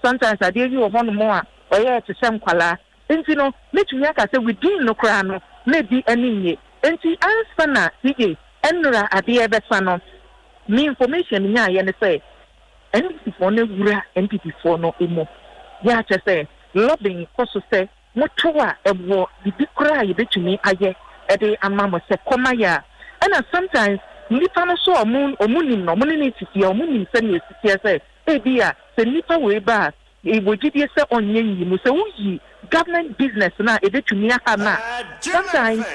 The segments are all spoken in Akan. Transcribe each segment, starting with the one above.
sometimes I did you one more or yeah to some color. And you know, let me say we do no crown, maybe any. And see, answer na CJ, Enra at the other son. Me information, yeah, and say, NPP for no gura, NPP for no emo. Yeah, just say, lobbying, also say, Motoa, a war, the big cry, you bet to me, I get a day, and mamma said, come ya. And sometimes, Nipa so a moon or mooning, or mooning to see, or mooning, send you to say, hey, dear, the Nipa way back. It would give you on you, so government business now, a bit to me, sometimes,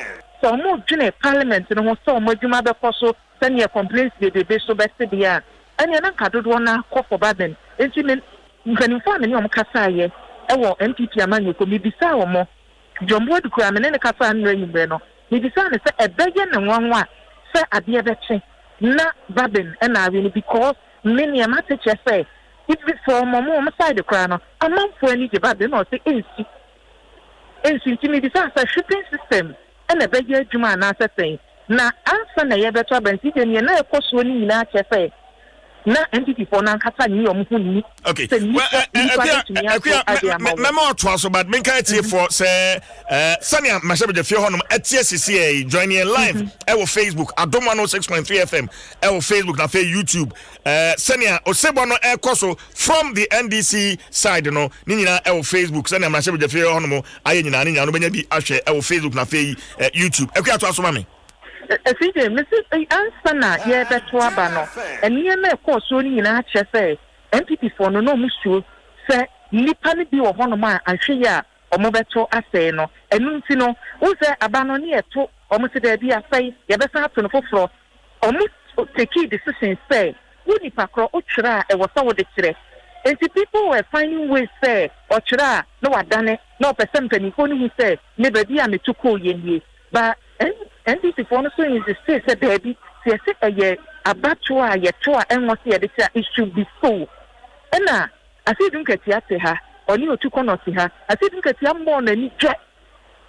so more junior parliament, and also more Jumada Coso, send your complaints, the base so best to be and you're not cut one call for Baden. And you can inform me on Cassaye, or MPP Amanu could be beside more. John Wood Cram and then a Cassa and Rain Breno. He decided to say a billion and one, say at the other chain, not Babin, and I really because many a message say. If it's for my mom side the crown, a month for any debate, or say, AC to me, this a shipping system, and a beggar Juma and answer saying, now answer na yebe to abanti, and you're not a cost when you not say, na entity for Nankasa, you okay, Memo Twaso, but Minka for say, Sanya Mashabi the Fiohonum at TSCA joining live, our Facebook, Adom 106.3 FM, our Facebook, na YouTube, Sanya Osebono Air Coso from the NDC side, you know, Nina, our Facebook, Sanya Mashabi the Fiohonum, Ayana, Nina, no be Ashe, our Facebook, na YouTube. Okay, Twaso Mami. CJ, Mrs. Answer na yeah beto abano. And near me course only in a say MPP for no musu say nipa ni bi wo hono ma ahwe ya omobeto asay no. Enu nti no wo say abano ni eto omo se da bi asay ye be san to no foforo. Omo take decision say wo nipa kro o twira e wo sa wo de kire. And people were finding ways say o twira no wadane no person penifo ni hu say me ba bi a metuko ye but NDC for no so in the state said baby say a year abatua ye toa and what it should be so. And I see don't get her or you to connect her. I see don't get more than you get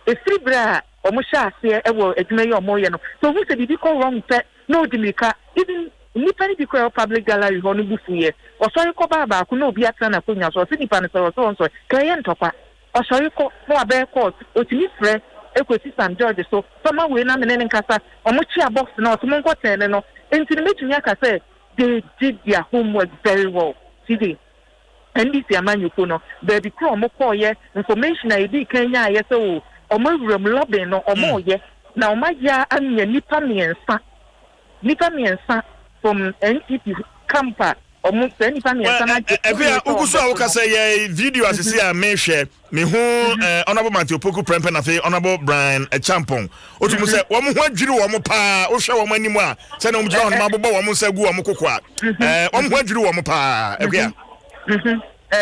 a free bra or Musha say a word at Mayor Moyano. So who said if you call wrong pet no Dimika even Nipani declare public gallery on the buffet or so you call Baba could no be at Sana Punas or City Panas or so on so client topper or so you call more bear court or to me friend. Equity St. George, so someone will not in Casa or Muchia box now, someone got no. And to the meeting, Yaka said they did their homework very well. CD and this Yaman Yukuno, baby Chrome, Mokoye, information I did Kenya, yes, or room lobby no or more, yes. Now, my ya and Nipami and son from NTP Camper. Almost any family. Ukuso say video as see a me share me who honorable Matthew Poku Prempen afi honorable Brian Champon. Otumu say wo mo adwiri wo mo pa wo hwe wo mo animu a say na wo jira wo mabobọ wo mo sagu wo mo kokwa wo mo adwiri wo mo pa ebia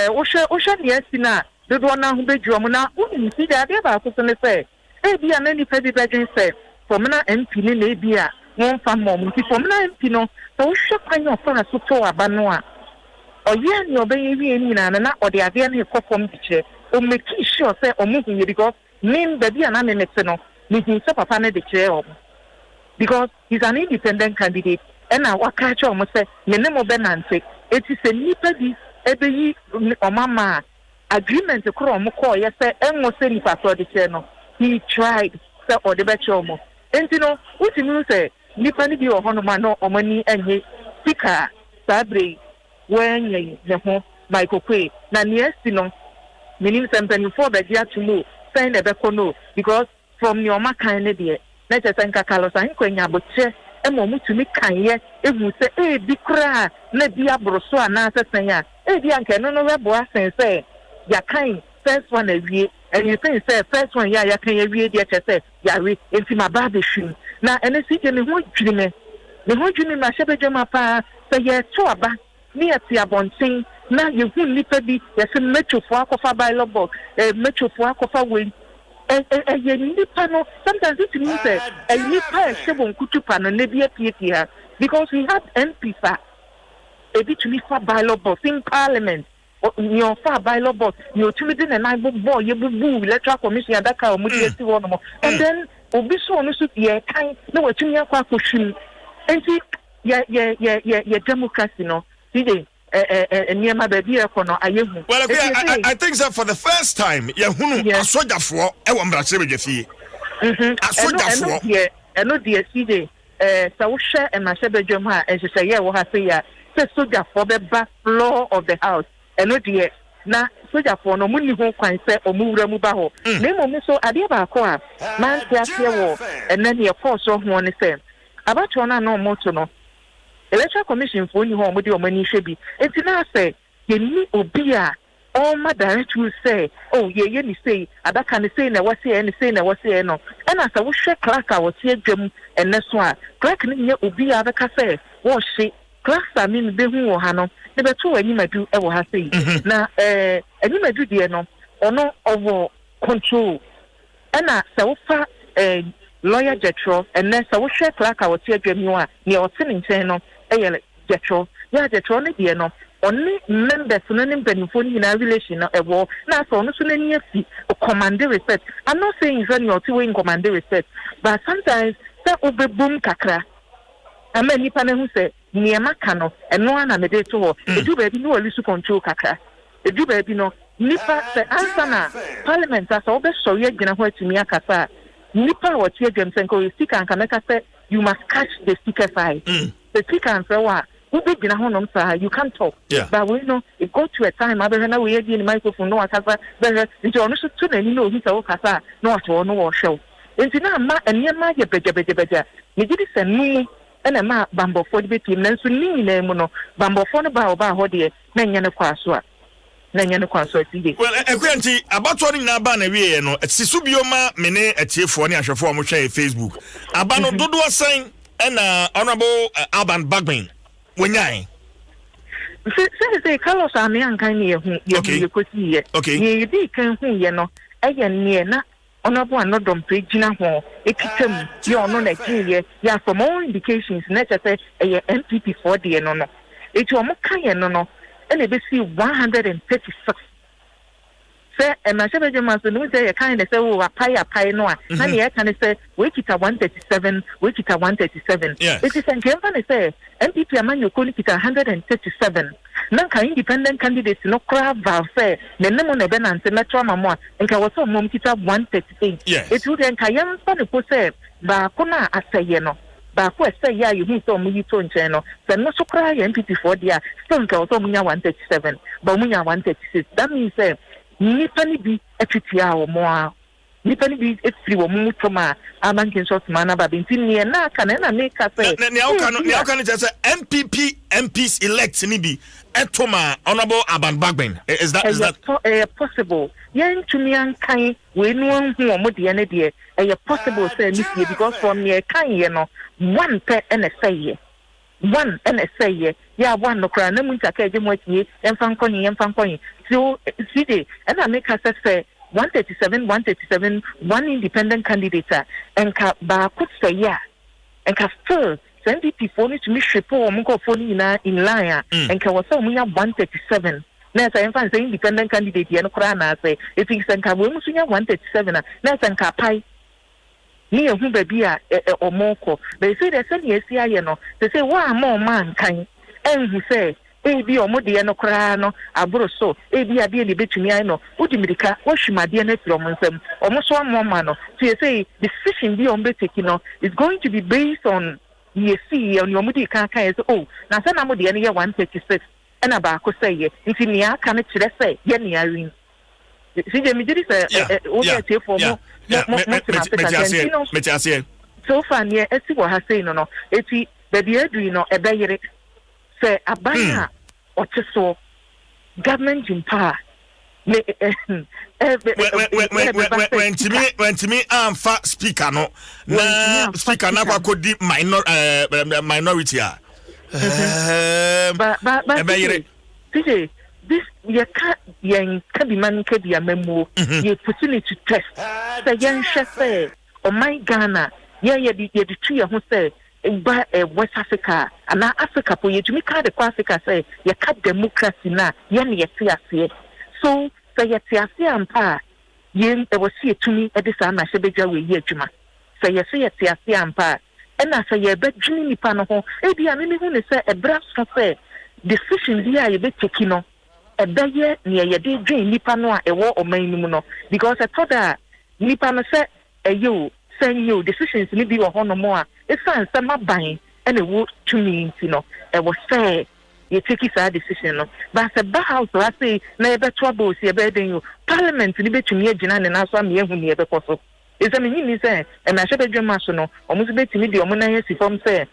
wo hwe ne asina dodo na ho bedwu wo na wo ni si da de ba ko so ne say e bia na ni pa bi bedwen say for me na MP ni na e bia won fa mom ti for me na MP no so shakanya for na so to abano a oye ni obeye wi ni na na ode ade na ekofom dikire o make sure say o mu hu because name baby na me mete no me hu say papa na dikire o because he's an independent candidate and na waka cha o mo say me ne mo benante eti se nipa bi ebeyi o mama agreement kro o mo call ye say enwo say nipa so dikire no he tried say o de be cha o mo enti no utimi say nipa ni bi o hono ma no omani enye sika sabre wenye ne ho Michael Kwe na niesti no menim sempani for be dia to know sign e be kono because from your makan ne de na che senka Carlos an kwanya boche e mo mutumi kanye ehu se e bi kra na bi abroso ana sesen ya e bi anke no webo asen se ya kan first one awie and you think say first one ya kan awie de che se ya we enti ma ba be hwim na ene si je me ho dwini ma shebe ma pa se ye to aba ni ati abonten na ye hu nipa bi ye se metofo akofa bailobok metofo akofa we ye nipa no sometimes it means say nipa e shebo nkutupa no ne bi apie ha because we had MP fa e bi tumi fa bailobok in parliament your fa bailobok you tumi de na boy ye bubu electoral commission adaka o mu di esi wo no and then obi so no so ye kan na watumi akwa akohwim enti ye democracy no see nneɛma baabi ɛkɔ no ayɛhu. Well, okay, I think that for the first time, yɛhunu asogyafoɔ ɛwɔ mmarahyɛbadwa fie. Asogyafoɔ. Ɛno deɛ CJ sɛ wohwɛ mmarahyɛbadwa mu a nhyehyɛeɛ ɛwɔ ha sɛ yɛ sɛ sogyafoɔ bɛba floor of the house. Ɛno deɛ na sogyafoɔ no ɔmo nni ho kwan sɛ ɔmo wura mu ba hɔ. Na mmom nso adeɛ baako a mante aseɛ wɔ ɛnɛ ne yɛkɔɔ so ho ne sɛ abatoɔ no a na ɔmo to no Electoral Commission for only home with your money should be. It's now say, you need Obia, all my direct will say, oh, yeah, you say, I can't say, I was here and saying, I was here, no. And as I was share Clark, I was here, Jim, and that's why Clark near Obia, the cafe, was she, Clark, I mean, the who or Hano, never two, and you might do, I will have say. Now, and you might do, dear, no, or no, over control. And I so far, lawyer Jetro, and then so share Clark, I was here, Jim, you are near Otin channel. Jetro, yeah, Jetro, dear, no. Only members, none benefit in our relation, a war. Now, so no sooner near see or command respect. I'm not saying it's only or two in command respect, but sometimes that will be boom kakra. I mean, you who say near Macano and no one am a day to war. The do baby no lose control kakra. The do baby no Nipa say answer Parliament as all best so yet gonna wait to me a casa. Nipa what here James and go stick and can say you must catch the sticker side. The speaker and say what? Who big in a home, sir? You can't talk. Yeah. But we know it go to a time. I don't we in the microphone. No, I can't. But into honest to you know he's a casa. No, at all, no show. It's now ma and near my beja. You did it send me and a ma bambo for the between. Then soon me name no bambo for the bow about what dear. Nanyana Kwaswa. Nanyana Kwaswa. Well, a quantity about what in Abana, no, at Sisubioma, Mene, at Tiffany, I shall form Facebook. Abano Dodo saying. And Honorable Alban Bagman, when I say, Carlos, I'm young kind of you could see it. Okay, you did come here, no, again, near not Honorable and not on Pagina Hall. It's you're not Nigeria, yeah, for more indications, net as a MPP for the no. It's your Mokaya no, and it see 136. And my shepherd must say a kind of say, oh, a pie no. And yet, can say, wake it at 137, wake it at 137. Yes. It is a German say, MPP among your colleagues at 137. Nanka independent candidates no crab say, the name on a ben and Metro Mamma, and Kawaso Momkita 138. Yes. It would then Kayam Sonny say, Bakuna, I say, you know. Bakwa say, yeah, you need some Muton channel. Then no so cry MPP for dear, Stone Kawaso Munya 137, Bamunya 136. That means, Nipa ni bi etitia wo mo a nipa ni bi etiri wo mu toma amankin short man aba binti ne na aka na make say ne aka no say MPP MPs elect ni bi etoma Honorable Alban Bagman is that possible yen tumi ankan we no hu omo de ne de possible say ni because from near kan ye no one pe na say ye one and say yeah one no kra na munta ka je mo tie emfa nkoni so CD and I make us say 137 one independent candidate and ka ba could say yeah and ka still send it for me to me ship mo go phone in line and ka was so munya 137 na say emfa say independent candidate ye no kra na say if you send ka we mu sunya 137 na say ka pai ni ehun baby a omoko they say they send yes here no they say wa more man kan and he say ebi omode no kra no aburo so ebi ade ne betumi ai no udimirika wo hwimade na tiro mo nsam omo so amoma no so you say the decision be on beteki no is going to be based on you see on your mudi kan say oh na say na mode ne ye 136 and aba ko say ye nti ne aka ne kire say ye ne awin see je mi diri say o ye tie for mo so far near esi wo ha say no eti baby adui no ebeyere say abana otiso government in power when to me amfa speaker no na speaker na kwa kodi minority a ebeyere TJ this you can be man can be a memo you opportunity to test say yan say oh my Ghana yeah the tree who say ba West Africa and Africa for you to make the Africa say you cut democracy na yen ye tiase so say ye tiase ampa yen e was see to me e dis na shebeja we ye adwuma say ye tiase ampa and na say ye bedwini nipa no ho e bia me hu ne say e bra so say decision bi a yɛbɛ take no ɛbɛyɛ nea yɛde dwen nipa no a ɛwɔ ɔman no mu no because ɛtɔ da nipa no sɛ ɛyɛ o sɛ nyɛ o decisions ni bi wɔ hɔ no mo a ɛsan nsɛm aban ɛna ɛwɔ tumi nti no ɛwɔ sɛ yɛteki saa decision no but sɛ ba house wa sei na yɛbɛto aba osi yɛbɛyɛ o parliament ni bɛtumi agyina ne nan so ama yɛhu ne yɛbɛkɔ so ɛsɛ menyi ni sɛ ɛmɛhyɛ bɛdwama so no ɔmo nso bɛtumi de ɔmo nan asi fam sɛ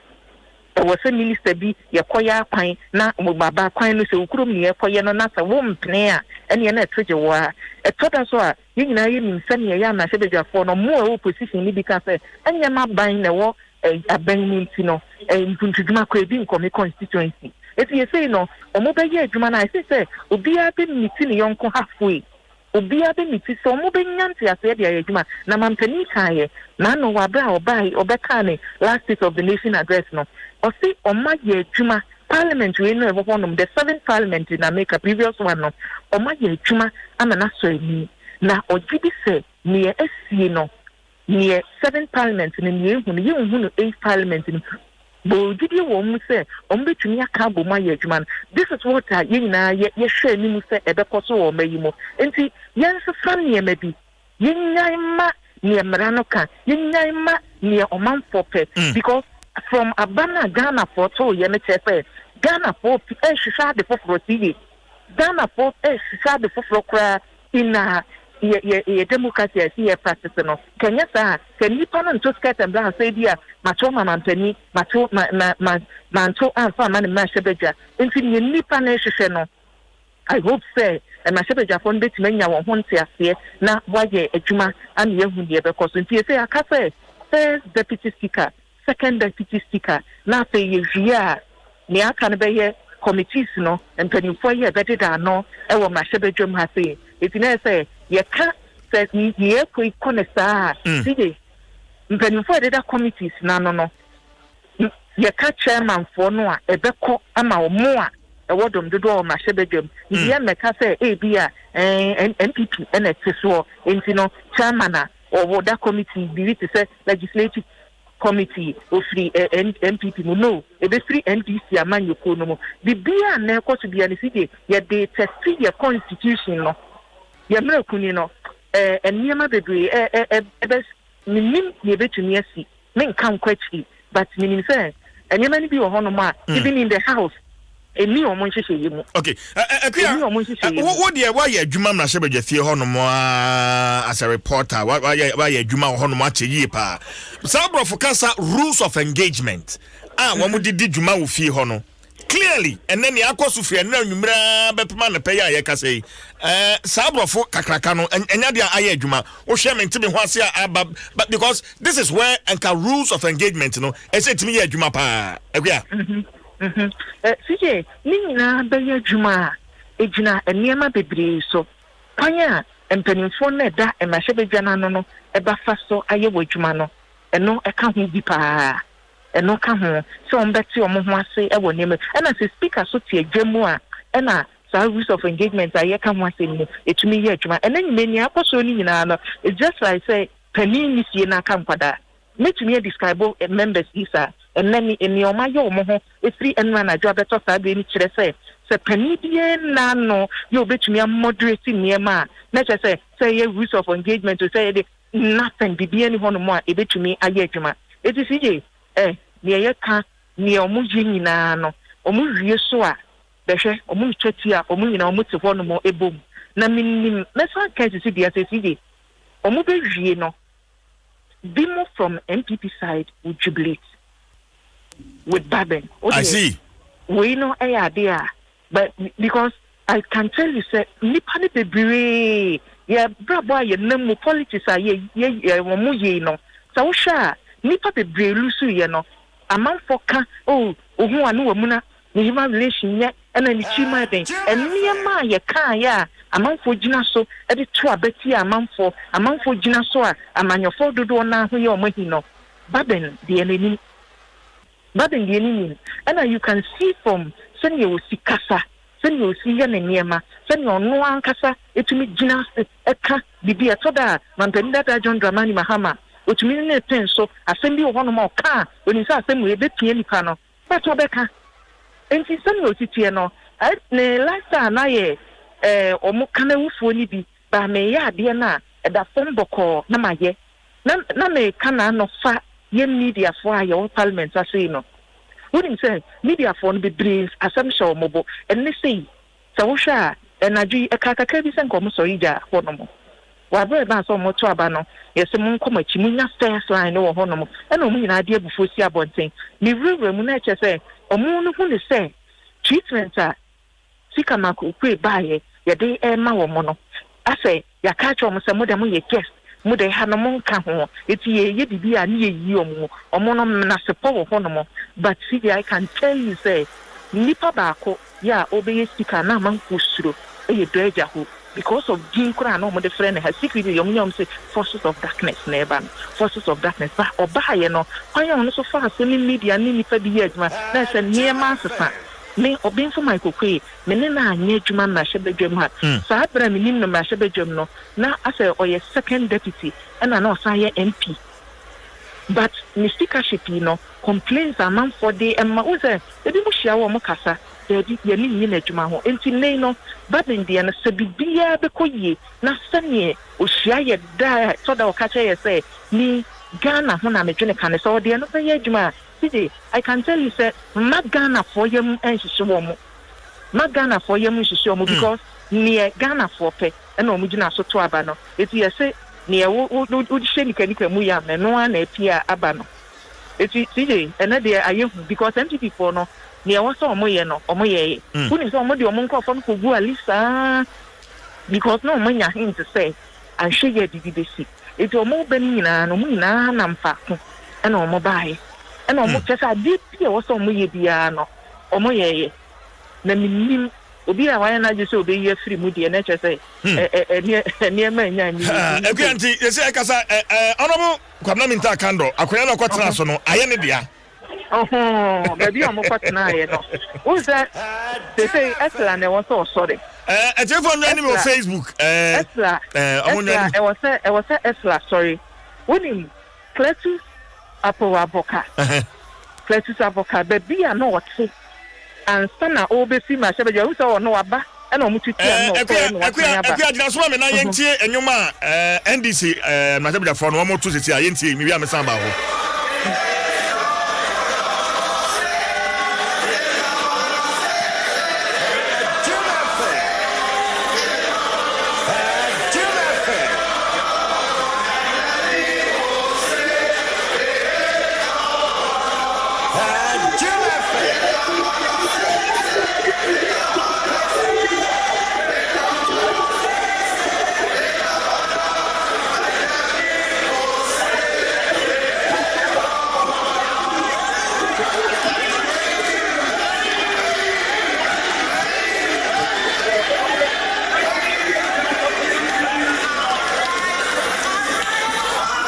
ɛwɔ sɛ minister bi yɛkɔyɛ akwan na baba akwan no sɛ okurom ne yɛkɔyɛ no na sɛ wo mpene a ɛne na ɛto gye wɔ a ɛtɔ da so a yɛn nyinaa yɛnim sɛneɛ yɛ amɛhyɛ bɛdwafoɔ no mo a ɛwɔ position ni bi ka sɛ ɛnyɛ ma ban na ɛwɔ aban mu nti no mpuntudwuma kɔ ebi nkɔmi constituency eti yɛsɛ no ɔmo bɛyɛ adwuma no a ɛsɛ sɛ obiara bɛmiti ne yɔnko halfway obiara bɛmiti sɛ ɔmo bɛnya nteaseɛ de ayɛ adwuma na mampanin kaayɛ n'ano wɔ abere a ɔbɛkaa ne last state of the nation address no ɔsi ɔma yɛ adwuma parliament wei no ɛwɔ hɔnom the 7th parliament in America previous one no ɔma yɛ adwuma ama n'asɔ ani na ɔgye bi sɛ neɛ esie no neɛ 7th parliament no neɛ ehu no yɛnhu no 8th parliament no bɔɔgye wɔ mu sɛ ɔmo betumi aka abɔ mu ayɛ adwuma no this is what a yɛn nyinaa yɛhwɛ anim sɛ ɛbɛkɔ so wɔ ɔma yi mu nti yɛnsesa nneɛma bi yɛnyan ma neɛ mmara no ka yɛnyan ma neɛ ɔmanfoɔ pɛ because from abana Ghana for to ye me chefe Ghana for ehwehwa de foforo TV Ghana for ehwehwa de foforo kra ina ye democracy as ye practice no kenya sa kan nipa no to skirt and brown say dia macho mama mpani macho manto anfa ma ne ma hwebedwa nti ne nipa na ehwehwe no I hope say ma hwebedwa fo no betime nya won ho ntiase na waye adwuma am ye hu de be koso nti say aka say first deputy speaker second deputy speaker na say yewia ne aka no be committees no mpanimfo ye bededa no e wo mahwebedwam ha say eti na say ye ka say ye koi saa sige mpanimfo deda committees na no ye ka chairman for no a ebekọ ama omo a ewodom dodo o mahwebedwam ye meka say ebia MPP na teso enti no chairman a or that committee be to say legislative committee of free MPP no e be free NDC aman yoko no the bia na ko to bia ne sike ye de test your constitution no ye mra kuni no eniema bebre be minim ye betumi asi men kan kwachi but minim say eniema ni bi wo hono ma even in the house emi omo nhwehwe yemu okay what dey why you adwuma na hye fie hono mo as a reporter why you adwuma hono mo acheyi pa sabrofo kasa rules of engagement wo mo didi dwuma wo fie hono clearly and then yakoso fie na nwumra bepema na pay ya kasa yi sabrofo kakraka no enya dia aye adwuma wo hwe me ntime ho ase but because this is where anka rules of engagement no ese timi ya adwuma pa akua CJ nina bɛyɛ adwuma ejina eniema bebree so kwanya mpanimfo na da emahye bedwana no eba fa so ayɛ wɔ adwuma no ɛno ɛka ho bi paa ɛno ka ho so ombɛte ɔmo ho ase ɛwɔ nneɛma ɛna sɛ speaker so tie adwamu a ɛna saa rules of engagement ayɛ ka ho ase no etumi yɛ adwuma ɛna nyimeni akɔso ni nyinaa no it's just like say panin ni sie na aka nkwada metumi describe members isa and then in your mayo mo e free and man adwa beto sa be ni kire say panidie na no you bet me moderate niema na say rules of engagement to say nothing bibia ni hono mo a e betumi aye adwuma e ti CJ ne ye ka ne omo yi nyina no omo wie so a behwe omo twati a omo nyina omo te hono mo ebom na minim me so ka ti CJ CJ omo be wie no Bimo from MPP side would jubilate with Baben. Okay. I see. We know idea, but because I can tell you, say, nipani bebre, yeah, brabo, ye nemu politics are ye wamuye no. So sha, nipa bebre lusu ye no. A man for ka, who anu wamuna, ni human relation ye, and then chima den, and niyama ye ka ya. A man for jinaso, edi two abeti a man for jinaso a man your for do na hu yo mohino. Baben the enemy. Baben the enemy. And you can see from send you see kasa, send you see yan niema, send you no an kasa, etumi jinas eka bibi atoda man pendata John Dramani Mahama. Otumi ne pen so assemble one more car when you say assembly be tie nipa no. But obeka enti sɛ no otitie no ne last time na ye omo kana wufuo ni bi ba me ya ade na da fom bɔkɔ na maye na me kana no fa ye media fo a ye parliament asei no wouldn't say media for no be brains assumption mobo and they say so sha energy akaka bi sen komo so ija honomo wa bre ba so mo to aba no yes mo nkoma chi munya first line no honomo e no mo nyina ade abufo si abonten me wura mu na che say omo no hu ne say treatment a sika mako kwe bae ye de e ma wo mo no ase ya ka cho mo se mo de mo ye guest mo de ha no mo nka ho eti ye bibi a ne ye yi omo no na sepo wo honomo but see I can tell you say nipa baako ya obeye sika na man kusuro e doja ho because of din kura no mo de friend ha secret yom say forces of darkness never forces of darkness ba oba ye no kwan no so fa so ni media ni nipa bi adwuma na say niema sesa me obin for my kokwe me ne na anya adwuma na hye badwam ha sa abra me nim no ma hye badwam no na ase oye second deputy and na osan ye MP but mysticership no complaints a man for the and uze ebi mo hia wo mo kasa ye ni yin adwuma ho enti nei no but in the na se bibia be koye na sane o hia ye da so da o ka che ye say ni Ghana ho na me dwene kan so de no ye adwuma see I can tell you say ma Ghana for yem enhihye wo mo ma Ghana for yem nhihye wo mo because ni Ghana for pe na o mo gina so to aba no eti ye say ni wo hye nika mu ya me no na epia aba no eti see ene de ayehu because MPP for no ni e wo so omo ye no omo ye kuni so omo de omo nkofo no kogu alisa because no omo nya him to say and she ye didibesi eti omo be ni na no mu na na mfa ko na omo bae na omo chesa deep ye wo so omo ye bia no omo ye na minim obi a wanya na je so obi ye free mu de na chese ene ma nya ni ekwanti yesi ekasa honorable kwamna minta kando akoya na kwatena so no aye ne dia baby omo kwatena aye no uza they say esla na won so sorry telefone nani mo Facebook esla omo nani e was esla sorry woni Cletus Apowaboka Cletus Apowaboka baby a no what and sana obesi ma shebe je so no aba e na omututu no akwa agina so me na yentie enwuma NDC ma shebe for no omutu sisi a yentie mi bia me san ba ho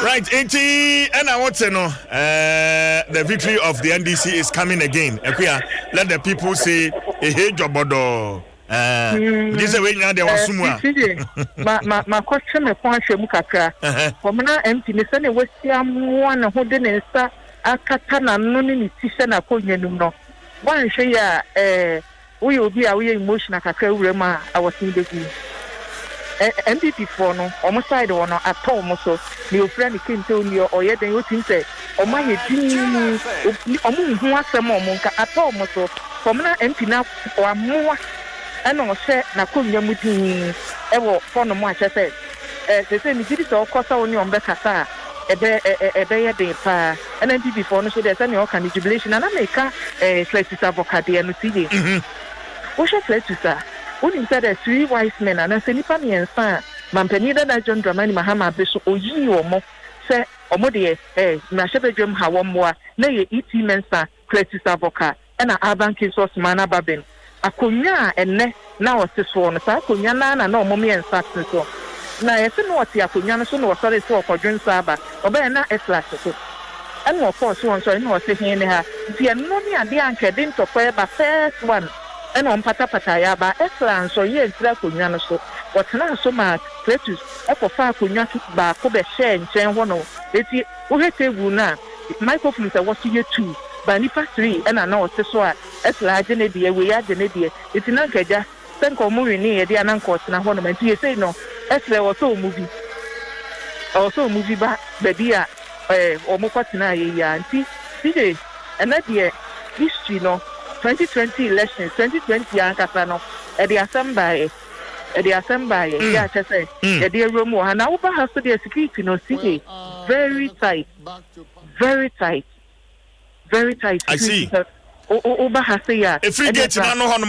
Right, and I want to know the victory of the NDC is coming again. Let the people say, hey, Jobodo. This is when they want sumwa. My question is for Shemukaka. Commander empty, the Senate was one who didn't start a katana, no need to send a coin. One share, we will be away emotional. I was in the MPP for no almost side or no at home so the friend came to you or yet then you think say o my team omu hu asem omunka at home so from na MP na or more and no say na konya mudin e wo for no mo a say they say ni did so kosa oni on be kasa ebe ye dey pa and MPP for no so there say no can jubilation and America Cletus Avocado no see o she Cletus Unim said that 3 wise men and say nipa me ensa mampani da John Dramani Mahama be so oyi omo say omo de na shebedwem ha wo moa na ye ET mensa Cletus Avoka na Urban Kisos Mana Baben akonya enne na wose so no sa akonya na omo me ensa so na ye se no wose akonya no so no wose so okodwen saba oba na esla so and of course one so no wose hin ne ha dia no ni ade anke din to ba first one and on pata ya ba excellence so ye ntira konya no so wotena so ma Cletus ekofa konya ba ko be share nchen ho no eti wo hete gu na microphone se wo so ye 2 ba nipa 3 and na o se so a esla agye ne de we ya agye ne de iti na nkaja senko mu ni ye de ananko na ho no menti ye say no esla wo so movie also movie ba baby a omo kwatena ye ya nti DJ ena de history no 2020 elections 2020 ankasa no e de assemble yeah chese e de room wo na wo ba ha so de security no DJ very tight I see Oba ha say ya free gate na no hono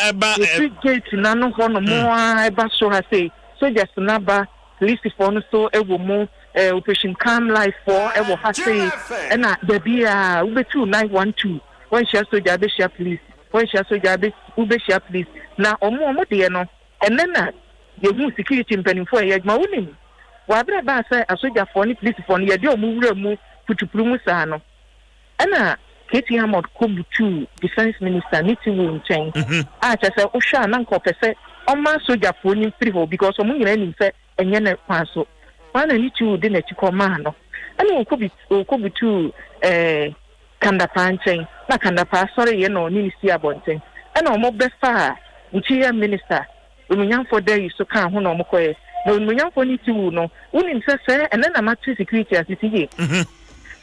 eba free gate na no hono mo eba so ha say so just na ba police for no so ewo mo operation calm life for ewo ha say na there be a ube 2912 when she so jabe share police when she so jabe ube share police na omo de no enena ye hu security mpanimfo ye adwuma wonim wa bra ba say asoja for ni police for no ye de omo wura mu putupuru mu sa no ana Katie Hamod come to defense minister Nitiwu Nchen. I just say Osha nanko pese oma soja for ni free ho because omo nyina ni se enye na kwanso. Wana Nitiwu de na chiko ma no. Ani okobi to Kandapa Nchen. Na Kandapa sorry ye no ni si abonten. Ana omo befa nchiya minister. Omunyamfo there you so kan ho na omo koye. Na omunyamfo Nitiwu no. Unim se ene na matri security asisi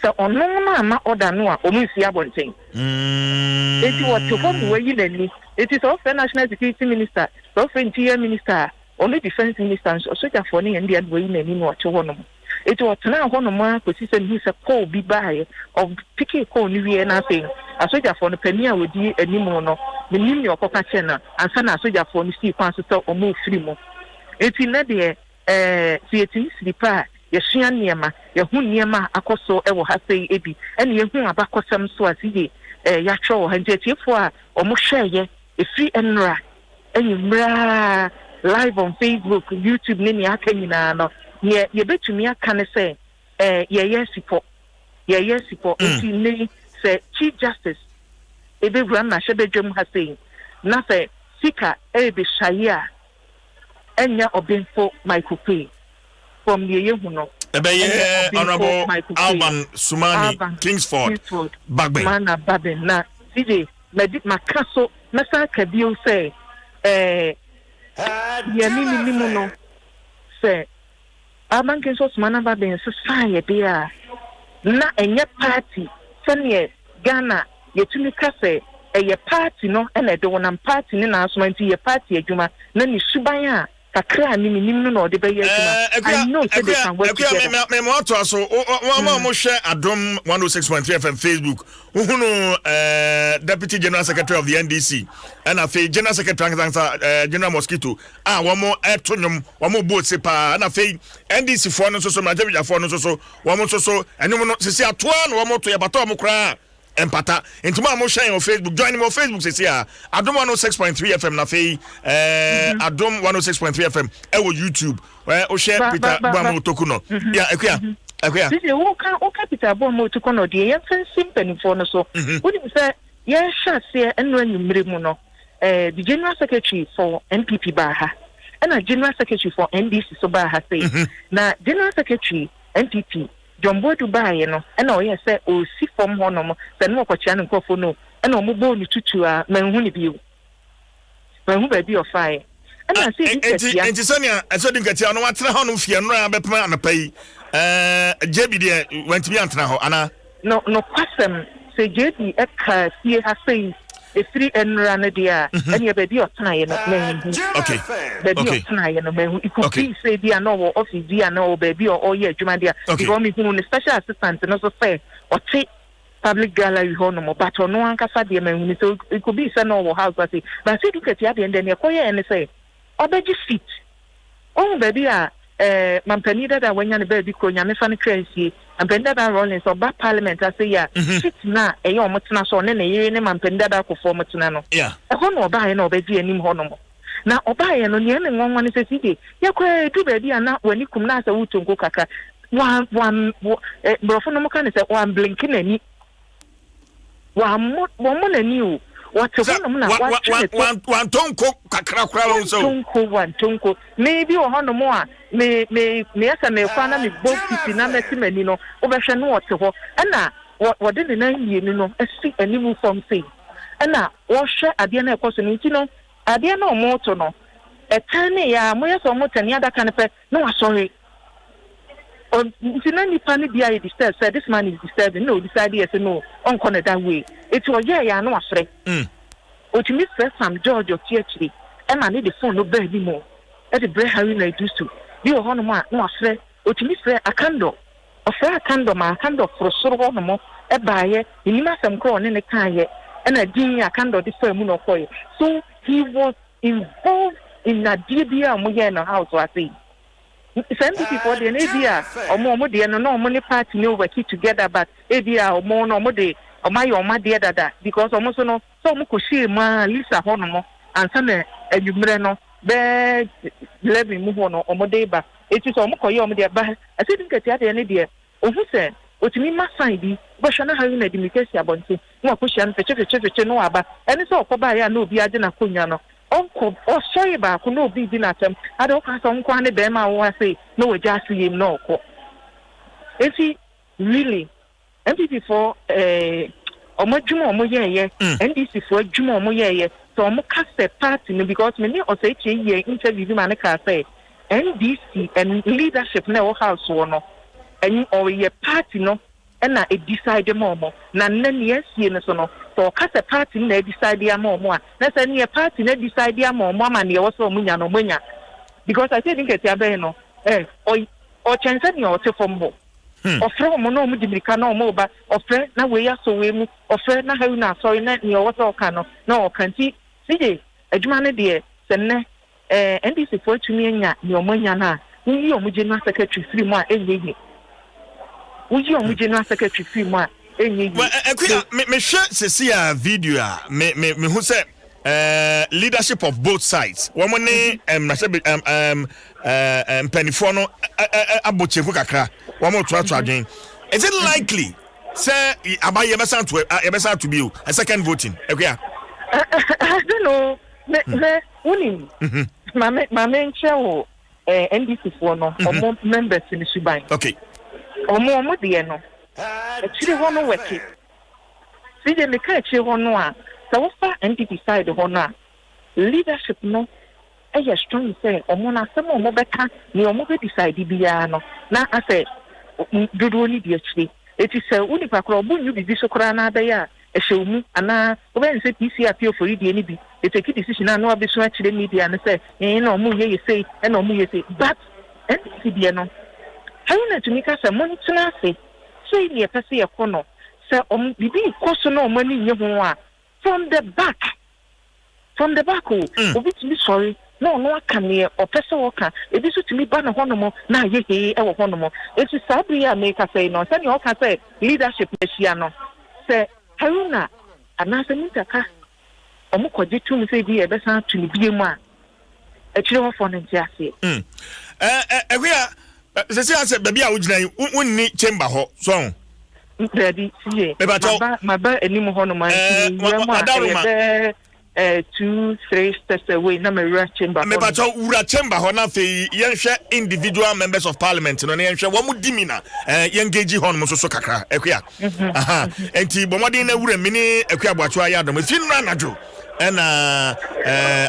so onoma ma order no a omunsi abonten enti what to come we yinani it is of national security minister of interior minister only defense minister so ja for ni and the we yinani no to hono it was na hono ma position he say call bi buy of picky call ni we na say asoja for no pani a wodi animu no nim ni okoka che na ansa na asoja for ni si kwan so omu free mo enti na de sieti slipa yesua niema yehu niema akoso ewo ha sei ebi ene yehu abakosam so asije ya twa ha ntiefo a omo hweye efri enra enyimra live on Facebook YouTube ne ni aka nyina no ye betumi aka ne se ye sipo enti ne se chief justice ebe grandma shebedwem ha sei na se sika ebe shaya enya obenfo Michael Pay from the Yehuno. Honorable Alban Sumani Kingsford Bagbe. Mana Baben na CJ Medit Makaso Nasa Kabio say Yamini Limuno say Alban Kingsford Mana Baben society na enye party senior Ghana yetumi kase eye party no ene de wonam party ne na asoma nti ye party adwuma na ni suban a kakra ni nim no de be ye adwuma I know say they can work together me mo to aso mo share Adom 106.3 FM Facebook uhunu Deputy General Secretary of the NDC and afi General Secretary General Mosquito wo mo etonyom wo mo boat sepa and afi NDC for no so majabija for no so wo mo so enum no sisi atoa no wo mo to ye bato mo kra empata intuma mo share on Facebook join me on Facebook say Adom 106.3 FM na fe Adom 106.3 FM ewo YouTube where o share Peter Bomo Tokuno yeah akuya this wo ka Peter Bomo Tokuno de ye fancy penifo no so wodi say ye sha se enu anumre mu no the General Secretary for MPP Baha and a General Secretary for NDC so Baha say na General Secretary MPP Jombo Dubai no and o yes say o si from hono se no kwacha no nkofo no and o mo bo ni tutu a manhu ni bio manhu ba bi o fire and I say enti sonia eso di nkatia no watena ho no fie no abepema anapai JB de went me antena ho ana no kwasem se JB e ka fie ha say e free enra na dia and ye ba bi o tena ye no manhu okay baby o tena ye no manhu it could be say dia no wo office dia no baby o ye adwuma dia because me hu no special assistant no so say o te public gallery hono mo but no ankasa de manhu so it could be say no wo house but say look at ya de ndene koye ene say obeji fit oh baby a mampani da wanya ne baby ko nya me fa ne transi mampani da Rollins oba parliament I say ya fit na eyo omotena so ne ye ne mampani da ko form tena no yeah hono oba ye na obeji anim hono mo na oba ye no ne nwanwa ne seside ye kwa du baby ana wani kum na asa wutonko kaka wan brofo no mo kan se wan blinking ani wa mo na ni o what one tonko kakra kra so one tonko maybe o hono mo a me asa me kwa na me bokiti na me timani no obehwe no wote ho ana what did the nine you know esi animu from say ɛna wɔhwɛ adeɛ no ɛkɔ so no nti no adeɛ no ɔmo to no ɛtan ne ya moyɛ sɛ ɔmo tani adaka no pɛ na wasɔre nti na nipa no bi ayɛ disturb sɛ this man is disturbing no decide yes no ɔnkɔ ne that way eti ɔyɛ ya no wasɔre otumi fɛ Sam George ɔte akyiri ɛma ne de phone no bɛɛ bi mu ɛde brɛ Harry na edu so bi wɔ hɔ nom a na wasɔre otumi fɛ Akando ɔfrɛ Akando ma Akando foro soro hɔ nom ɛbaayɛ enim asɛm korɔ ɔne ne kaayɛ ɛna din Akando de fɛ mu na ɔkɔɛ so he was involved in a DBA moye no house was say some people dey na bia omo dey no omo ni party no work together but bia omo no omo dey omaye omo dey dada because omo so no so omo ko share ma Lisa ho no mo ansa na anwumre no be 11 mu ho no omo dey ba eti so omo koye omo dey ba ase din ketia dey na dey ohu se otimi ma sign bi bo hwa na ha na di mikesi abonte no akohia no feche no aba eni so okoba ya na obi ade na konya no onko sorry ba ko no bi na tem ade o ka so nko ane be ma wo say no we just see him no ko enti really MPP for omodwuma omoyeye NDC for adwuma omoyeye so omo ka se party no because me ni o say ye interview bi ma ne ka say NDC and leadership na wo house wo no eni o ye party no na e decide mo na nne esie no so no so kase party na decide ya mo a na se ne party na decide ya mo ama ne wo so munya no munya because I say think it abe no o chense ne o te fombo ofre mo no mu dibirika na o mo ba ofre na we ya so we mu ofre na hawu na sorry na ne wo so ka no na o kanti sije adwuma ne de se ne NDC for tumi nya ne o munya na yi o mu general secretary free mu a enye Uji omu general secretary fi mu a enye well me share see a video me who say leadership of both sides woman ne penifo no abocheku kakra woman to adwen is it likely say abaye besan to be a second voting ekwia I don't know me unim mame nche wo NDC for no omo members in Suban okay omo de no actually ho no work see the me ka actually ho no a so wo fa NDP side ho no a leadership no e strong say omo na some omo beka ni omo be decide bia no na ase dodo ni di actually it is uni pa kro bunyu bi so kra na da ya e hwemu ana wo be say PC appeal for die ni bi e take decision na no abeso actually media no say na omo ye say e na omo ye say but NDP bia no how na to make us a money to say ni e pese e kono say bibi koso na omani nye ho a from the back obi to be sorry no aka me o pese wo ka e bi so to me ba na hono na ye e wo hono mo e ti sabri ya make us say no say ni o ka say leadership na hia no say haruna anasa nitaka omo kwaje tu me say bi e be san to ni bie mu a e kire ho fo no ntiase ehwe se say baby a wugina wonni chamber ho so ready see maba enimu ho no man Adom 2-3 steps away na me chamber me ba to ura chamber ho na fe yenhwe individual members of parliament no yenhwe wo mu dimina yengeji ho no so kakra ekwia aha enti bomodin na wura mini ekwia boacho ayi Adom fi nra najo ena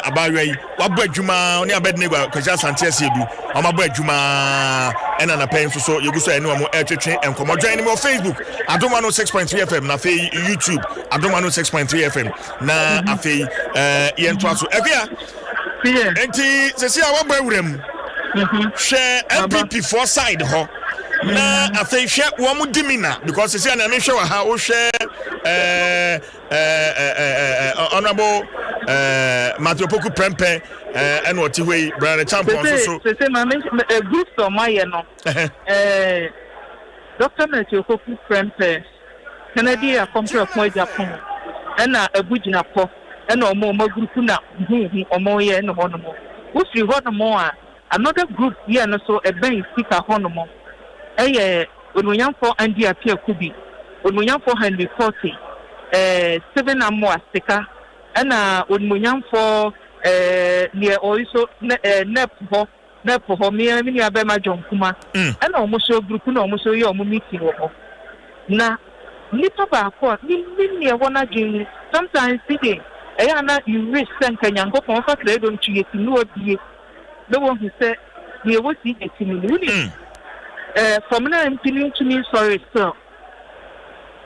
abawe yi wabɔ adwuma oni abednego kwaja sante asiedu ɔmabɔ adwuma ena na pen so yegu so ene ɔmo etwetwe enkomo join me on Facebook Adom 106.3 FM na fe YouTube Adom 106.3 FM na afei yento aso ekwia enti sesi a wabɔ awuram hwɛ MPP for side ho na afei hwɛ wo mu dimina because sesi na me hwɛ wa ha wo hwɛ honorable Matthew Poku Prempe and what way Brian Champion so say my group so my no Dr. Matthew Poku Prempe Kennedy a compare point Japan and a bujina po and no more group na omo ye no hono wo free hono mo a another group here no so e ben speaker hono mo onunyam for Andy Apia Kubi onunyam for Henry Forty 7 amwa sika ana onunyam for near also nep ho me abema jonkuma ana omuso group na omuso ye omu meeting wo na nipa ba ko ni ne wona gin sometimes today you wish send Kenyango for trade on to you to know the one who said we was the team from now I'm feeling to me sorry so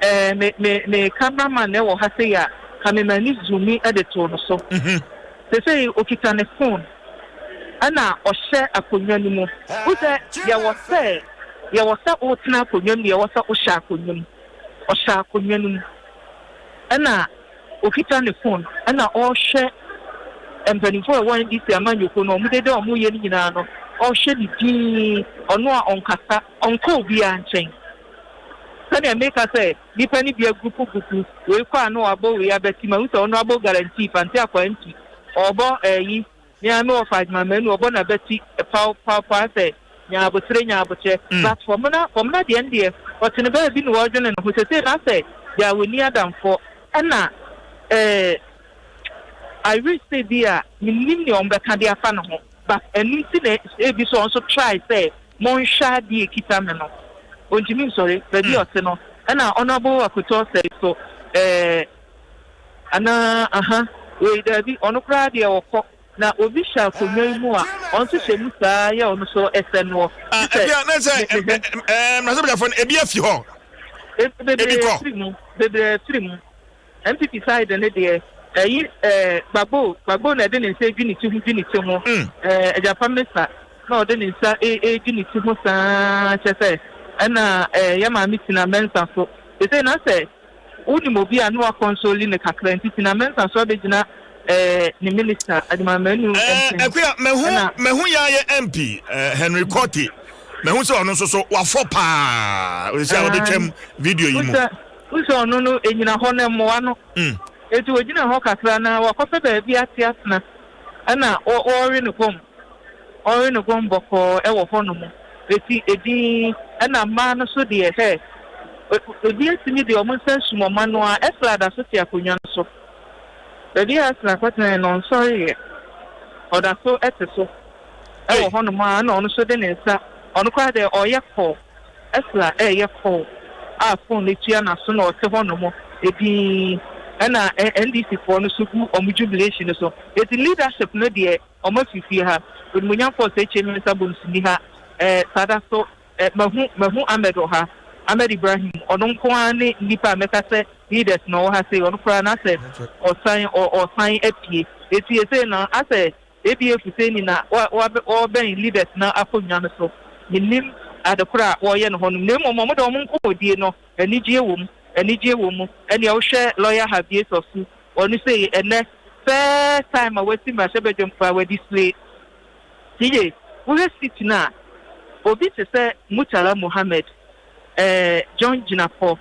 me cameraman never has say ya come mani zoom me at the tone so they say okita ne phone ana o share akonya ni mu wo say ya wo say o tena akonya ni ya wo say o share akonya ni ana okita ne phone ana o share empanifo one this amanyo ko no mu de o mu ye ni nyina no o share di din ono a onkasa onko obi anchen sani make us say nipa ni bia group we kwa no abo we abeti ma uso ono abo guarantee fanti akwanti obo yi nya me of five ma menu obo na beti pow say nya abotre but from na the ndf but ne ba bi no wodwene no say na say ya we ni Adam for na I wish say dia minimum on beka dia fa no ho but enu ti na e bi so also try say mon sha die kita me no onjimi sorry baby ose no na honorable akoto say so ana we da bi ono kra dia woko na obi sha konwa mu a onso shemu saa ya ono so esen no ebia na say masabe fon ebia fi ho bebe trim MPP side ne de gbagbo na de ne say unity ho Japan minister na de ne say unity ho saa chese na ya ma mitina mensa so they say na say uni mobi anu a console ne kakra ntina mensa so be gina ni minister adima manu ekuya mehu ya ye MP Henry Cotti mehu se ono so wafo pa we say we twem video yi mu uso ono no enyina ho na mo ano etu ogina ho kakra na wakofe ba bia tiasna na ori no gom boko e wo ho no mo edi na ma no so de he odi asimi de omo sensu mo ma no a esla da so ti akonya so edi asla kwatena no sorry oda so eteso e wo ho no ma na ono so de ne nsa ono kwa de oye ko esla ye ko a phone le tia na so na o te ho no mo edi na NDC for no so gu omo jubilation so edi leadership no de omo fifi ha odmunya for say chairman sabon sini ha sada so mahu Ahmed Ibrahim odon ko ani nipa meka se leaders no ha say on kra na se o sign apie eti say na ase ebie fu say ni na o ben leaders na akonya no so minim adekura wo ye no hono nemo mo do mo nko die no anigye wom ene o hwe lawyer Habie Sofu oni say ene first time awati ma shebedum fa we display tije wo sit na obi se say Mutala Mohammed John Jinapo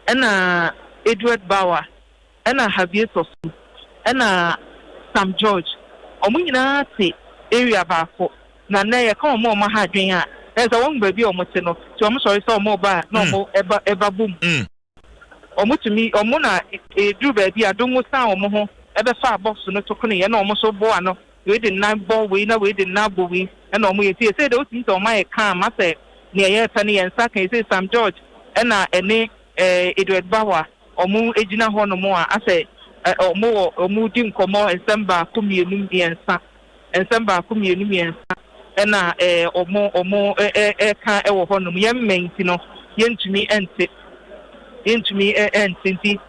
ena Edward Bauer ena Habie Sofu ena Sam George omunyina te area ba ko na na ye kan mo ma ha dwen a eza won ba bi omote no ti omo sorry say omo ba na omo eba boom omo tumi omo na edu ba bi adonwo san omo ho ebe fa box no to kono ye na omo so bo ano we dey nine ball we na we dey nabo we na omo ye say dey o tin to omo ye kan ma say ne ye fa ne ye nsa kan say Sam George na ene Edward Bauer omo ejina ho no mo a say omo di nkomo ensemba kumienu miensa na omo ka ewo ho no ye mmenti no yentumi enti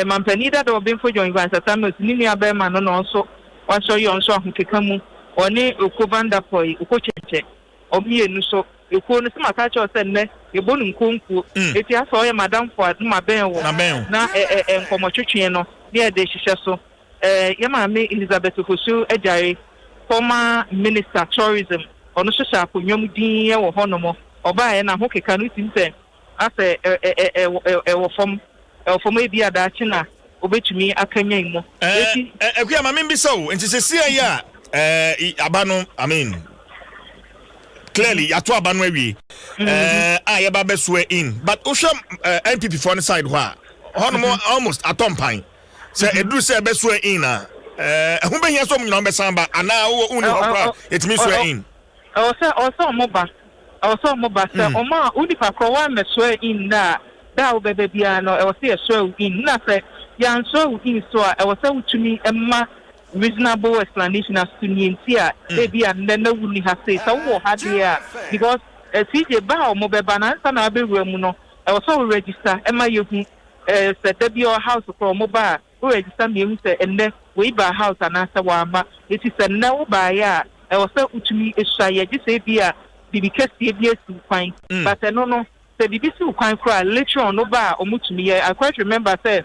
mampani da do ben fo join van satamos ni nua be ma no so wa so yo so ahukeka mu oni okobanda poi okocheche omienu so eko no sima ka cho se nne ebonu nkonku eti aso ye madam for aduma ben wo na enkomo twetwe no ne de hihye so ye ma me Elizabeth Ofosu ejare former minister tourism ono so sha akonwam din ye wo honomo oba ye na ho keka no tinse ase wo fom e bia da china obetumi akanya imo ekuya ma me bi so enti sesi ya abano I mean clearly yato abano awie ye ba be swear in but ohwam NPP for on side ho a honomo almost atompan say edu say be swear in ho be hia so mo nyina be samba ana wo uni hokra etimi swear in also moba say oma uni pa kro wa me swear in na da wo bebe bia no e wo say swear in na say yan so in so I was able to me Emma reasonable explanation as to Nintia, maybe and then no would have said so had here because a CJ Bow mobile banana and I be remuno. I was all register Emma you said there be your house for mobile who register me and then we buy house and answer wama. It is a no buyer. I was able to me a shy just say be a because the to find but I don't know the BBC can cry later on no bar or much me. I quite remember say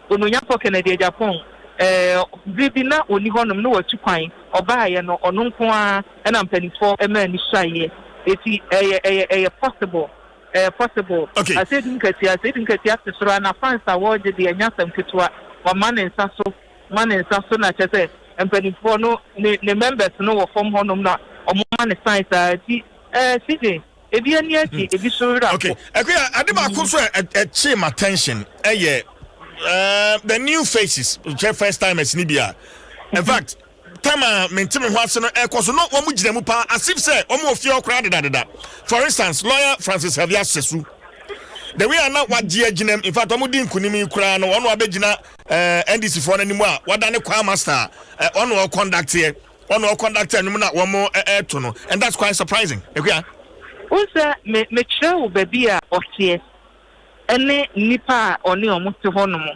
when you are Canada Japan. Bibina only honum no to pine or buy and or no point and I'm penny for a man shy. It's possible. Okay. I said, I said, to run a fine awarded the Anyasam Kitua or man and Sasso, not as I and penny for no the members know from honum not or man science. CJ, if you're near, if you saw it. Okay. I did a chim attention. The new faces, first time as Nibia. In fact, Tama maintain Watson because no one which them as if say almost your crowded. For instance, lawyer Francis Xavier Sesu. The way are not what Ginem, in fact, Omudin Kunimi Kran, one Wabejina, NDC for anymore, what done a choir master, on our conduct here, on our conductor, and one more air tunnel, and that's quite surprising. Okay, also, make sure baby or CS. Any nipa oni almost to honomo.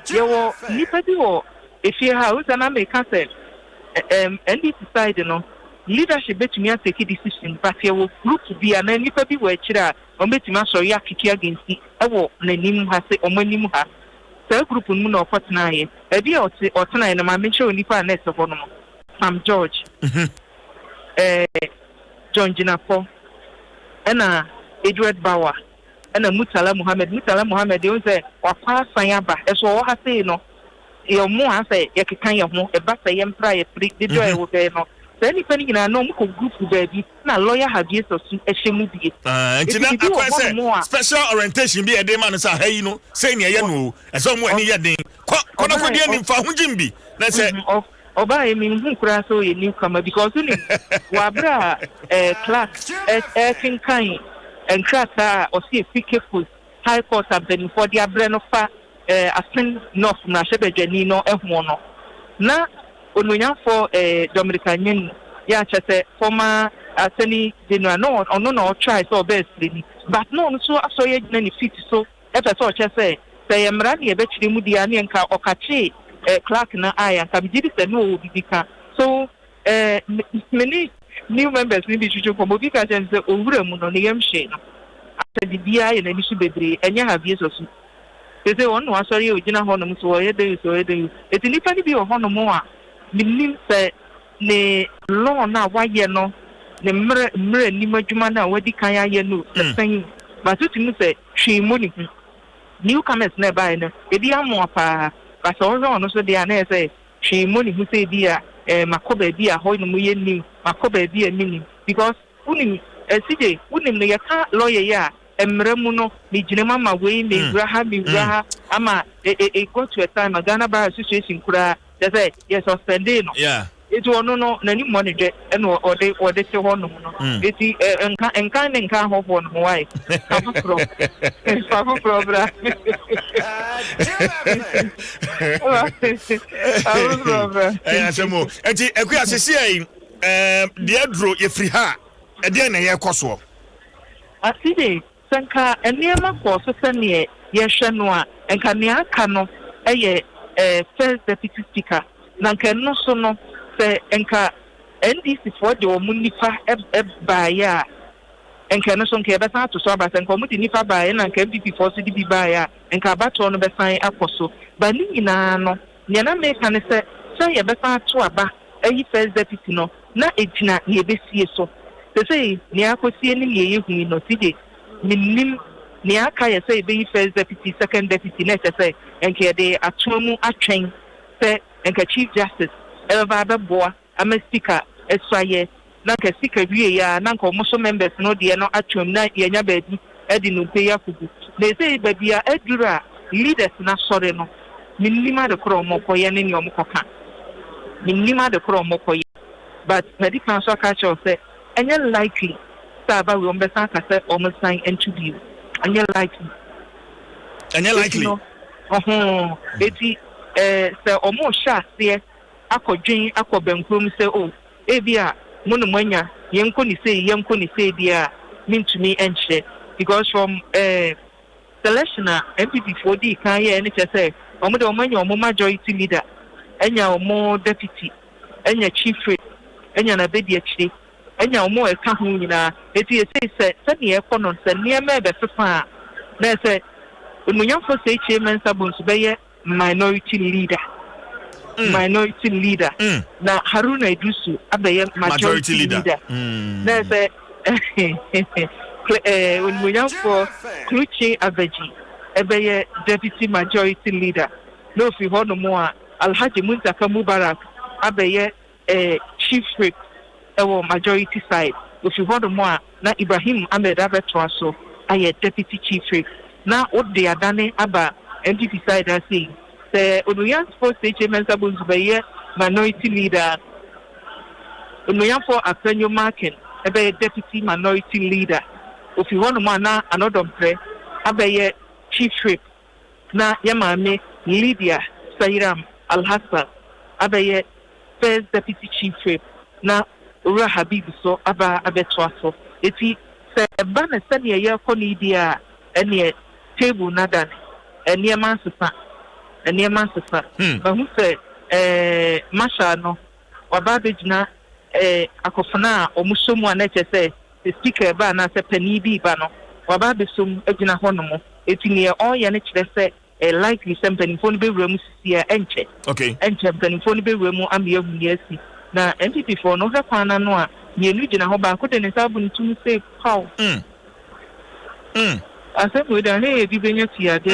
Yo, nipa do if you house and I make say, any society no leadership bet me take a decision, but you will group to be an nipa be where chira or bet me so ya kiki against it. I will name has say or many ha. So group on moon or fortnight. A dear or tonight, and I mention nipa next of honomo. Sam George, John Jinapo, and Edward Bauer. And Mutala Muhammad, they say, or pass Sayaba, as all I say, no, your more I say, Yakan of more, a batter yam prior, the joy will be no. So anything in a normal group to baby, now lawyer have years of a shame. Special orientation be a demand as a hey, you know, saying a yanu, and someone near the Konakodian for Jimby. That's it. Or by me, who crash so a newcomer because Wabra, class, King Kind. And Krata or see a careful high court have been for their brand of a friend north from Nashebe Janino F. Mono. Now, when we are for a Dominican, Yachase, former attorney general, no, try so best, but no, so I saw many feet so, as I saw, say, I'm running a bet to Mudiani and or Kachi, Clark and I, and come did it, no, because so many. New members maybe should come because and the Urum on the Shane. After the BI and an issue bedri, and you have years or so. They say, one was sorry, you know, Honum, so I do so. It's a little bit of Honor. The name said, the law now, why you know, the mirror, Nimajumana, what the Kaya Yanu, the same. But you say, she money. Newcomers never, if you are more, but also they are say, she money who say, dear. Makobe be a hoy no muye makobe be a meaning because unim CJ unim no yaka lawyer ya emremuno ni jinema ma we me graha ama go to a time Ghana Bar Association kura they say yes suspended no yeah it will no nani money je and or they say ho no it enka ho for no why problem Asemo enti ekua asese ai de adro ye free ha e de na ye koso aside sanka eniema koso sene ye hwe no a enka ne aka no eye first deputy speaker na nka no so no se enka NDC for the omunifa ba ya enka no so nka be san to so aba sanka omudi nifa ba ya na nka MPP for CDB ba ya enka bato no be san akoso ba ni nyina no ne na me kan se ye be san to aba ayi first deputy no na ejina ye be sie so say ne akosie ni ye hu no tije minnim ne aka ye say be first deputy second deputy na say enka de atomu atwen say enka chief justice eva be boa ama speaker eswaye na ka speaker wie ya na nka omoso members no de no atwem na ye nya baadi edi no pe yakubu they say baby a edura leaders na sore no minima de kro mokoye ne ni omokoka minima de kro mokoye but medical so catch us say any likely saba we ombesa ka say almost sign interview any likely eti se omo sha ase akọdwen akọbenkrom se o ebia mono manya yenko ni se bia mintumi enche because from selection MPP for di kan ye ni say omo de omanya omo majority leader enya omo deputy enya chief whip enya na bedi akire enya omo eka ho nyina eti se ne ekono se ne ma be fefa na se onunyamfo se chairman sabons be ye minority leader na Haruna Idusu abeye majority leader na say onunyamfo Kluchi Abeji ebeye deputy majority leader no fi hono mo a Alhaji Muntaka Mubarak abeye chief whip ewo majority side fi hono mo a na Ibrahim Ahmed Abetwaso aye deputy chief whip na ode adane aba MPP side say the Onuyan Sports Chairman Sabun Zubaye minority leader Onuyan for Apenyo Markin ebe deputy minority leader if you want to na another play abe chief whip na yamame Lydia Sairam Al-Hassan abe first deputy chief whip na Ura Habib so aba abetwaso eti se bana sani ye koni dia ene table nadan ene mansusa but who say Masha no wababejina akofana omusomu anache say the speaker ba na say pani bi ba no wababesum ejina honomo etini all ya ne kire say likely something phone be wura mu sisi enche enche phone be wura mu am ye huniasi na MPP for no hwekwana no a ye nu gina ho ba ko de ne sabu ntum say how asem we da he bi benya tia de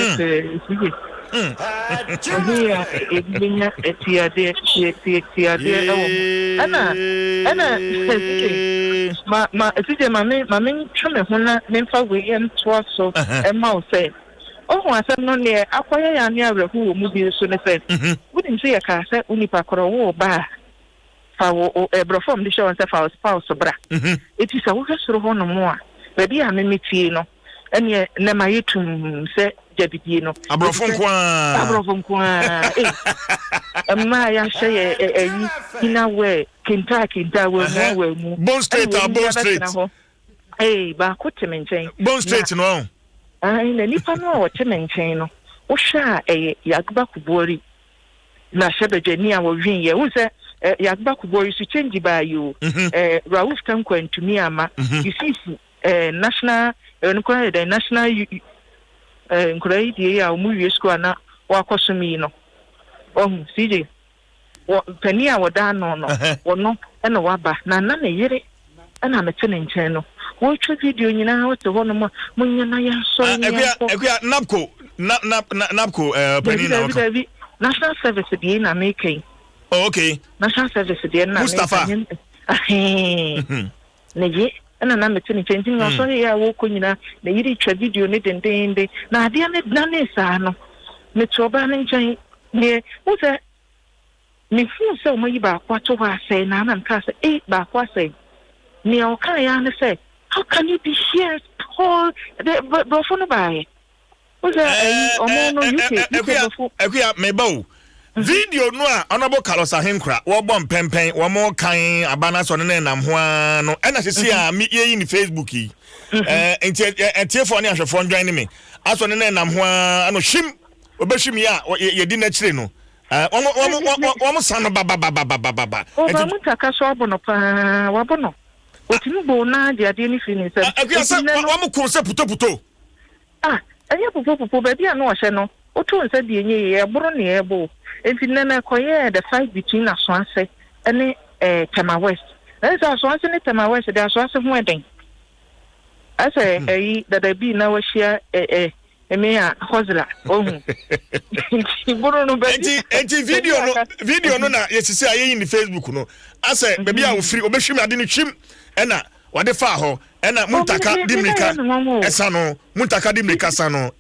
sisi Ebinya etiade ma sije mame tweme ho na memfa we em toa so ema o say oh asem no ne akoye ya ne awrehu wo mu bi so ne say wudin say ka say unipa koro wo ba fa wo ebrofom di show on say fa spouse bra it is a wo soro ho no mo a ba bi a memetie no ene na mayetum say jabidie no abrofon kwa ma ya shey eyi ina we Kentucky we mu Bon Street ba ko temenchen Bon Street no na nipa no wo temenchen no wo hwa yagba kubori na shebejeni a wo hwin ye wo se yagba kubori su change ba you Rauf Tankwantu ama you see national the national nkrai die ya mu wie school na wakosumi no CJ pani a woda no wono ena waba na yere ena mete ne nchen no wo twa video nyina wo te ho no munya na ya so nya napko pani na waka national service die na making okay national service die na Mustafa neje ena na mete ne nchen no so ya wo ko nyina na yiri twa video ne dendende na ade na ne sa no me toba ne nchen ne wo se me fu se o mayi ba kwato wa say na nka say ba kwa say me o kan ya ne say how can you be here all the before no buy o say o mo no ekuya me ba video no a honorable Carlos Ahenkra wo bom pempen wo mo kan abana so ne nam ho no ena sisi a me yi ni Facebook yi entiefo ne ahwefo join me aso ne nam ho ano him obehim ya ye di na kire no wọ́n sanu babababababa. Ọba mutaka so abono pa wabono. Otinu bo na de ade ni fi ni se. Wọ́n kò se puto. Enye pupo baby a no ohye no. Otu nse de enye ye boro ne ye bo. Enti nana koye the fight between Aswanse and Tema West. Esa Aswanse ne Tema West de Aswanse ho eden. Asa that be na we share Emea hozla buru no enti video no na yesisi aye in Facebook no ase baby a wo free obehwim ade no twim ena wade fa ho ena muntaka dimrika esa no muntaka dimrika sa no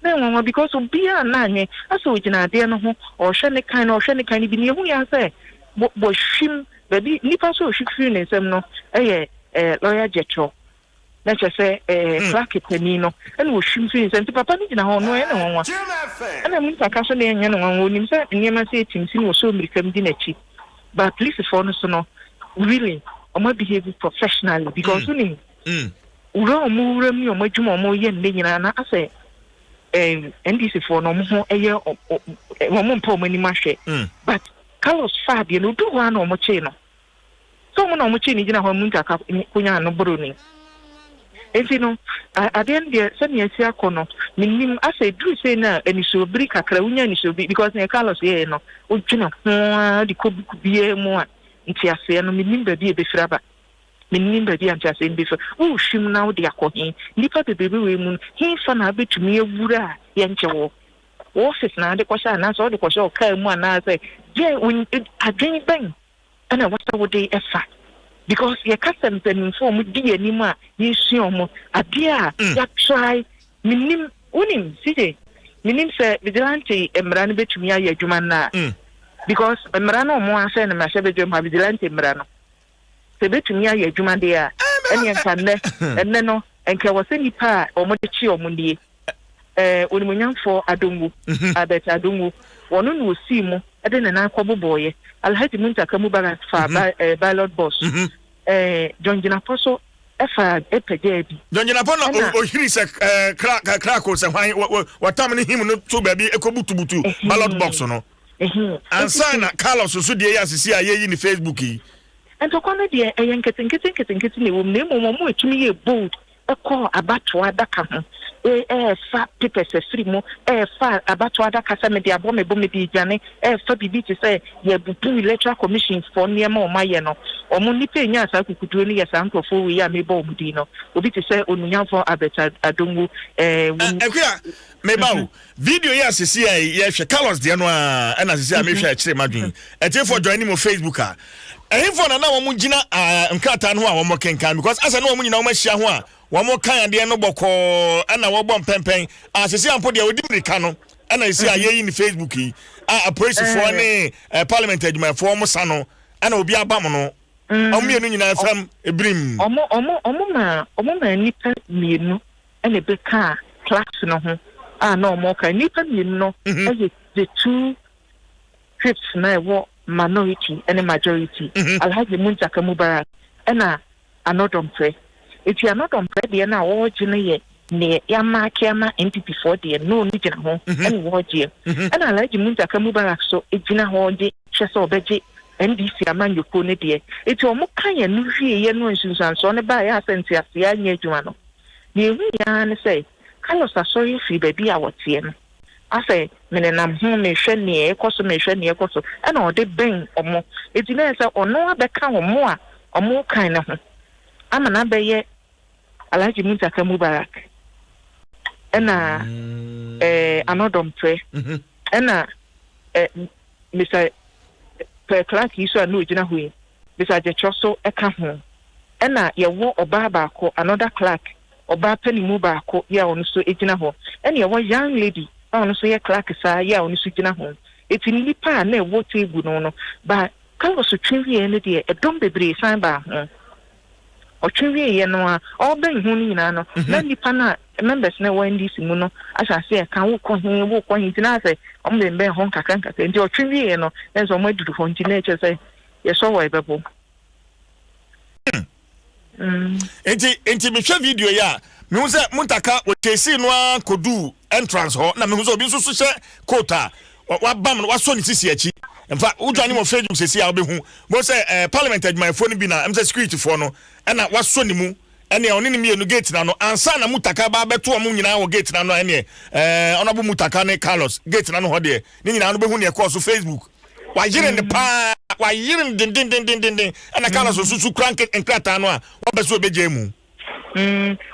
na nwa because obia na anwe ase ogina ade no ho ohwe ne kan bi ne hu ya se bo hwim baby nipa so hwifiri ne nsem no lawyer Jetro na che say crack pani no and wo hwim so nsem papa ni gina ho no e na wonwa ana mun taka so na enye no wonwa nim say niema say timsi no so mirikam di na chi but police for no so no really omo behave professionally because unim ura omo mi omo dwuma omo ye nne nyina na ase NDC for no mo eye omo mpa omo ni mahwe but Carlos Fab you know do one omo che no so mo na omo che ni gina ho mun taka kunya no boro ni enti no aden de se ne esi akono minim ase dru se na eni so bri kakra unya ni so bi because ne Carlos ye no o twina ho di kobuku bie mu a nti ase no minim ba bi e befira ba minim ba bi anti ase befira o hwim na o de akohin nipa bebe we mu hin fa na betumi ewura ye nche wo office na de kwasha na so de kwasha o kai mu na say je adwen ben ana wasa wo de efa because your custom inform di anima yisuomo adia ya try minim unim sije minim se vigilante emra no betumi aye adwuma na because emra no mo ase na ma se bedwuma vigilante emra no se betumi aye adwuma de a ene enkanne enne no enke wose nipa a omo de chi omo die onimunyamfo adongu abet adongu wono no osimu ade na akwoboboye alhaji muntaka mubarak fa ballot boss John Jinaposo efa epejebi John Jinapono ohiri se crack o se hwan watam ne him no to baabi ekobutubutu ballot box no ansa na Carlos so de ya sisi ayeyi ni Facebook yi entokwana de eyen ketenkete ne wo ne mo etumi ye bold eko abato adaka ho fa papers free mo fa abato adaka sa me de abo me di jane fa bibi ti say ye butu electoral commission for niema o maye no omo nipa enya asa kukutu ni ya sa nkofo we ya me bo obudi no obi ti say onunyamfo abeta adongu ekua me bawo video ya sisi ai ye hwe Carlos de no a na sisi a me hwe a kire madwen etefo join mo Facebook a ehifo na wo mu gina nkrata no a wo mo kenkan because asa na wo mu nyina wo mahia ho a wo mo kan ade no boko ana wo bom pempen asese ampo de odi mirika no ana isi ayeyi ni Facebook yi a police for ne parliament adwuma for mo sa no ana obi abam no omienu nyina fam ebrim omo ma nipa mienu ana be ka class no ho na omo ka nipa mienu no the two trips na wo minority and majority alhaji muntaka mubarak ana Adom pre eti Adom pre de na wo gine ye ne ya makiama MPP for de no ni gina ho ani wo je ana alhaji muntaka mubarak so egina ho de hwese obeje NDC amanyoko ne de eti omo kan ye no hwie ye no nsunsan so ne ba ya asenti ase anya adwuma no ne wi ya ne say Carlos asori fi baby a wotie no ase mene nam ho me hwe ne ekoso me hwe ne ekoso ana ode ben omo eti na se ono abeka omo a omo kan ne ho ama na beye alhaji muntaka mubarak ena Adom pre ena Mr. Clark iso anu gina hui Mr. Jechoso eka ho ena ye wo oba baako another Clark oba panimu baako ya onu so egina ho ena ye wo young lady ono so ye Clark sa ya onu so gina ho eti nipa na e wo table no ba Carlos twiwie ne de edom bebre san ba ho o twiwie ye no a o ben hu ni nyina no na nipa na members na wo NDC mu no asa se kan wo ko hin tina se o me ben ho kaka ndi o twiwie no enso mo adudu ho nti na eche se ye so wo ebebo enti me hwe video ya me hu se muntaka o tesi no akodu entrance ho na me hu se obi nso so hye quota wa bam no wa so ni sisi achi emfa udwane mo Facebook sesi a obehu mo se parliament adwuma fo no bi na em se security fo no na wa so ni mu ene oni ni mienu gate na no ansa na mutaka ba beto o mu nyina wo gate na no ene onobu mutaka ne Carlos gate na no ho de ni nyina no behu ne course Facebook wa yire ne pa wa yire din ana Carlos susu crank enkrata no a wo beso obeje mu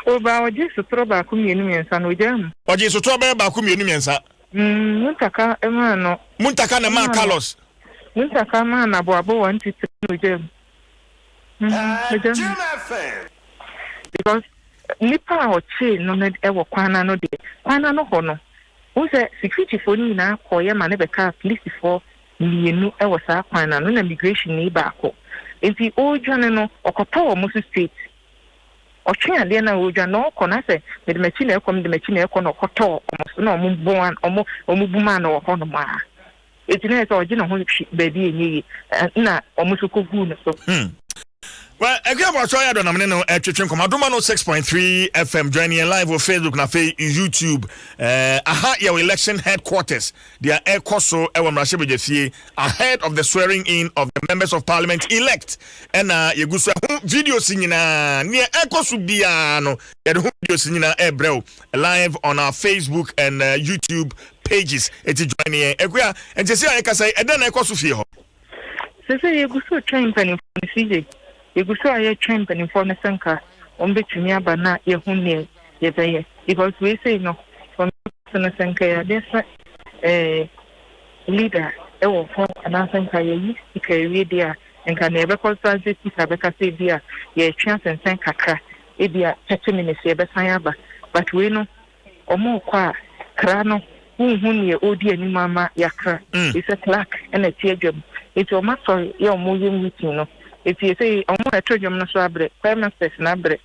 o ba o je sotro ba ku mienu miensa no jam o je sotro ba ku mienu miensa muntaka ema no muntaka na ma Carlos muntaka ma na bo 123 no jam because nipa o che no na e wo kwana no de kwana no ho no wo se security for ni na koye ma ne be ka police for mienu e wo sa kwana no na migration ni ba ko enti o dwane no okopa wo mo state ɔtwe ade na odwa no kɔ say me de machi na ekɔ me de machi na ekɔ no kɔtɔ ɔmo na ɔmo buan ɔmo buma na wɔ hɔ no ma etina say ɔgye na ho baabi enyi na ɔmo so kogu no so well, again, what's all Adom no Adom 106.3 FM joining live on Facebook na YouTube. Aha your election headquarters. They are Ekoso Ewamrashebejefie ahead of the swearing in of the members of parliament elect. And yegusa video sinyina near Ekoso biano. Yedu video sinyina ebreo live on our Facebook and YouTube pages. Eti joining Ekuya and just say say eden Ekoso fie ho. Say yeguso train pen for CJ. Yeguso aye train pen for Nesanka on between aba na yehune yebeye because we say no from Nesanka there's leader ewo for Anasanka ye ikawi dia enka na ebe consultant speaker beka say dia ye chance and kakra e dia 30 minutes ye besan aba but we no omo kwa kra no hunhun ye odi ani mama yakra it's a clerk and a teardrop it's o matter ye omo ye meeting no if you say omo na teardrop no so abre prime minister na abre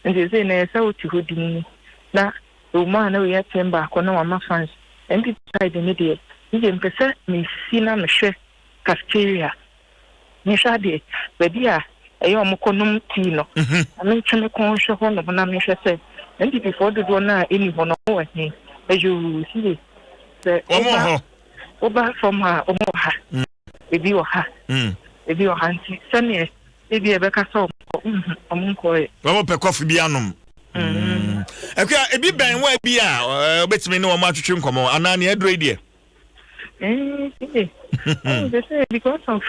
and you say na say oti hodini na o ma na we yatemba ko na wa fans and people side ni dey you mpesa me sina me hwe cafeteria ni shade baby a eyo omo konum tea no amen twene kon hwe ho no na me hwe say and before the do na eni ho no wo he eju see oba from her omo ha ebi o ha ebi o ha nti sane ebi ebeka so omo ko e omo pe coffee bi anom ekwa ebi ben wa bi a obetimi ne omo atwetwe nkomo ana ne edro die they say because of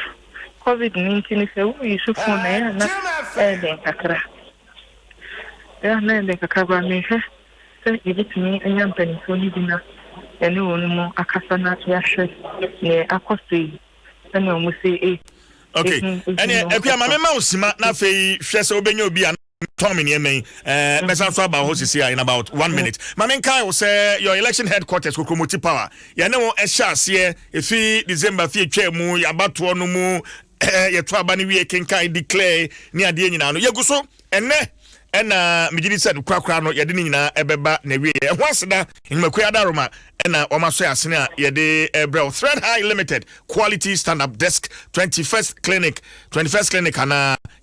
COVID-19 say we use phone na den kakra na den kakra me he say ebitimi anyam panifo ni bina ene wonu akasa na yahwe ne akosi ene omu say okay ene ekua mama usima na fei hwe se obenya obi a Tommy Yemen, Messan Swaba hosts here in about 1 minute. Mamen Kai will say your election headquarters will promote power. You know, a chance here, if he December feature mu, ya about one mu, ya twabani we can declare near the end. You go so, and Mijini said, Crackrano, Yadinina, Ebeba, Nevi, and once that in Maquia Daroma, and Omasoya Sina, Yade Ebro, Thread High Limited, Quality Stand Up Desk, 21st Clinic, and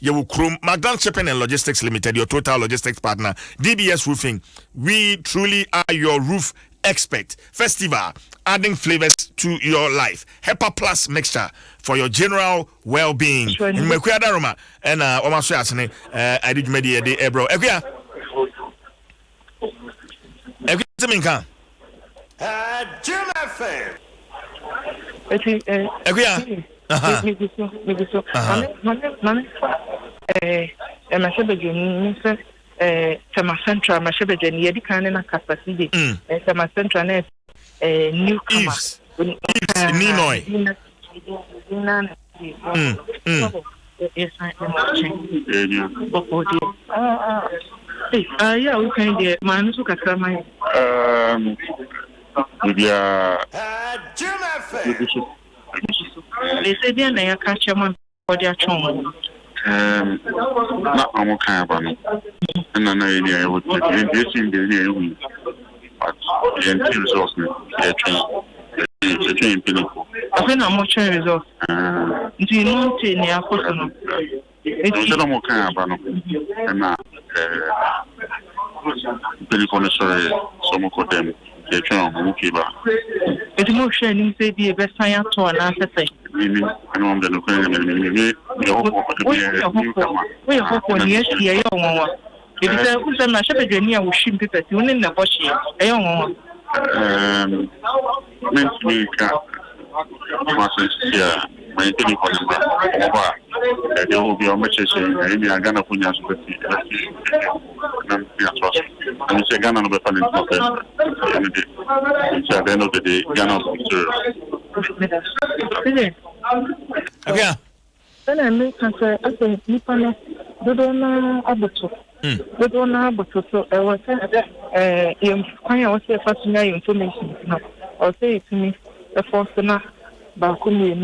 Yewukrum, Magdan Shipping and Logistics Limited, your total logistics partner, DBS Roofing. We truly are your roof expert. Festival, adding flavors to your life. HEPA Plus mixture for your general well-being. In Maquia Daroma, and Omasoya Sina, I did media de Ebro. Equia. Equia. Jim FM. Tema Central, my shepherd, and Yedi Cannon capacity, Tema Central, new Eves, Ninoy. Yeah, we can get man who can come. They say they catch a man for their children. Not almost kind of one. And I know I would invest in the but the resources, the train pinnacle. I think I'm watching results. Do you know in your person? It's a more kind of one. And now, pinnacle, sorry, some of them. It's more sharing, say, be a best science to an answer. We hope when yes, a young one. If it's a mash of a journey, I will ship people to in the bush. A young one. Mentally, my telephone number. There will be a message in Ghana for you. And it's a Ghana number for at the end of the day, Ghana okay. Then I make answer as a Nipana, Dodona Abuto. Dodona Abuto, so I was quite fascinating information. No, I'll say it to me, the first na Bakumi.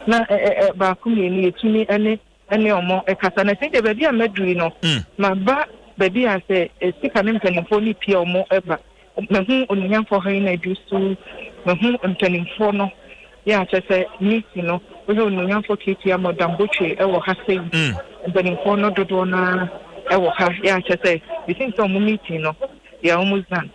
Na Bakumi, to me, and any omo ekasa na think the baby am medru no ma ba baby a say sika ne mpanimfo ni pia omo eba me hu onyanfo ha na du so me hu mpanimfo no ya chese meeting no we hu onyanfo kiti amodam botwe e wo ha sei mpanimfo no dodo na e wo ha ya chese we think some meeting no ya almost done.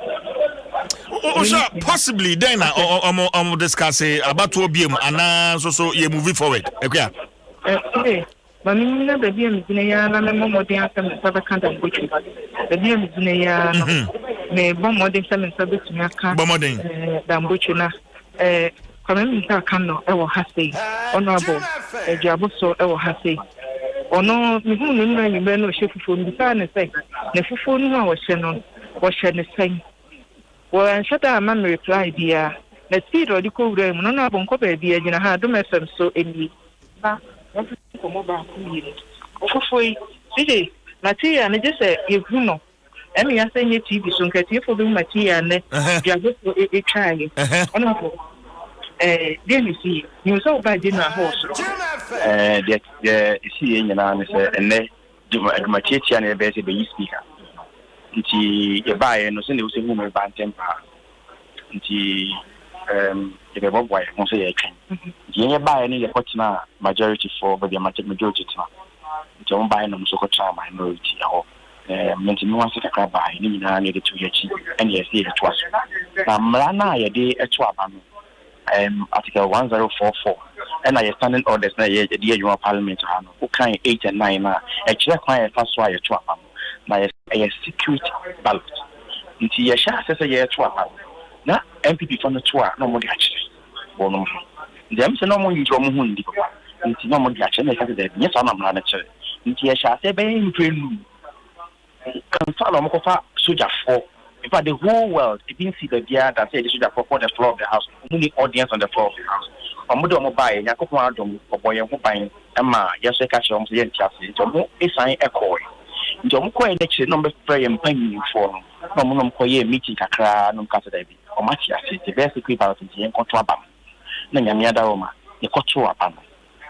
Possibly then I'm discussing about to be and so you moving forward. Okay. But me na baby am ya na me mo dey asem sabe kan da botwe. Baby am ya me bon modern semen sabe tumi aka. Bon modern. Da botwe na kwame nta kan no e wo ha sei. Honorable Dwaso so e wo ha sei. Ono me hu no na nyimbe no hyefufu mbisa ne sei. Ne fufu no a wo hye no wo hye ne sei. Well, shut up, man, reply, dear. Let's see, or the cold room. No, no, bonko, baby, and I Adom FM so any. But what's the mobile? Okay, see, Matia, and just say, if you know, and we are saying your TV, so get you for the Matia and a try. Honorable, then you see, you saw by dinner horse. The seeing an answer, and then do my teacher and a baby speaker. Nti ye bae no se ne wo se hu me ban tempa nti ye be boboy mo se ye twen ye bae ne ye kotina majority for but the majority tina nti on bae no so kotina minority ho nti no wan se kakra bae ni nyina ne de to ye chi and ye se ye to aso na mra na ye de eto aba no article 1044 and I standing orders na ye de ye parliament ha no o kan 8 and 9 na e kire kwan ye fa so a ye to aba na a security ballot. Nti ye sha say ye to apa. Na MPP for no to a no mo di achi. Bo no. Dem se no mo yiro mo hu ndi papa. Nti no mo di achi na ka de nye sa na mra na chere. Nti ye sha say be imprenu. Kan fa no mo ko fa soldier for. In fact, the whole world it didn't see the dia that say the soldier for the floor of the house. Only audience on the floor of the house. Omodo mo buy yakopon adom oboye ho ban ma yeso e ka che mo se ye ntiase. Nti mo esan ekoi. Njomo ko election no be pray mpanyin for no mo no ko ye meeting kakra no kasa da bi o machi ase te be secretary ballot nti en konto abam na nyame ada roma ye koto abam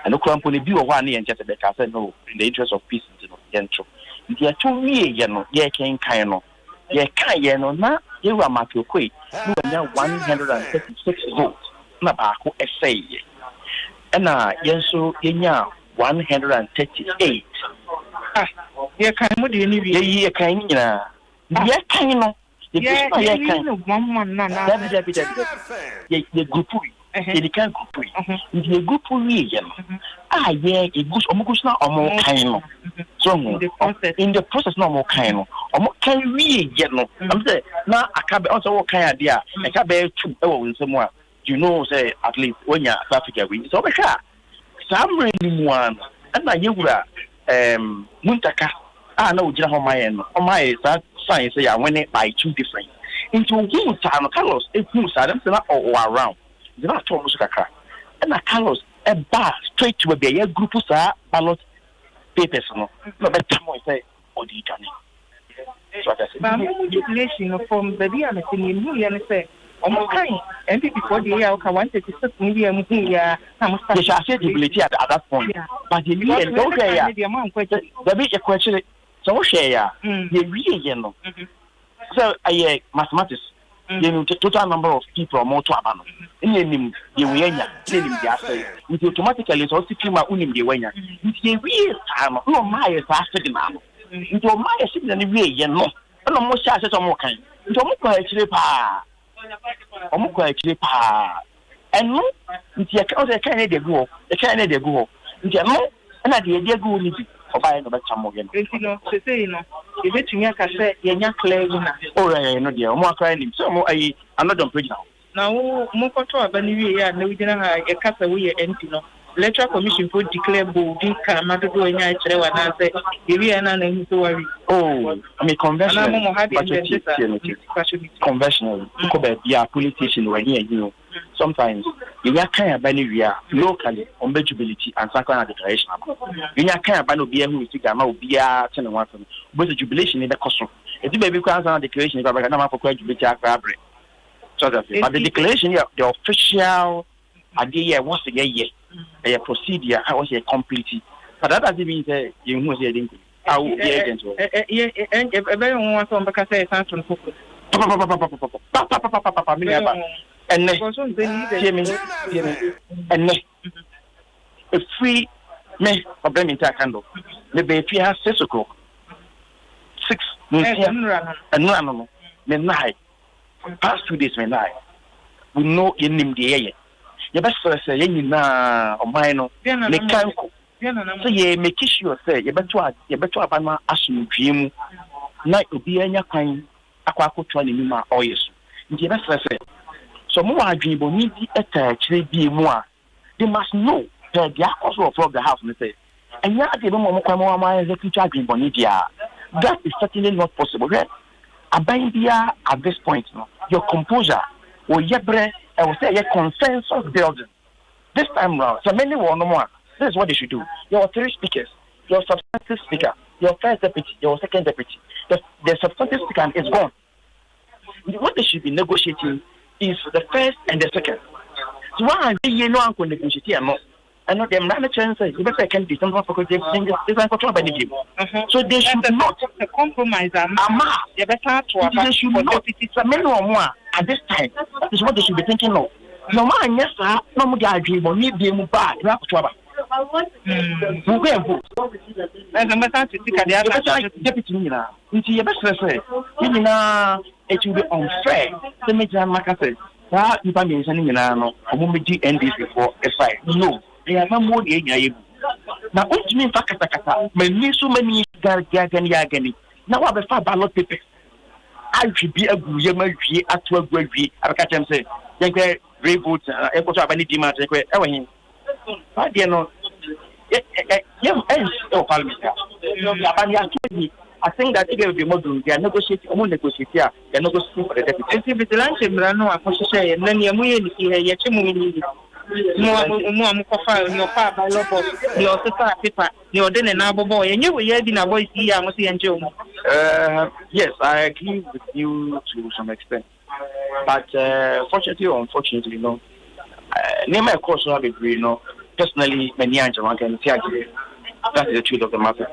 and ko ampo ne bi wo ho ane ye nche be ka say no in the interest of peace no yentro nti ya to wie ye no ye ken kan no ye kan ye no na ye wa mafio koi no nya 136 votes na ba ko essay na yenso yenya 138 ye kan mo de ni bi ye kan nyina ye kan no ye kan no mama na ye grupu ye kan grupu ye grupu ye no ye gus omugus na omo kan no so in the process na omo kan no omo kan ye no am say na akabe on so wo kan ade a akabe tu e wo nsem a you know say at least when you South Africa we so be ka samre ni mu an na ye wura muntaka na ujira ho maye no o maye sa science ya when by two different into who no Carlos who sa dem say na all around the na to musu kakra na Carlos e ba straight to be a group sa ballot papers no be tamo say odi gane so that say ba mo jubilation from baby am say ni mu ya ne say omo kan MPP for the year ka 136 million mu ya na mo start the jubility at that point but the year don't care ya the be a question so share ya the year no so mathematics you know the total number of people more to abano nim the wenya nim dia say it automatically so sikima unim the wenya the year time no my sa afedi na no into my ship na the year no no mo sha se so mo kan into mo kwa chire pa omukwa akire pa enu nti o se kan e de go nti enu na de de go ni bi obaye no becha mo gen nti no se sei no e betumi aka se ye nya clear na o re no de mo akra ni so mo ayi anodon page na wo mo koto abani wie ya na wudina ha e kasa wo ye enti no electoral commission for declare bolding ka madodo nya akire wa na se e wie na hu so wari I mean conventional conventional ko be ya politician when here you know sometimes you can abani we locally on jubility and sacred declaration you can abani obi hu siga ma obi a tene wan so but jubilation in the cost e di baby kwa sacred declaration ba na ma for jubility akrabre so that but the declaration the official idea was a procedure I was a complete But that doesn't mean that you must say it. I will be agent. And a very one from because I sound from Papa. And a free me of them in candle. Maybe if you have 6 o'clock, 6 and no, night. Past 2 days, night. We know in him the air. Your best say, you know, or mine, they can't. So ye make sure say, you better abandon assume dream. Night will be any kind. Aquaco 20 minutes or yes. You best say. So more dream will need the actually be more. They must know that they are also from the house and say, and yet they don't want to come on my executive dream bonidia. That is certainly not possible. Abandia at this point, your composure or yebre, I will say a consensus building. This time round, so many will no more. This is what they should do. Your 3 speakers, your substantive speaker, your first deputy, your second deputy. The substantive speaker is gone. What they should be negotiating is the first and the second. So why you know I'm going to negotiate or not? I know them run a chance. You better can be some for this control by the game. So they should not compromise. They should not. It's a many or more at this time. That is what they should be thinking of. No man, yes, sir. No more dream or need them bad. You have to trouble. Who will vote? And the matter to think at the other deputy. Into your best say, it will be unfair. The major market says, that you can be sending in an NDC before a fight. No. They are not more than now, what mean Fakata? When so many Gagani. Now I have a ballot paper. I should be a good at 12 grade. I catch them say, Yank, brave votes, I put up any demand. But you know, I think that it will be more they are negotiating, they're negotiating for the deputy. If it's lunch, Brano, I push say, and then you're moving here, more file, your father, your sister, paper, your dinner, and our boy, and you were hearing a voice here, I must see and Joe. Yes, I agree with you to some extent. But fortunately or unfortunately, no. Name of course, I agree, no. Personally, many Angela can tell you that is the truth of the matter.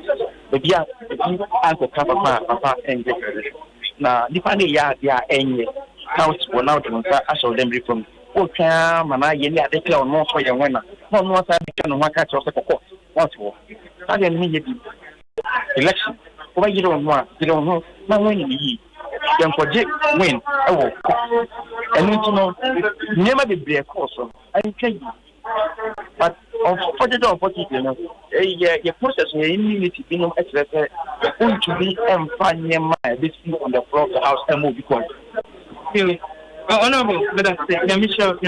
But yeah, if you answer Papa and now, depending, yeah, they are any house will now to I shall them from. Okay, Mana, you need to tell more for your winner. No more time to one catch of the court. What's more? I didn't mean election. Why you don't want? You don't know. No winning ye. Then project win. Oh, and you know, never be a course. I tell you. But unfortunately, you know, your process, your immunity, you know, exercise, you're going to be and find your mind. This thing on the floor of the house and move because. Honorable, let us say, Yamisha,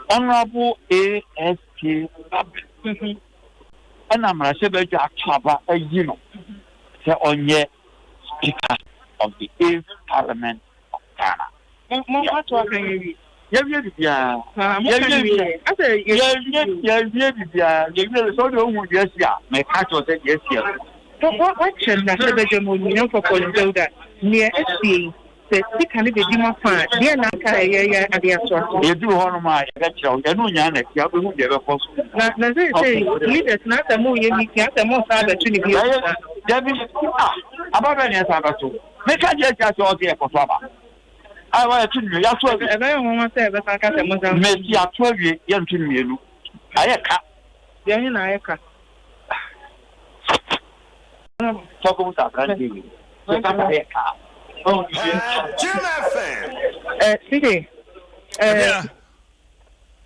Honorable ASK Abbott. And I'm a Chaba, you know, on your Speaker of the 8th Parliament of Ghana. The can be demon fan. Dear Naka, yeah, you do honor my lecture. You know, Yanek, you have to give a post. Leaders not a movie, you can't the most other to be about any other two. Make a just all there for Saba. I want to tell you, that's what I don't say, but I can't make you 12 young to me. I can't. Then I can't. Talk about that. Oh, City.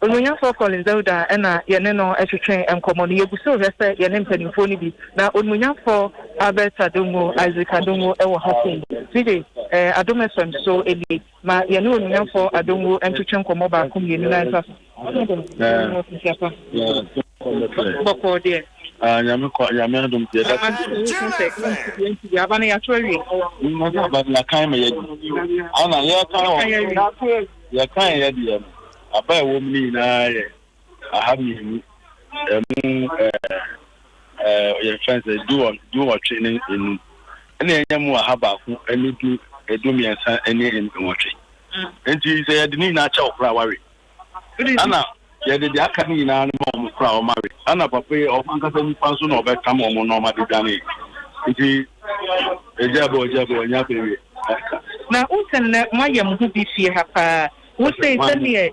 When you for calling Zelda and Yaneno as you train and common, you so respect your name and phone be now. When you for Albert Adongo, Isaac Adongo, Ewa Hopkins, City, Adom Nsem so Eli, my Yanu for Adongo and to Chanko Mobile, come in. Adom tie da. Abana ya twari. Mo ba la kan me ye. Ana ye kan o. Ya kan ye di. Aba e wo mi na ye. Ahami your friends do what training in any more habaku any do a domian any in watching. And you say, I didn't natural flower. Anna, yeah, the Academy now crowd married. Anna Papa of Uncle Person or come on normal Danny. It is a jabo, and yappy. Now, Usan, my young who be fear her, who say, send me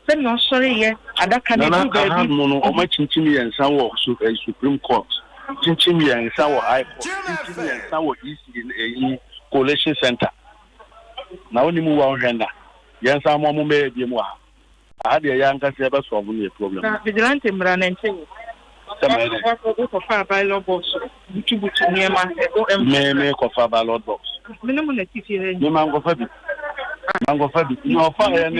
send no sorry, yeah, and that can have mono or much Chinchimmy and Sour Supreme Court. Chinchimmy and Sour High Court, Chinchimmy and Sour East in a coalition center. Now only move on render. Yes, I'm on my demois. I had a young Cassabas for me a problem. Vigilante Mran and Ting. For fire by law box to near my make of fire by Lord box. Minimum, no mango fabric. Mango fabric. No fire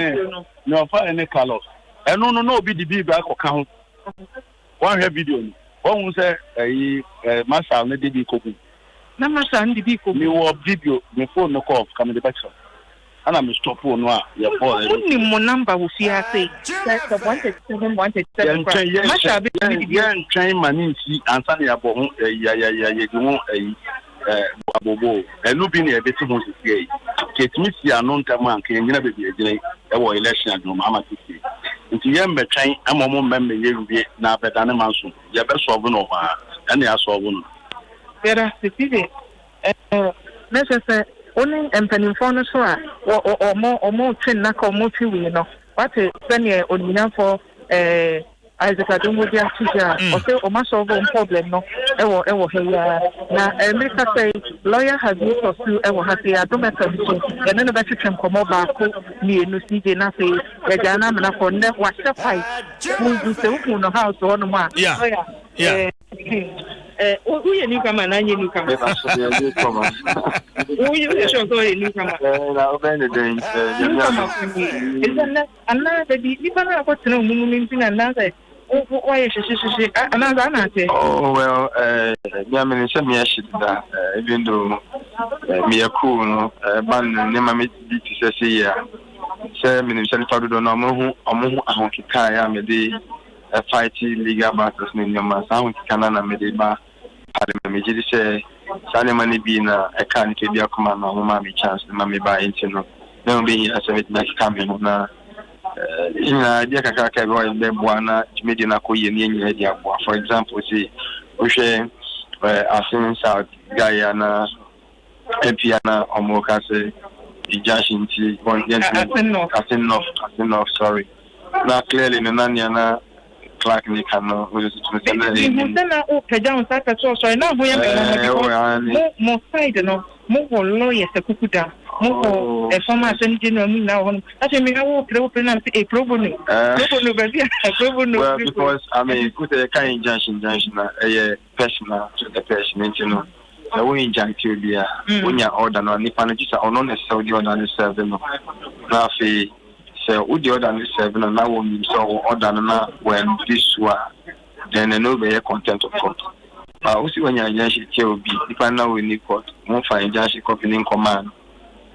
any colors. And no, be the big back account. One video. One was a master, maybe be cooking. No, master, and the vehicle. You will video before no call coming the back. And I'm stop for no. Only more number will see her say. That's 187. Train money and Sunny Abo, Bobo, and Lubin a bit more gay. Kate Missy are non taman can never be a delay or election at Mama. It's a young train, I'm a more member now better than a mouse. You're best of one over, and they are so one. Better, necessary. Only empany phone or more train knock or more you know. What is senior on for Isaac Adom 106.3 or say or must solve one problem no ever here. Now America say lawyer has moved us to ever has the Adom and then about to come over near no CJ na say the Jana na for never watch the fight. We say who know how to on one. Yeah. Who you newcomer and you newcomer? Who you show go in newcomer? Another baby, even I got to know moving in another. Why is she another answer? Oh, well, Yaman is me, I should even though me a cool, ban, never meet to say, yeah. 7 minutes, and followed on a more Kaya, maybe a fighting legal battles in your mass, Canana Mediba. Parliament, say, Salimani being a can't be a command, no mammy chance, the mammy by into no being as a next coming on. In a Diaka Roy, Bebuana, Medina Koyan, for example, see, we say, Asin South, Guyana, Piana, or Mocase, Jashin, Asin North, sorry. Now clearly, Nanyana. Clark Nicano, who is to down that so now we are more side, no more lawyers, a cuckoo, more a former general now. I mean, I will open up a pro bono. Because I mean, put a kind junction, a personal to the person, you know. The way in Jantulia, when you're order on Nipanagisa or non necessarily on the 7 Rafi. So, would you order 7 and now we saw order when this were then an over content of court. Also, when you're will be if I know we need court, won't find Jashi copy in command.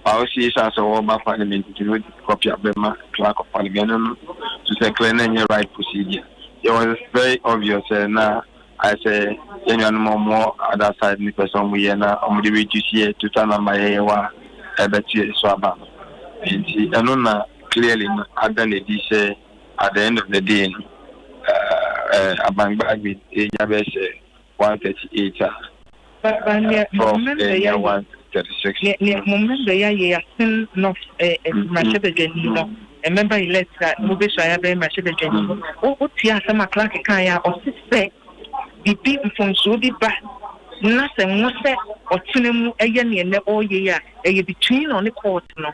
I also see as a Oba Parliament to copy of Bema, clerk of Parliament to say clean any right procedure. It was very obvious now. I say, any more other side, the person we are now on the way to see to turn on my Ewa, a better swab. And I know clearly, at the end of the day, a bank bag with a Jabez 138 from 136. Moment the year, not a Machete, a member elect that Mubis I have a Machete. Oh, Tiasa Clark Kaya or sister, the people from Sudi back. Nothing was said or Tinamu again all year, a between on the court. No,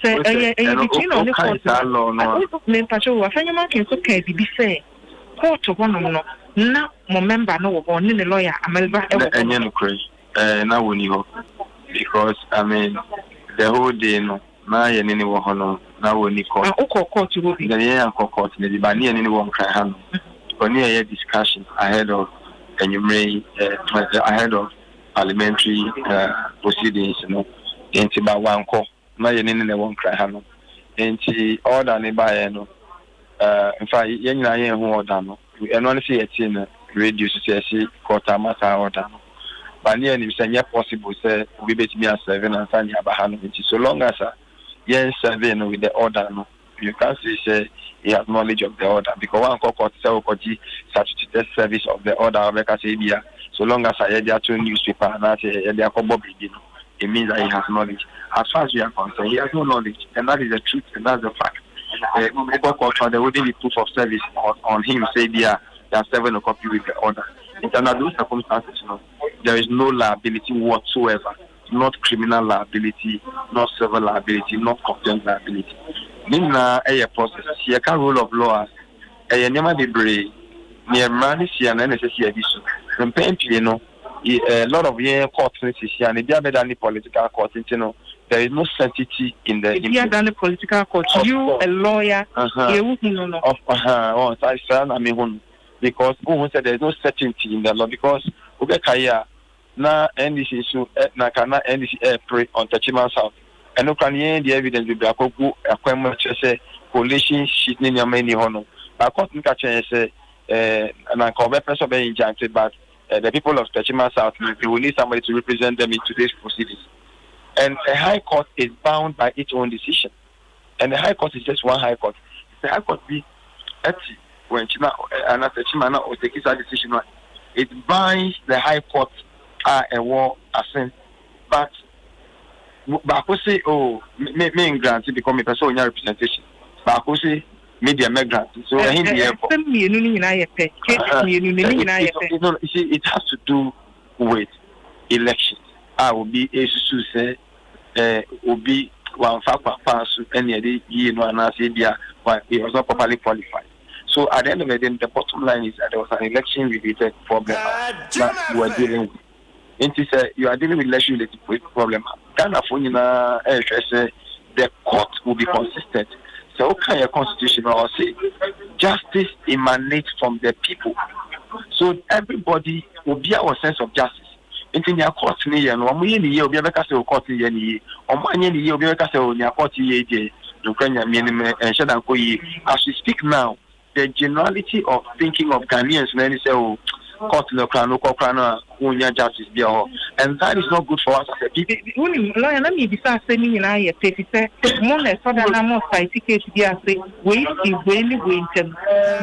say a between on the court. Men Pacho, I think you might okay, be say. Court of one no, now, member no one in the lawyer, Amelba, and crazy. Now we know because I mean, the whole day, no, now and anyone, now we need court. Court will be the court, maybe by near anyone can handle. a discussion ahead of ahead of parliamentary proceedings, into by one call. Now you need the one cry, into order nearby, in fact, who order, and only see it in radio, say, quarter matter order. But near him saying, possible, say, we bet me a 7 and Sanya Bahano, so long as yes, 7 with the order, you can't say he has knowledge of the order because one court statutory service of the order of Ekasebia. So long as I had their two newspaper and I say they are it means that he has knowledge. As far as we are concerned, he has no knowledge, and that is the truth, and that's the fact. There wouldn't be proof of service on him, say they are 7 a copy with the order. In under those circumstances, there is no liability whatsoever, not criminal liability, not civil liability, not contempt liability. Nina a process, she can rule of law, a never be brave, near Manissi and NSC. From Pempino, a lot of year courts and the other than the political court, there is no sanctity in the. If you have done the political court, you, a lawyer, you know. Because who said there is no certainty in the law because Ubekaya na NDC issue na kana NDC pray on Tachiman South. And no can the evidence will be a cocoa, a quamer, say, coalition sheet in your many honor. I can't catch say, and I call person being injuncted, but the people of Tachiman South will need somebody to represent them in today's proceedings. And a high court is bound by its own decision. And the high court is just one high court. The high court be when Chima and Tachimana or take a decision, it binds the high court a war assent, but Bakosi me grant to become a person representation. Bakosi media me grant. So it has to do with elections. I will be a say will be one factor pass any other year no anasibia but he was not properly qualified. So at the end of the day, the bottom line is that there was an election related problem that you were dealing with. You are dealing with election-related problem. The court will be consistent. So, what kind of constitution or say justice emanates from the people? So everybody will be our sense of justice. In your court, as we speak now, the generality of thinking of Ghanaians when they say, court no crown, justice be all, and that is not good for us as a people. Lawyer, let me be saying in I say, more or less, for the number of case, we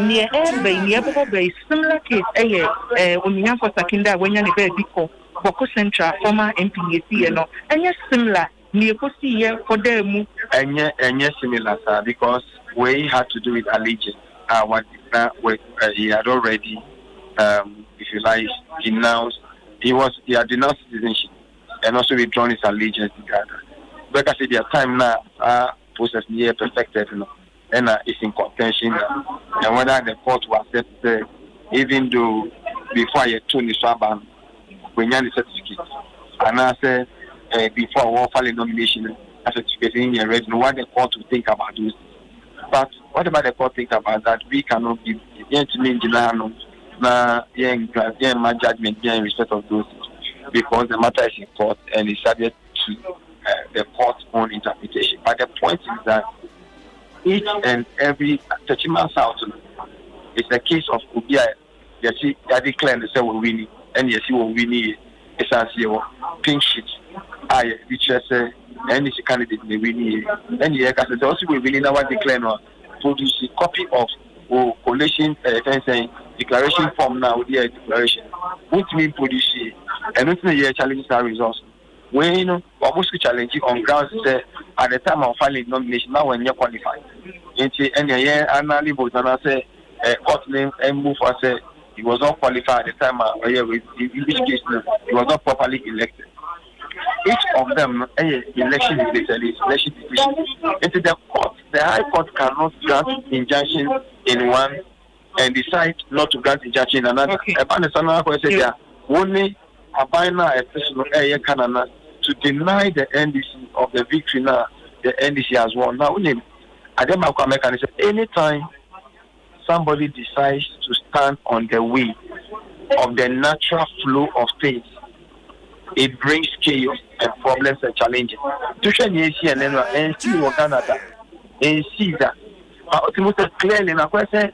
near every similar case, for Sakinda, when you're very big Boko Central, former MPAC, and yes, similar, near Kosi for them, and yes, similar, sir, because we had to do with allegiance. He had already, if you like, denounced. He had denounced citizenship and also withdrawn his allegiance to Ghana. Because at the time now, process near perfected, and it's in contention. And whether the court will accept, even though before I told the Swaban, when you had the certificate, and I said before our filing nomination, a certificate in your red, what the court will think about this. But whatever the court think about that, we cannot give my judgment in respect of those because the matter is in court and is subject to the court's own interpretation. But the point is that each and every Tachiman South is a case of Ubia. You see, I declare and say we're winning, and you see we're winning. It's as your pink sheet. Which say any candidate may win. And you can also we winning our declare produce a copy of coalition declaration form now. The declaration, which means produce and not the challenges our results. When almost challenging on grounds at the time of filing nomination, now when you're qualified. And annually vote and I say court name and move for say he was not qualified at the time in which case he was not properly elected. Each of them election is election decision. Into the court, the High Court cannot grant injunction in one and decide not to grant injunction in another. Only a binary to deny the NDC of the victory now, the NDC has won. Now, anytime somebody decides to stand on the way of the natural flow of things, it brings chaos and problems and challenges. To share and see what Canada and see that. But clearly, na question,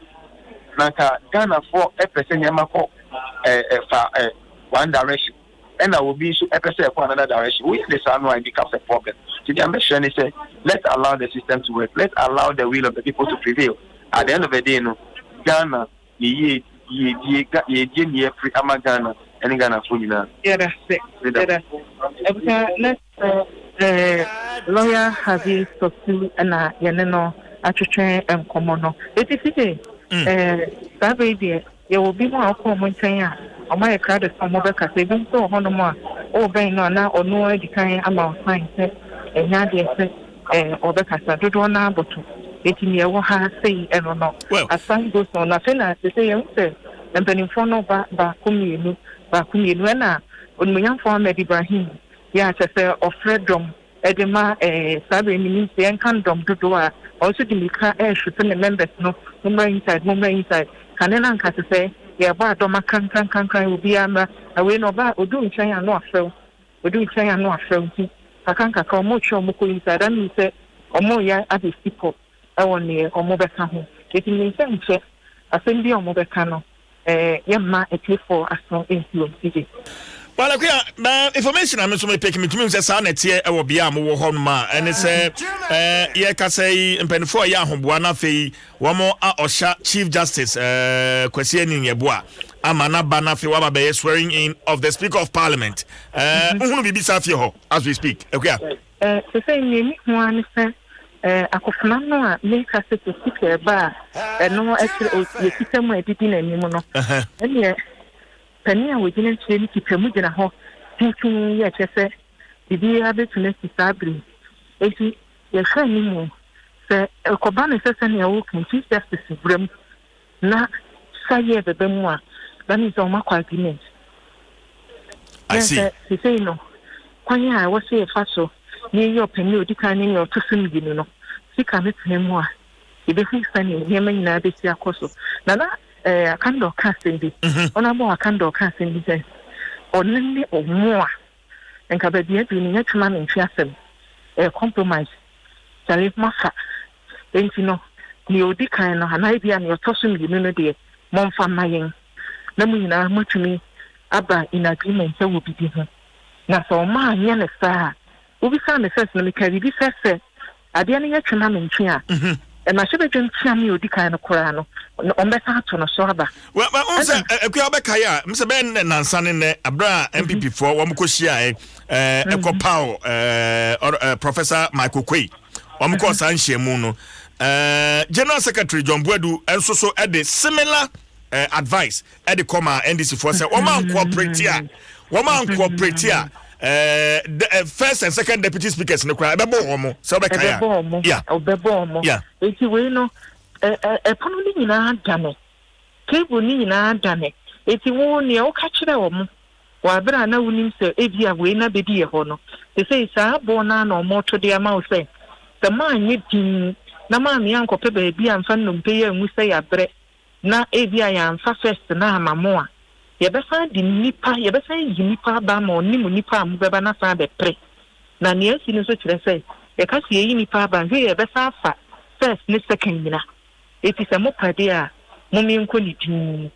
Naka Ghana for a person Yamako one direction, and I will be so a person for another direction. We understand why it becomes a problem. So the ambition is let's allow the system to work. Let's allow the will of the people to prevail. At the end of the day, Ghana, ye free Ghana, and Ghana for you now. Yeah, that's it. Let's lawyer have you to sue and Yaneno actually common. It is it. That baby, you will be more common saying. Or my crowd is some other case, even so, Honoma, or being on now or no educating about science, and Nadia said, or the Casa, do one now, but 18 years will have say, and or not. Well, as time goes on, nothing as they say, and then in front of Bakumi, Bakumina, when we young form Ibrahim, yes, I say, or Freddom, Edema, Sabi means the encandom to do also the Mika air should send the members no, number inside. Canan can say, yeah, but Doma can will be away no back, or doing China no so. We do China no so. I can't call much or Muku inside, and he said, or more ya at his people, I want near or Mobecano. It means sense, I send the Mobecano, Yamma, a play for a strong influence. Well, information I'm so taking me to me says Sanet here will be a more home and it's say and pen for ya home one fee one more Osha Chief Justice questioning Yabua Amana Banafi Waba swearing in of the Speaker of Parliament. Who will be Safio as we speak? Okay. To say one akofnano a make us to speak bar and no actually you see somewhere dipping anymore. And Penny, we didn't really keep a mood in a hot thinking, yet, I said, the dear bit to let us sabri. If you're shining, sir, a Cobana says, and you're walking, Chief Justice Brim, not say the Bemois, that is all my argument. I see. He say no. When I was here, Faso, near your penny, declining your two things, you know. She can make him more. If you think him in a bit, of course. Now, a candle casting this. On a more candle casting this. Only or more. And Cabadier doing next man in Fiasem. A compromise. Shall leave Massa. Then you know, you decline an idea and your tossing you know, dear. Mom from my young. Namina, much to me, Abba in agreement, so will be given. Now, so my young star. Will be found the first, let me carry this essay. I didn't get your name in Chia. And I should have done Chamio di kind of Corano on the heart on a sorba. Well, Kaya, Mr. Ben Nansan in the Abra MPP for Wamukosia, Pao, Professor Michael Quay, Wamuko Sanche Muno, General Secretary John Buedu, and so at the similar advice at the comma NDC for say, Woman cooperate here. The first and second deputy speakers in the crowd. So yeah. If you know, a pony in our dame, cable in our dame. If you won't, you'll catch it on. While I know him, sir, if you are winner, be dear honor. They say, sir, born or more to their mouth. Say, the man need the man, young baby, and fun pay, and we say a bread. Now, if I am first, now, mamma. Yebesa di nipa yebesa nipa ba ma oni mu nipa amubeba na fa be pre na ne asi no so kire say ye ka se yi nipa ba hwe yebesa fa first ne second na it is a mopa de a mummi nko ni din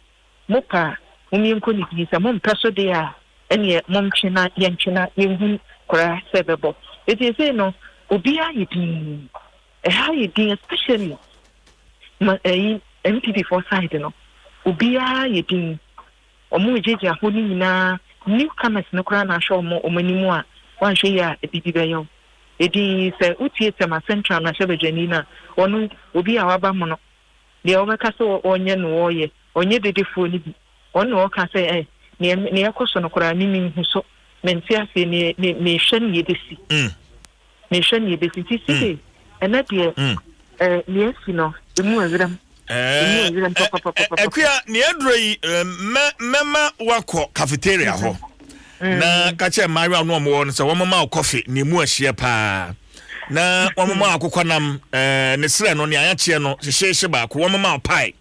mopa mummi nko ni din se mum peso de a ene mum twina ye ntwina ye hu kora se bebo it is say no obi a ye din ha ye din especially ma MPP for side no obi a ye din omo jeje ahoni nyina newcomers no kra na hwe omo omanimu a wan hwe ya ebibi beyo edi se utie tema central na hwe janina onu obi a waba mo no de obeka so onye no oye onye dedefo ni bi onu o ka se ne yakoso no kra nimi hu so menti ase ne hwe ne desi ne hwe ne desi tisi ena de ne asi no emu awiram Equia near Mema Wako cafeteria ho. Na kache Maria no more so one mama coffee ni mu ahia pa. Na one mama akokwanam ne sre no ne ayache no hyehyehye ba ko one mama pie.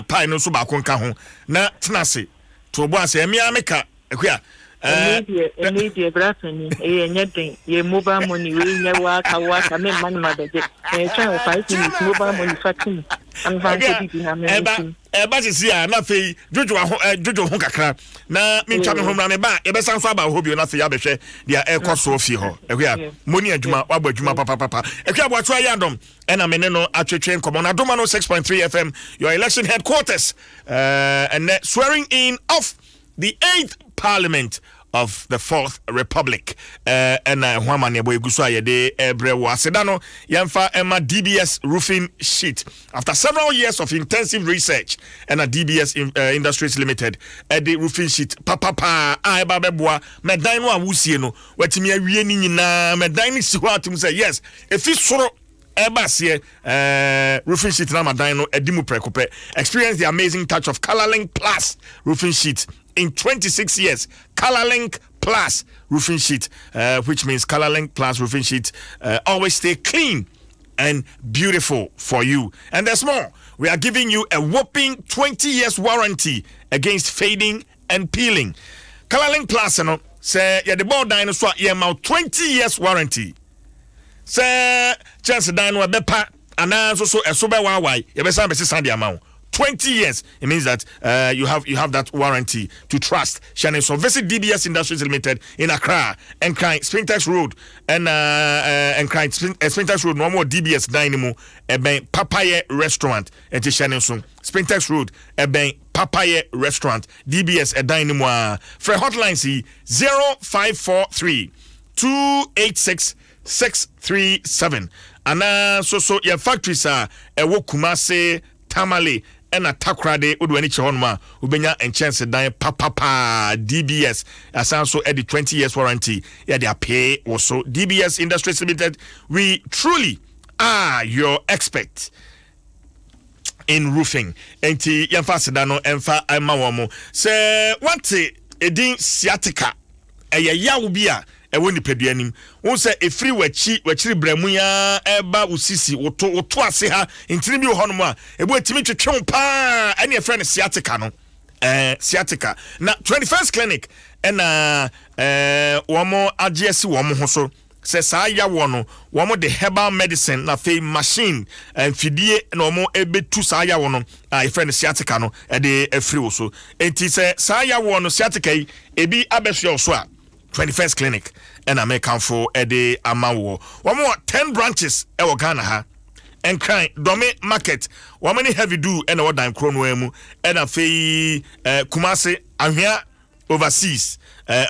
pie no so ba ko nka ho na tenase to bo ase emia meka ekua media brafani nyeden ye mobile money we nya waka me man madaje try 5 minutes mobile money fatin am van to be na me ba sisi a na fei jojo ho kakra na me ntwa me ho mra me ba ye be san so aba hobio na fei ya behwe dia e koso fi ho ekua moni adwuma waba adwuma papa ekua bo atwa Adom ena me ne no atwetwe nkomo na Adom 106.3 FM your election headquarters and swearing in of the 8th Parliament of the 4th Republic. And Huamani boy Gusaya de Ebrewa Sedano Yamfa Emma DBS roofing sheet. After several years of intensive research and a DBS Industries Limited, the roofing sheet papa I babeboa medaino awusie no watimi awie ni nyina medaino siwa tum say yes if it's soro Ebasie roofing sheet na madan no edimu prekope experience the amazing touch of Colorlink Plus roofing sheet in 26 years. Colorlink Plus roofing sheet, which means Colorlink Plus roofing sheet always stay clean and beautiful for you. And there's more. We are giving you a whopping 20 years warranty against fading and peeling. Colorlink Plus, you know, say yeah, the board dinosaur yeah, 20 years warranty. Say chance dino bepa and also a super why you better be Sunday amount. 20 years. It means that you have that warranty to trust. Shannon, so visit DBS Industries Limited in Accra and Spintex Road and Spintex Road. No more DBS Dynamo. Papaya Restaurant at Shannon so Spintex Road. Papaya Restaurant. DBS Dynamo. For hotline C 0543 286 637. And so your factories are Kumase Tamale. And a takrade udwani chehonma ubenya enchance dan papa DBS asanso edi 20 years warranty ya dia pay also DBS Industries Limited. We truly are your expert in roofing enti yamfa sedano emfa amawomo se wante edin sciatica yawo bia ewo ni peduanim won se efri wachiri bramu ya eba usisi woto ase ha ntini bi ho no a ebo etimi twetwe pa ene efre ne sciatica no sciatica na 21st clinic ena womo agesi womo ho so se sa ya wono womo de herbal medicine na fe machine fidie na womo ebetu sa ya wono efre ne sciatica no e de efri wo so enti se sa ya wono sciatica ebi abeso so a 21st clinic and I make for Ede Amawo. One more 10 branches ewo Ghana ha. And crying Dome Market. One many heavy do and what dime chronoemu and a fee Kumase Ahia overseas.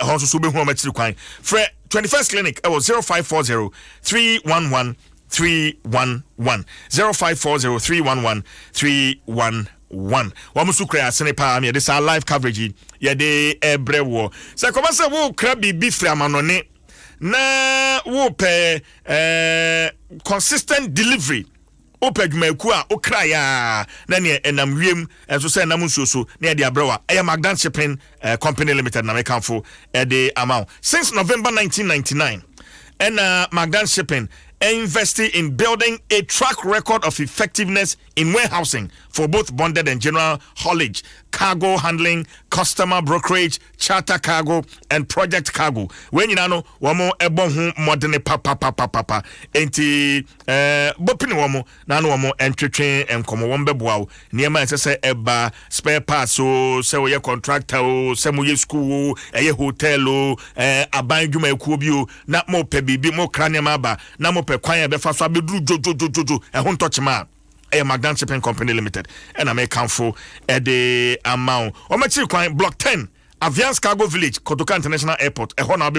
Also so be home at Quine. For 21st clinic ewo 0540 311 311 0540 311 311 Wamusu krea senepa me this our live coverage ye de ebrewo se komase wo kra bibi framanone na wo pe consistent delivery wo pe dwumaku a wo kra ya na ne enam wiem enso se enam nsuoso na de abrewa e Magdan Shipping Company Limited na mekanfo e de amount since November 1999 and Magdan Shipping investing in building a track record of effectiveness in warehousing for both bonded and general haulage, cargo handling, customer brokerage, charter cargo, and project cargo. When you know, wamo ebon modern papa enti bopini wamo nano wamo entretien and komo wombe boao niema se eba spare parts so se we contractor o se mo ye school ye hotel o aban dwuma ekubio na mo pe bibi mo kranema ba na mo pe kwan be fa so abeduru jojo ho ntochema Magdan Shipping Company Limited and I make count for the amount. Omachi Kwan Block 10, Aviance Cargo Village, Kotoka International Airport, Ehona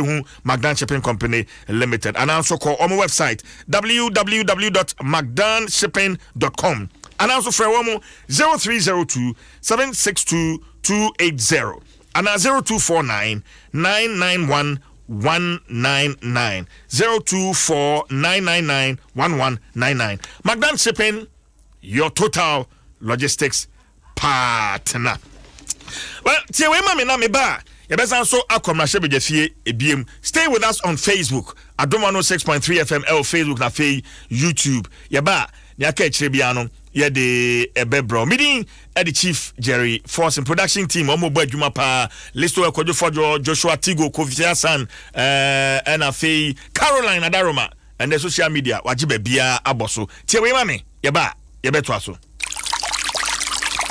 Magdan Shipping Company Limited. And also call on my website www.magdanshipping.com. And also for 0302 762 280 and 0249 991 199 024 999 1199. Magdan Shipping, your total logistics partner. Well, tie we mama na me ba. You better so akomrahye begefie ebiem. Stay with us on Facebook. Adom 106.3 FM Facebook na fe YouTube. Ya ba, nya ka kire bia no. ye de ebebro meeting at the Chief Jerry Force and production team omo bo adwuma pa listo ekwojo fojo Joshua Tigo Kofi Hassan and afei Caroline Adaroma and the social media wajibe bia aboso tie we mame ye ba ye beto aso.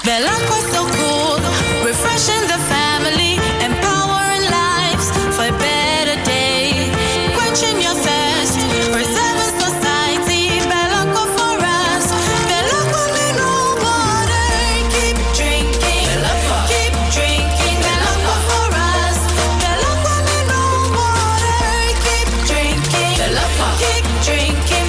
The lamp was so cool, refreshing the family, empowering lives for a better day, quenching your thirst, preserving society. Belanco for us, Belanco mineral water. Keep drinking, Belanco for us. Belanco mineral water. Keep drinking,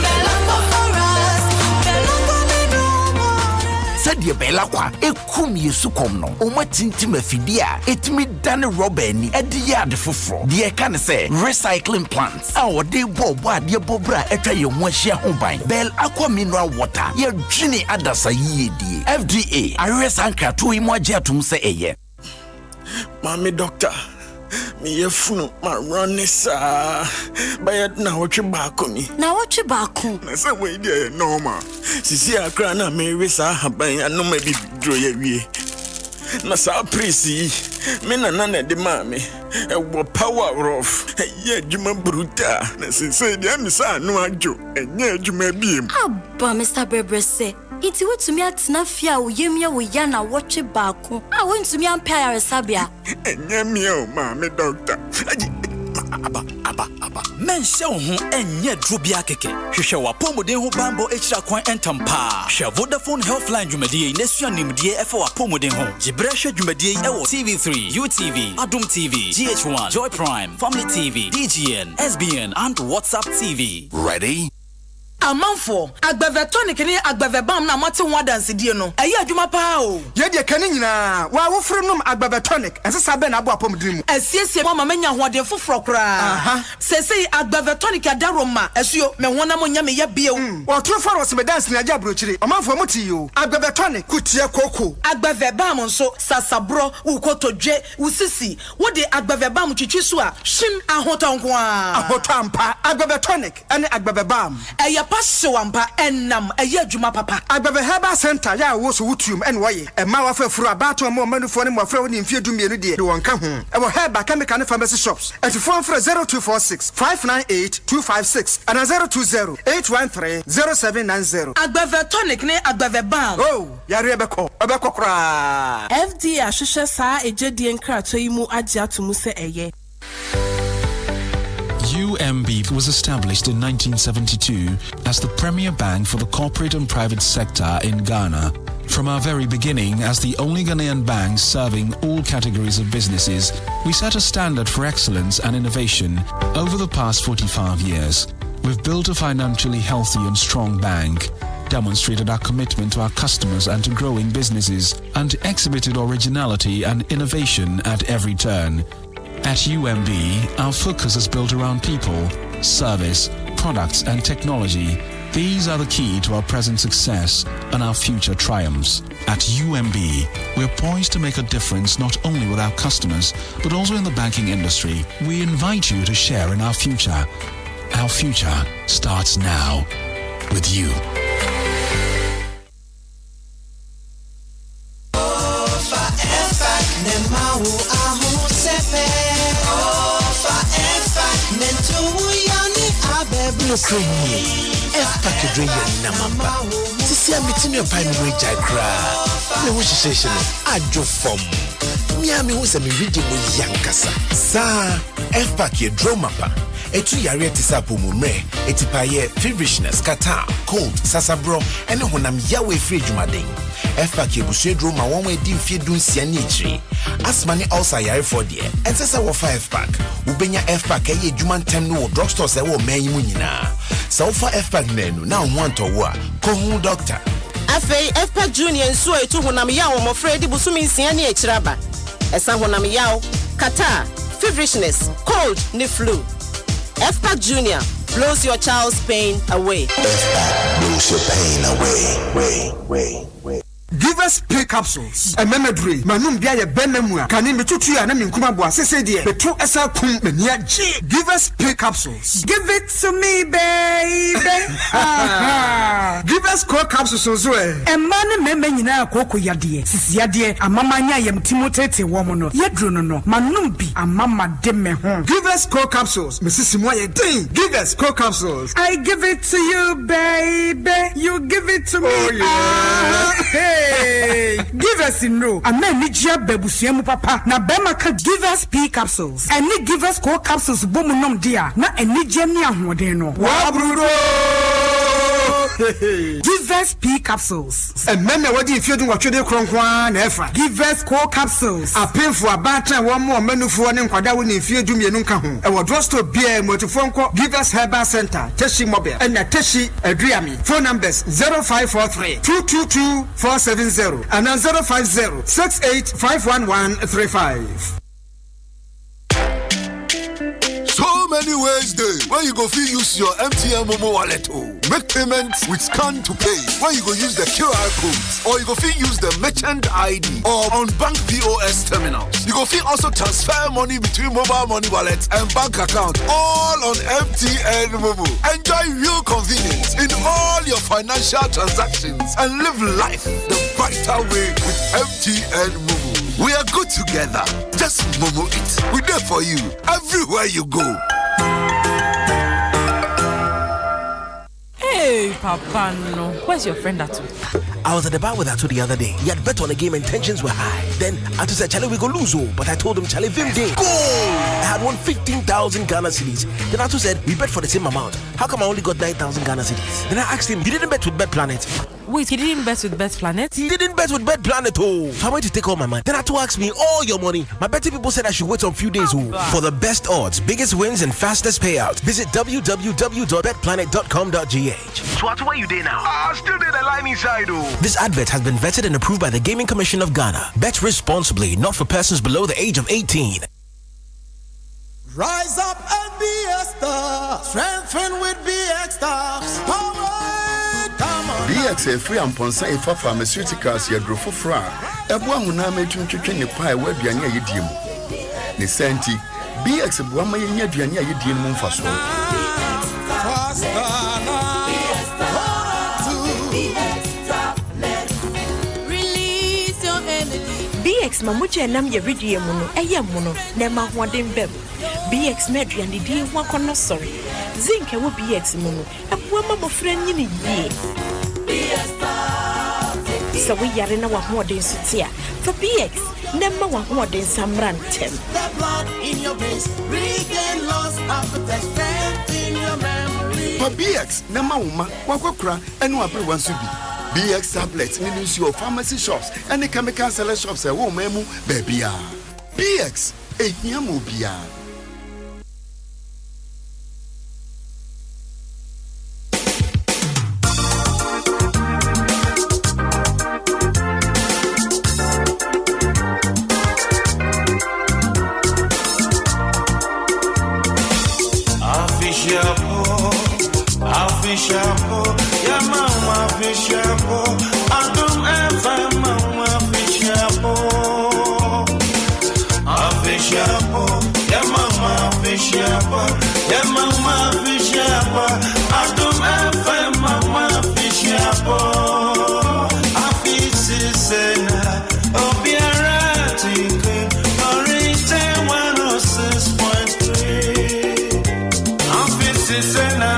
Belanco for us. Belanco mineral water. Said ye Belaqua, ekum yesukom no. Omatintima fidia, etimi dane robeni, ediyad fufro. Die can say recycling plants. Our day boba, dear bobra, etra ye washia hombine. Bel aqua mineral water, ye jini adasa ye di. FDA, Ares anka to imwaja tumse eye. Mami doctor, me ye funu ma runisa. Bayad na wachi bako mi. Na wachi bako. Na sa we dia normal. Sisi akra na me risa haban anu me bi dro ye wie. Na sa prisi me na na de mami. E wo power off. Ye adwuma bruta. Na sisi dia mi sa anu adwo. Enye adwuma biem. Abba Mr. Bebrese. Iti wetumi atena fia wo yemia wo ya na woche baako. A wentumi ampa ya resabia. Enye mi o mami doctor. Aba. Mense wo ho enye drobia keke. Hwehwe wa pomodin ho bambo echira kwan entampa. Hwe Vodafone Healthline dwumadie nesua nimdie efa wa pomodin ho. Gibre hwe dwumadie ewo TV3, UTV, Adom TV, GH1, Joy Prime, Family TV, DGN, SBN and WhatsApp TV. Ready? Amanfo agbave tonic ni agbave bam na mate ho adansedi no eya adwuma pa o ye de kan nyina wa wo frunum agbave tonic ensesa be na abo apomdin mu asiesie mama manya hoden foforo kra sesei agbave tonic adaroma esuo me honam nya me ya bie o tro faros me dance na aja brochire amanfo muti yo agbave tonic kutie koko agbave bam nso sasabro ukotodwe usisi wo de agbave bam twitwi so a him ahotonko a ahotampa agbave tonic ene agbave bam eya pasewampa enam eya adwuma papa agbave herbal center ya wo so wutum en woye e ma wa fafuru abato mo manufo ne mo fra wo ne mfie dumienu de won ka ho e wo herbal chemical ne pharmacy shops at phone for 0246 598 256 and 020 813 0790 agbave tonic ne agbave bam oh yare ebeko kra FD ahwehwe sa ejedie nkrato yi mu agye atomu se eye. UMB was established in 1972 as the premier bank for the corporate and private sector in Ghana. From our very beginning, as the only Ghanaian bank serving all categories of businesses, we set a standard for excellence and innovation over the past 45 years. We've built a financially healthy and strong bank, demonstrated our commitment to our customers and to growing businesses, and exhibited originality and innovation at every turn. At UMB, our focus is built around people, service, products, and technology. These are the key to our present success and our future triumphs. At UMB, we're poised to make a difference not only with our customers, but also in the banking industry. We invite you to share in our future. Our future starts now with you. Package namamba. Sisi amitini opai mi weja kra. Me wo hihye no adwo fom. Miami wo se me ridi mo yankasa. Sa F-Pack ye draw mapa. Etu yare tisapo mumre. Etipaye feverishness, kata, cold, sasabro, ene honam yawe free jumaden. F-Pack ye busue draw ma wanwe di mfie dunsia ni ichiri. Asma ni also yare for die. Ensesa wo fa F-Pack. Ubenya F-Pack ye juman tem no drugstore se wo menyi mu nyina. Sa wo fa F-Pack nenu na ho antowo a ko hu doctor. Afei F-Pack Junior nso etu honam yawo mo fredi busumi nsia ni echiraba. Esa honam yawo, kata, feverishness, cold ni flu. F-Pack Junior blows your child's pain away. F-Pack blows your pain away. Give us pay capsules. A memory. Manum bia ye benamua. Kani metutu ya na minkuma bo asese de. Betu esa kum menia G. Give us pay capsules. Give it to me, baby. Give us core capsules so eh. E man me nyina akoko yade. Sisi yade amama nya yam timotete wo mo no. Yedru no manum bi amama de me ho. Give us core capsules. Mrs. Moye ding. Give us core capsules. I give it to you, baby. You give it to me. Oh yeah. Hey. Give us no. Ama ni jia bebusuamu papa. Na bema ka give us P capsules. Any give us core capsules bomu nom dia. Na eni jia ni ahoden no. Wa brudo. Give us P capsules. And men what if you do what you do kronkwan na efa. Give us core capsules. A painful abatra one more menufu ne nkwada wo ne fie du mienu nka ho. E wo drugstore bia motifo nko Give us Herbal Center, Teshi Mobile, and Teshi Adriami. Phone numbers 0543 222 470 and 050 68511135. So many ways there where you go feel use your MTN Momo wallet make payments with scan to pay, where you go use the QR codes, or you go feel use the merchant ID or on bank POS terminals. You go feel also transfer money between mobile money wallets and bank account, all on MTN Momo. Enjoy real convenience in all your financial transactions and live life the brighter way with MTN Momo. We are good together. Just Momo it. We're there for you everywhere you go. Hey, Papa, no. Where's your friend Atu? I was at the bar with Atu the other day. He had bet on the game and tensions were high. Then Atu said, Charlie, we go lose. But I told him, Charlie, Vim day. Go! I had won 15,000 Ghana cedis. Then Atu said, we bet for the same amount. How come I only got 9,000 Ghana cedis? Then I asked him, you didn't bet with Bet Planet. Wait, he didn't bet with Bet Planet? He didn't bet with Bet Planet, oh. So I went to take all my money. Then Atu asked me, all your money. My betting people said I should wait on a few days, oh. For the best odds, biggest wins, and fastest payouts, visit www.betplanet.com.gh. So Atu, where you there now? Still there, the line inside, oh. This advert has been vetted and approved by the Gaming Commission of Ghana. Bet responsibly, not for persons below the age of 18. Rise up and be a star. Strengthen with BX stars. Power. BX free and ponsa if pharmaceuticals ya grofo fra. Ebwa huna metwetwe ne pae wa aduane ayediem. Ne senti BX bua ma yenya aduane ayediem mu mfa so. BX mamuche nam ye ridie mu no eye mu no na ma hoden bem. BX meduane di ho akono sori. Zinc e wo BX mu no aboa ma mofra nyini yie. So we yare na wa hoden sutia. For BX na ma wa hoden samran tem. The blood in your veins regain lost appetite, strength in your memory. For BX na ma woma wakokra enu abrewan su bi. BX tablets in your pharmacy shops and the chemical seller shops at home, baby. BX, a Yamobia. Adom FM, mama fishapo. Adom FM, mama fishapo. Afisi sena, obiara tike, orite 106.3. Afisi sena.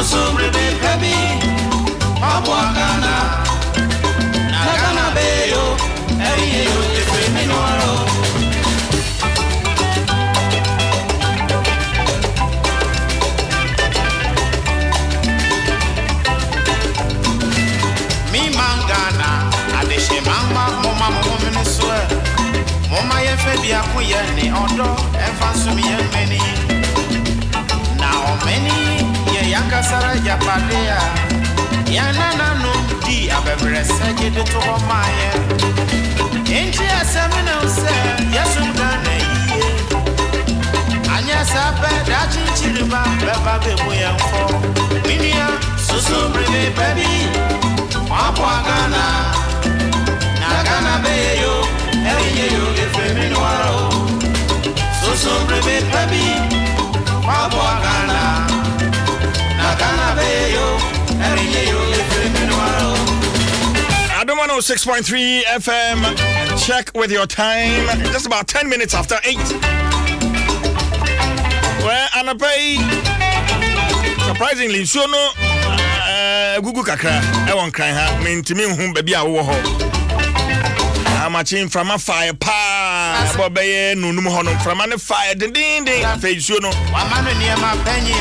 so brebe pebi Abwagana Nagana beyo Eyo efremi noaro Mi mangana Adeshe mama Moma momene swe Moma ye febi akuye ni odo Efansumi ye meni Na omeni Ye yakasara japadea Yanana no di abebre segede to maye Inchi asemene use Yesum dane iye Anya sape dachi chiriba Beba bebo yenfo Minia susu breve baby Wapwagana Nagana beyo Eyo efemi noaro Susu breve baby Wapwagana Nagana beyo Adom 106.3 FM. Check with your time. Just about 10 minutes after 8. Well, Anapay. Surprisingly, so no Google Kakra. I won't cry her. Mean to me, whom baby I will hold. I'm a chain from a fire pa. Bobby, no honor from a fire. The ding face, you know. One man near my penny,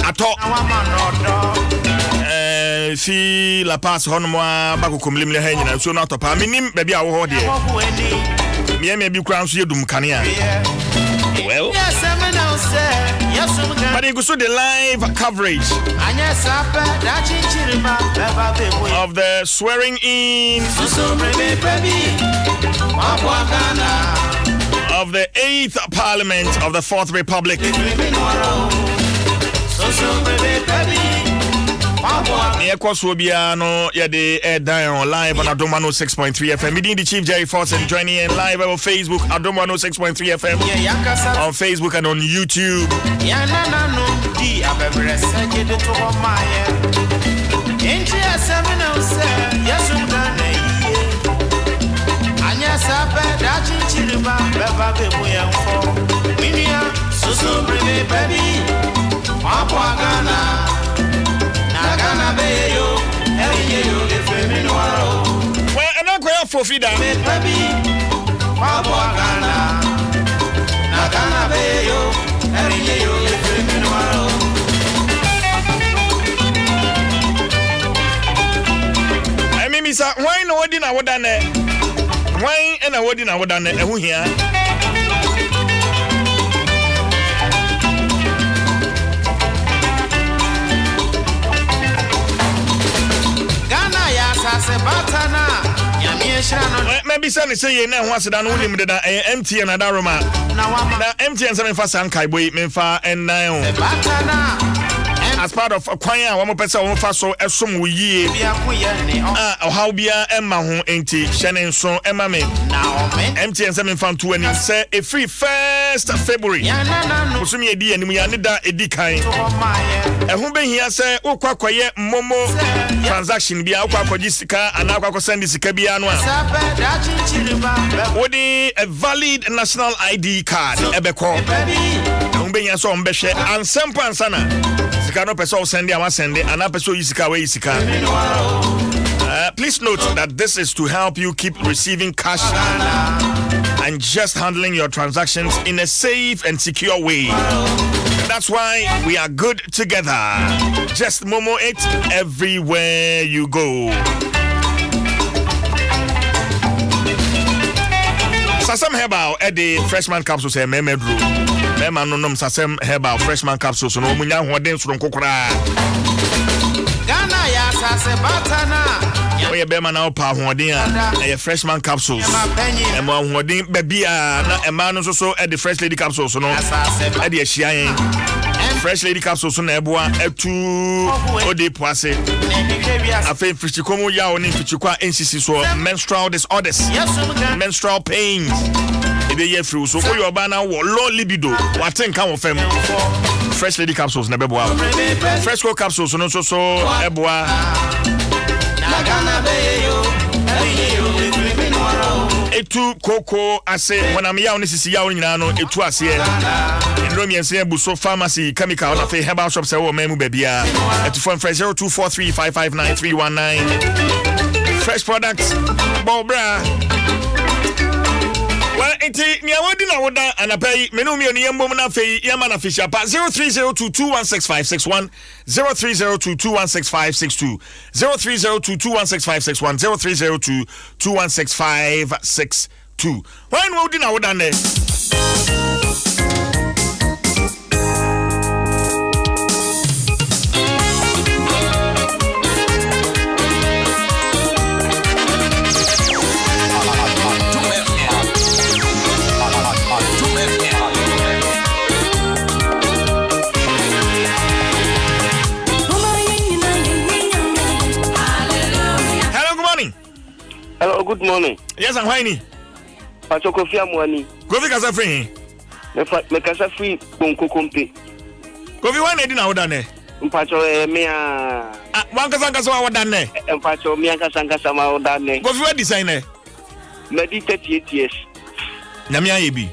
I talk. Si la passe honmoa bako kumlimle henyi na so na topa minim baby a wo ho de me bi kran so yedum kanea well but you go so the live coverage of the swearing in of the 8th Parliament of the 4th Republic. Near Kwaswobiano, yeah, down live on Adom 106.3 FM. Meeting the Chief Jerry Force and joining in live on Facebook, Adom 106.3 FM. On Facebook and on YouTube. Well, and I'm going for Fida. I mean, sir, why no one I would done it? Why and I wouldn't I would done it? Who here? Maybe son is saying now once done with him that empty and Adaroma. Now empty and 7 fast and Kaiboy, Memfa and now. As part of a choir, one more person on fast so as some ye. How be a Emma who ain't Shannon so Emma me. Now empty and 7 found 20 say a free 1st February. Musumi edi and we are need that edi kind. And who been here say, oh, quack, Momo transaction be out for Jessica and now send this Kabianwa. What a valid national ID card, Ebeko. And being so ambitious and some pansana. Sikano peso send it, I send it, and I peso Isika way Isika. Please note that this is to help you keep receiving cash and just handling your transactions in a safe and secure way. That's why we are good together. Just Momo it everywhere you go. Sasam Herbal Eddie freshman capsules and Memedru. Mema no nom Sasam Herbal freshman capsules no munya hoden so nkokora. Ghana ya sase batana. Oye bema na opa hoden a freshman capsules. Ema hoden bebia na ema no so Eddie fresh lady capsules no. Eddie ahia fresh lady capsules na eboa etu ode poase. Afen fichikomo ya oni fichikwa NCC so menstrual disorders. Menstrual pains. Ebe ye free so for your bana wo low libido. What think kan wo fam. Fresh lady capsules na beboa. Fresh co capsules no so eboa. etu koko ase wanam yaw ne sisi yaw nyina no etu ase ndrom yense buso pharmacy chemical na fe herbal shop se wo memu babia etu phone 0243559319 fresh products bobra well enti ni awodi na woda anapai menu mi oni yembom na fe yama na fisha pa 0302216561 0302216562 0302216561 0302216562 when wodi na woda ne Hello, good morning. Yes, I'm fine. Pacho Kofi Amwani. Kofi kasa free. Me kasa free bonko kompe. Kofi wane di na wodane? Mpacho me wankasa wa wodane. Mpacho me ankasa ma wodane. Kofi wa design e? Me di 38 years. Nyamia yebi.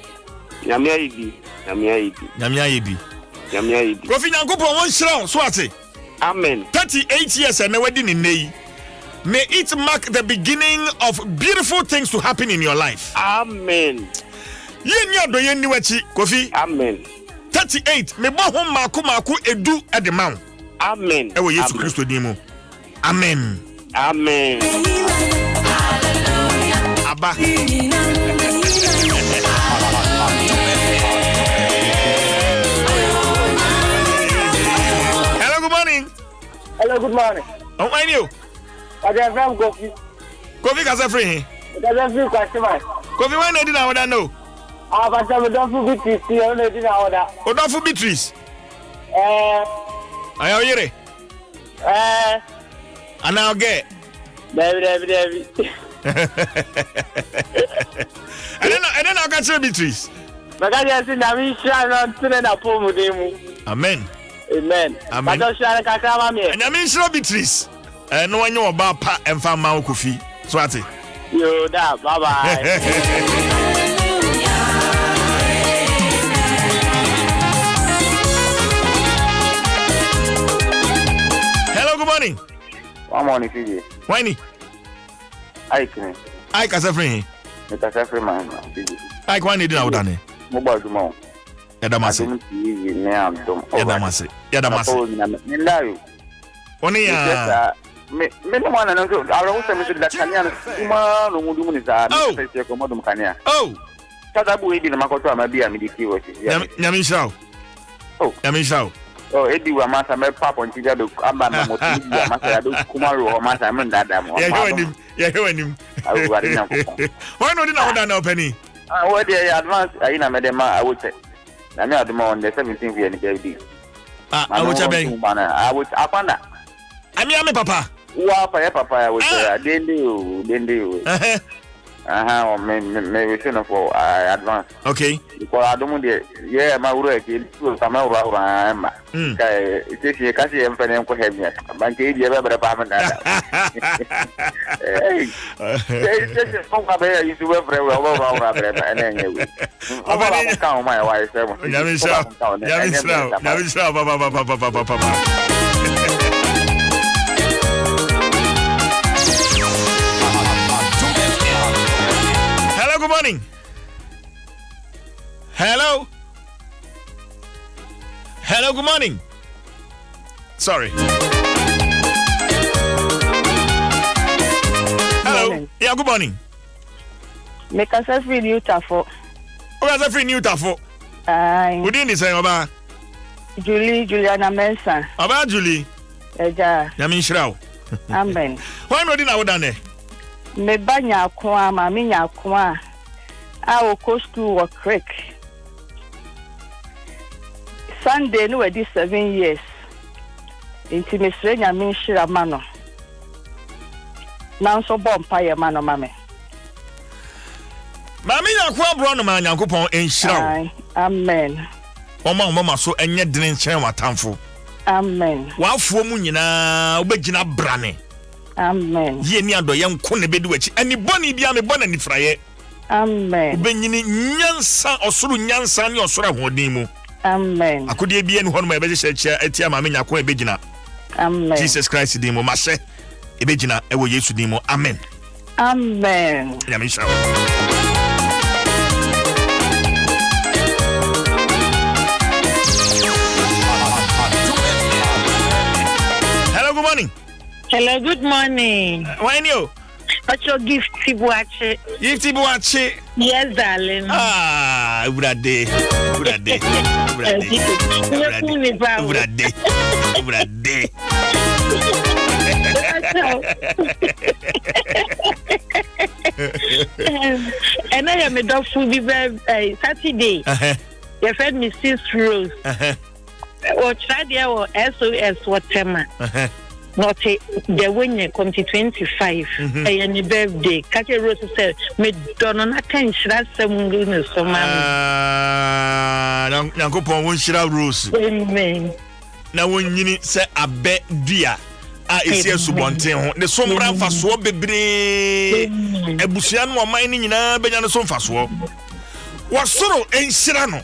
Kofi nyankopon won hira so ate. Amen. 38 years and wedi ni nei. May it mark the beginning of beautiful things to happen in your life. Amen. Yenya do yenni wachi Kofi. Amen. 38 me bo ho maku edu edemam. Amen. Ewo Yesu Kristo dimu. Amen. Amen. Hallelujah. Abba. Hello, good morning. Hello, good morning. How are you? I am from Kofi. Kofi kasa free. Kasa free customer. Kofi when na di na oda no. But I'm don't for Beatrice. I don't di na oda. O don't for Beatrice. Ayo yere. Ana oge. David. I don't know catch Beatrice. Magaja si na mi sha no tune na pomu demu. Amen. Amen. Amen. But sha ka kama me. Na mi sha Beatrice. No one know about pa and farm ma Kofi. So ati. Yo da, bye bye. Hello, good morning. Good morning, Fiji. Why I kasa free. Me kasa free man, Fiji. I kwani di na wodane. Mo ba jumo. Yadamase. Nindayo. Oni ya. Me no mwana nso alo useme so da kania no kuma no mudu ni za me se ko modum kania. Oh. Tada bu ebi na makoto amabia midiki wo si. Nyami shao. Oh. Nyami shao. Oh, ebi wa masa me papa ntija do amba na motu ya masa ya do kuma ro masa me ndada mo. Ya hewanim. Awu wari na ko. Why no di na oda na openi? What the advance aina medema I would say. Na me aduma on the 17th year ni baby. I would say I would apana. Ami papa. Wa papa I would say dende o. Me we say no for advance. Okay. Because I don't dey yeah ma uro e so sama uro ma. Kai ite kasi em fene ko hemia. Banke di be pa ma nda. Hey. Ite ko ka be you we bre we bre ma ene nyewe. Aba ka o ma wa ise mo. Nyami sha papa. Good morning. Hello, good morning. Sorry. Hello. Morning. Yeah, good morning. Make us a free new tafo. A free new tafo. Aye. Good evening, sir. Oba. Juliana Mensa. Oba Julie. Eja. Yamin Shrao. Amen. Why no dinner with Dane? Me banya kwa mami nya kwa. I will go to a creek. Sunday no we 7 years. Inti me sre nya min shira mano. Na so bom pa ye mano mame. Mami nya kwa bro no ma Nyankopon enhira. Amen. Mama so enye dene nchen watamfo. Amen. Wafuo mu nyina obegina brane. Amen. Ye ni ado ye nko ne bedi wachi. Ani boni bia me bona ni fraye. Amen. Ubenyini nyansa osuru nyansa ni osuru ahoden mu. Amen. Akudie bie ni hono ma ebe hye etia ma menya ko ebegina. Amen. Jesus Christ din mu mahye ebegina ewo Yesu din mu. Amen. Amen. Yamisha. Hello, good morning. Hello, good morning. When you? What's your gift, Tibuache? Gift Tibuache? Yes, darling. Ah, Ubrade. Ubrade. Ubrade. Ubrade. Ubrade. And I am a dog food Saturday. Your friend Mrs. Rose. Or try there or SOS whatever. Not the winner come to 25. And birthday. Catch Rose said, "Me don't attention. That's some goodness, so man." Nanko pon won shira Rose. Amen. Na won nyini se abe dia. A esi asubonten ho. Ne sombra mfaso bebre. Ebusua no oman ni nyina benya ne so mfaso. Wasoro enhira no.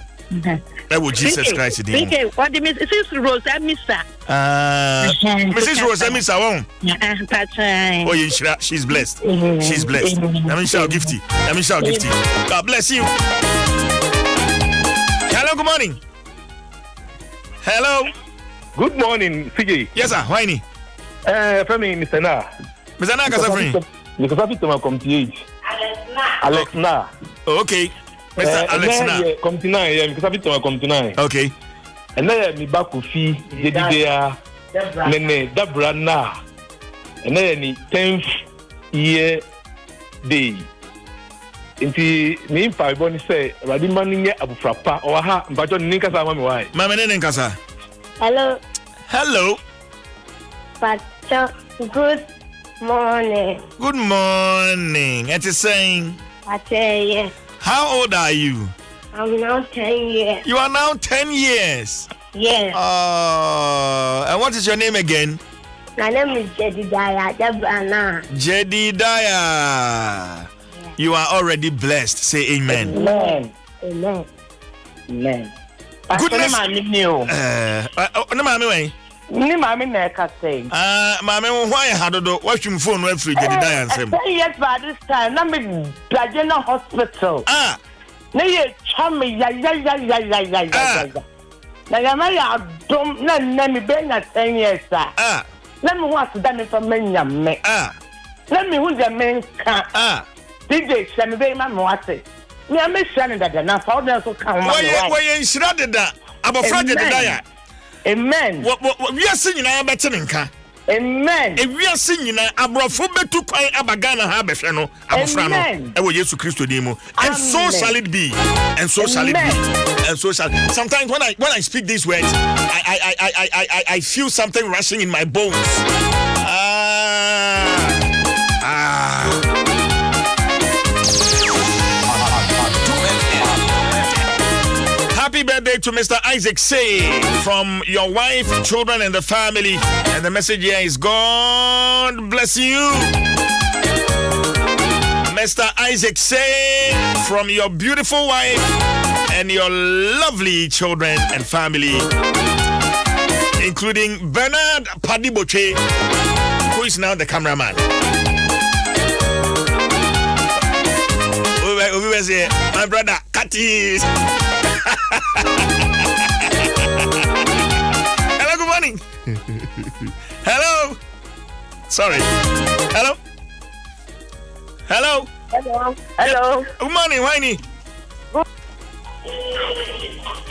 Jesus Christ din. Okay, what the Mrs. Rose Amisa? Mrs. Rose Amisa won. Oh, yeah, she's blessed. She's blessed. Let me shout gifty. Let me shout gifty. God bless you. Hello, good morning. Hello. Good morning, CJ. Yes, sir. Why ni? Femi, Mr. Na. Mr. Na, kasa friend. Because I to my computer. Alex Na. Okay. Mr. Alex Na. Come to 9, yeah, because I to my computer. Okay. And then me back with fee, Jedidea, Nene, Dabra Na. And then the 10th year day. Inti me five boni say, Radimani nye Abu Frappa, or ha, but on Ninkasa, Mammy, why? Mamma Ninkasa. Hello. Hello. Pacho, good morning. Good morning. It is saying. Pacho, yes. How old are you? I'm now 10 years. You are now 10 years? Yes. And what is your name again? My name is Jedediah Dabrana. Jedediah. Yeah. You are already blessed. Say amen. Amen. Amen. Amen. Goodness. Ni mami na ka say. Mami why hadodo watching phone we free Jedediah Nsem. Yes, by this time na me Blagena hospital. Na ye chame ya. Na ya ma ya dom na me be na 10 years ah. Na me want to done for menya me. Na me hu the men ka. DJ shame be ma mo ate. Me am shane dada na fa o so kan ma. Why nsira dada abofra Jedediah. Amen. We are singing I better nka. Amen. E we are singing abrofo betu kwan abagana ha behwe no abofra no. E wo Yesu Kristo din mu. And so shall it be. And so shall it be. And so shall. Sometimes when I speak these words, I feel something rushing in my bones. Happy birthday to Mr. Isaac Say from your wife, children, and the family. And the message here is God bless you. Mr. Isaac Say from your beautiful wife and your lovely children and family, including Bernard Padiboche, who is now the cameraman. My brother, Katis. Hello, good morning. Hello. Sorry. Hello. Hello. Hello. Hello. Good morning, Winnie.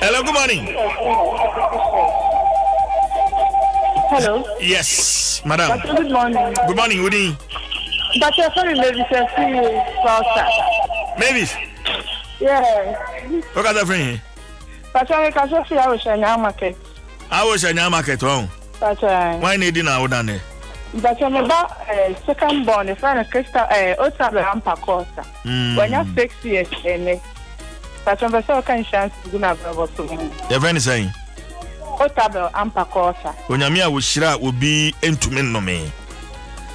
Hello, good morning. Hello. Yes, madam. Good morning. Good morning, Woody. But you're sorry, maybe I see you faster. Maybe. Yeah. Look at the friend. But I can see I was in our market. I was in your market home. But why need dinner out there? But I'm about second born, a friend of Crystal, Otabe Ampa Costa. When you're 6 years, but I'm a second chance to do not have to me. Your friend is saying Otabe Ampa Costa. When Yamia will shira will be into men no me.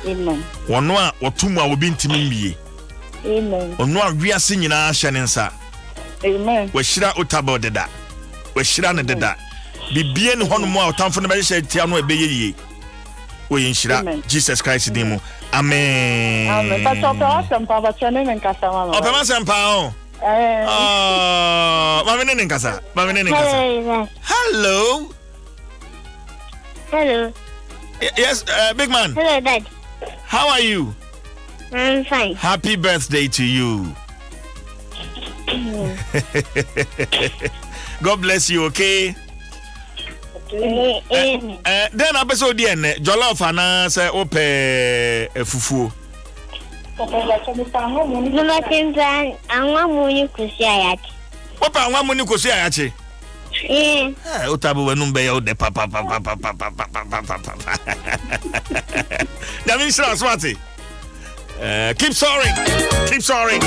Amen. One or two more will be into me. Amen. Ono a wiase nyina hye ne nsa. Amen. Washira otabo deda. Washira ne deda. Bibie ne hono mu a otamfo ne behye tia no ebeyeye. Oyin shira Jesus Christ din mu. Amen. Amen. Pastor Sempa ba chane men kasa mama. Opema Sempa o. Mama ne nkasa. Mama ne nkasa. Hello. Hello. Yes, big man. Hello, Dad. How are you? I'm fine. Happy birthday to you. God bless you, okay? Then episode the jollof ana say ope fufu. Mama Timpa, anwa muni kusi ayachi. Opa anwa muni kusi ayachi. Otabu wenum be yo de papa. David Shra Swati. Keep soaring. Keep soaring.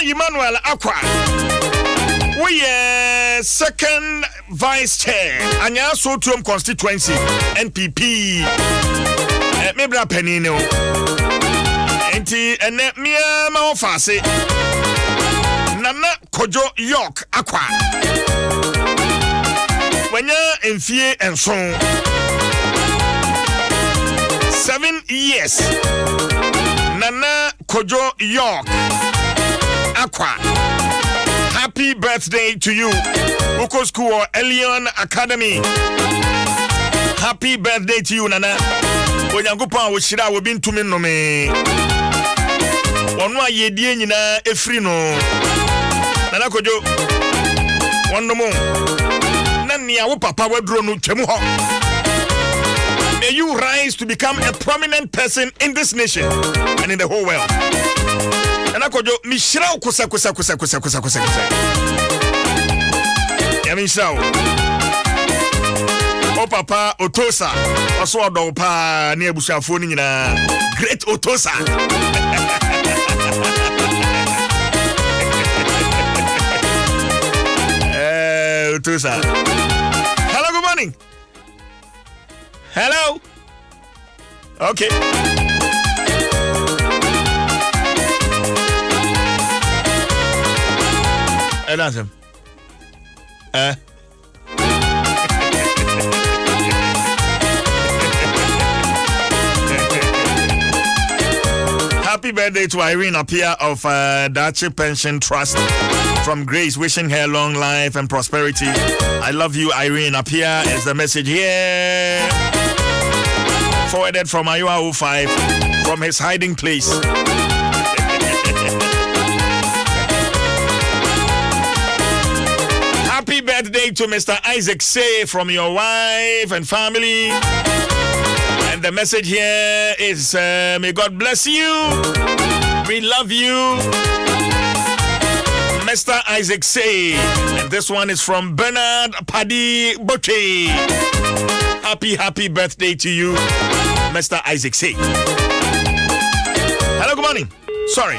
Emmanuel Aqua. We are second vice chair. Anya Sotuum constituency NPP. Mebra Penino. Enti ene mia ma ofase. Nana Kojo York Aqua. Wenya enfie enson. 7 years. Nana Kojo York Aqua. Happy birthday to you. Oko School or Elion Academy. Happy birthday to you, Nana. Onyangopa wo shira wo bintu me no me. Wonu ayedie nyina efri no. Nana Kojo. Wonu mo. Na nia wo papa waduro no twemu ho. May you rise to become a prominent person in this nation and in the whole world. And I could do Mishra kusa. Yamisha. O papa Otosa. Also do pa near Bushafoni na great Otosa. Otosa. Hello, good morning. Hello. Okay. That's him. Happy birthday to Irene Apia of Dachi Pension Trust from Grace, wishing her long life and prosperity. I love you, Irene Apia, is the message here. Forwarded from Ayua 05 from his hiding place. Happy birthday to Mr. Isaac Say from your wife and family. And the message here is, may God bless you. We love you. Mr. Isaac Say. And this one is from Bernard Paddy Boche. Happy birthday to you, Mr. Isaac Say. Hello, good morning. Sorry.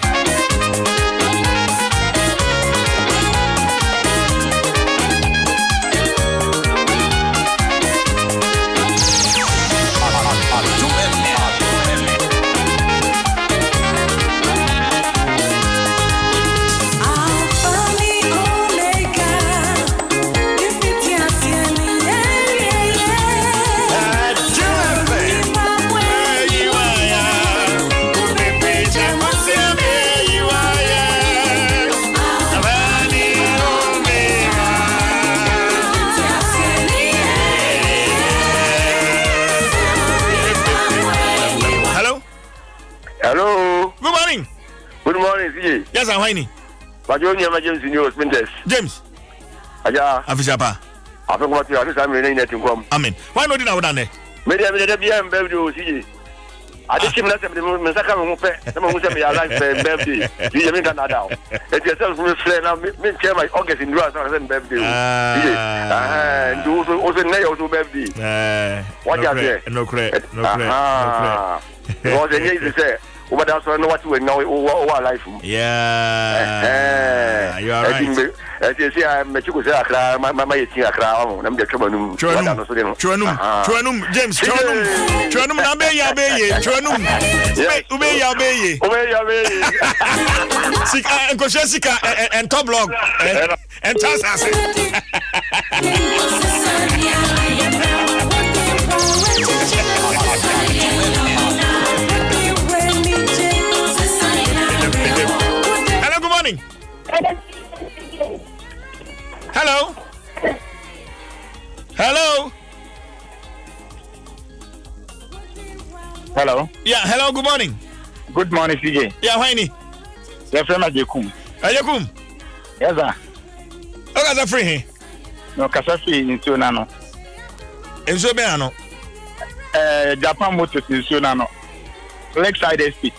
Hello. Good morning. Good morning, CJ. Yes, I'm Winnie. Bajonia James in your Spinters. James. Aja. Afishapa. I think what you are saying is come. Amen. Why not dinner done? Maybe I'm the BM baby, CJ. I just came last time the Mensaka Mupe, someone who said me alive birthday. You mean Canada. If yourself will flare now, me care my August in Dwaso Nsem birthday. And also Nayo to birthday. What you say? No credit. Was a to say. Over there, so I know what you know over life. Yeah, you are right. As you see, I'm a chico, my tea, a crown, I'm the Chuanum, James, Chuanum, Abe, Uncle Jessica, and Top Log, and Tassas. Hello, good morning. Hello. Hello. Hello. Yeah, hello, good morning. Good morning, CJ. Yeah, Whiny. Your friend Ajekum. Ajekum. Yes, sir. Oh, that's free. No, Kasafi in Sunano. In Sobeano. Japan Motors in Sunano. Lakeside SP.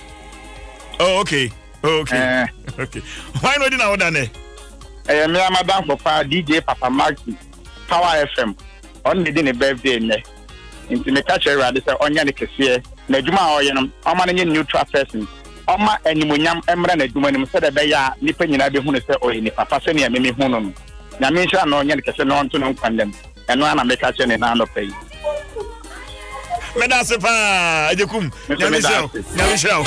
Oh, okay. Okay. Okay. Why not in our done? Me and Madame for DJ Papa Maxi, Power FM. On the dinner birthday, into the catcher, rather say on Yannick here. Nejuma or Yanum, I'm a neutral person. Oma Animunium Emran, Eduman said that they are nipping in Abihunus or in Papa Senia Mimi Hunum. Namisha no Yannick non to non condemn, and one I make a chain in hand of pay. Medasepa, Ajekum, Namisha.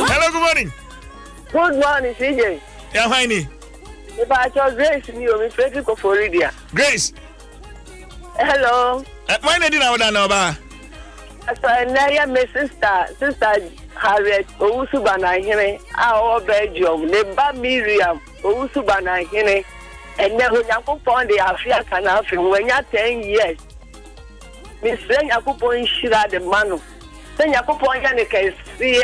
Hello, good morning. Good morning, CJ. Yeah, Whiny. If I told Grace, you will be for Florida. Grace. Hello. Why not dinner with Nova? So, now my sister Harriet, Ousubana Hine, our Belgium, Neba Miriam, Ousubana Hine, and then when you found the African African, when you're 10 years, Miss Yakupo Shira the Manu, then Yakupo Yannick see.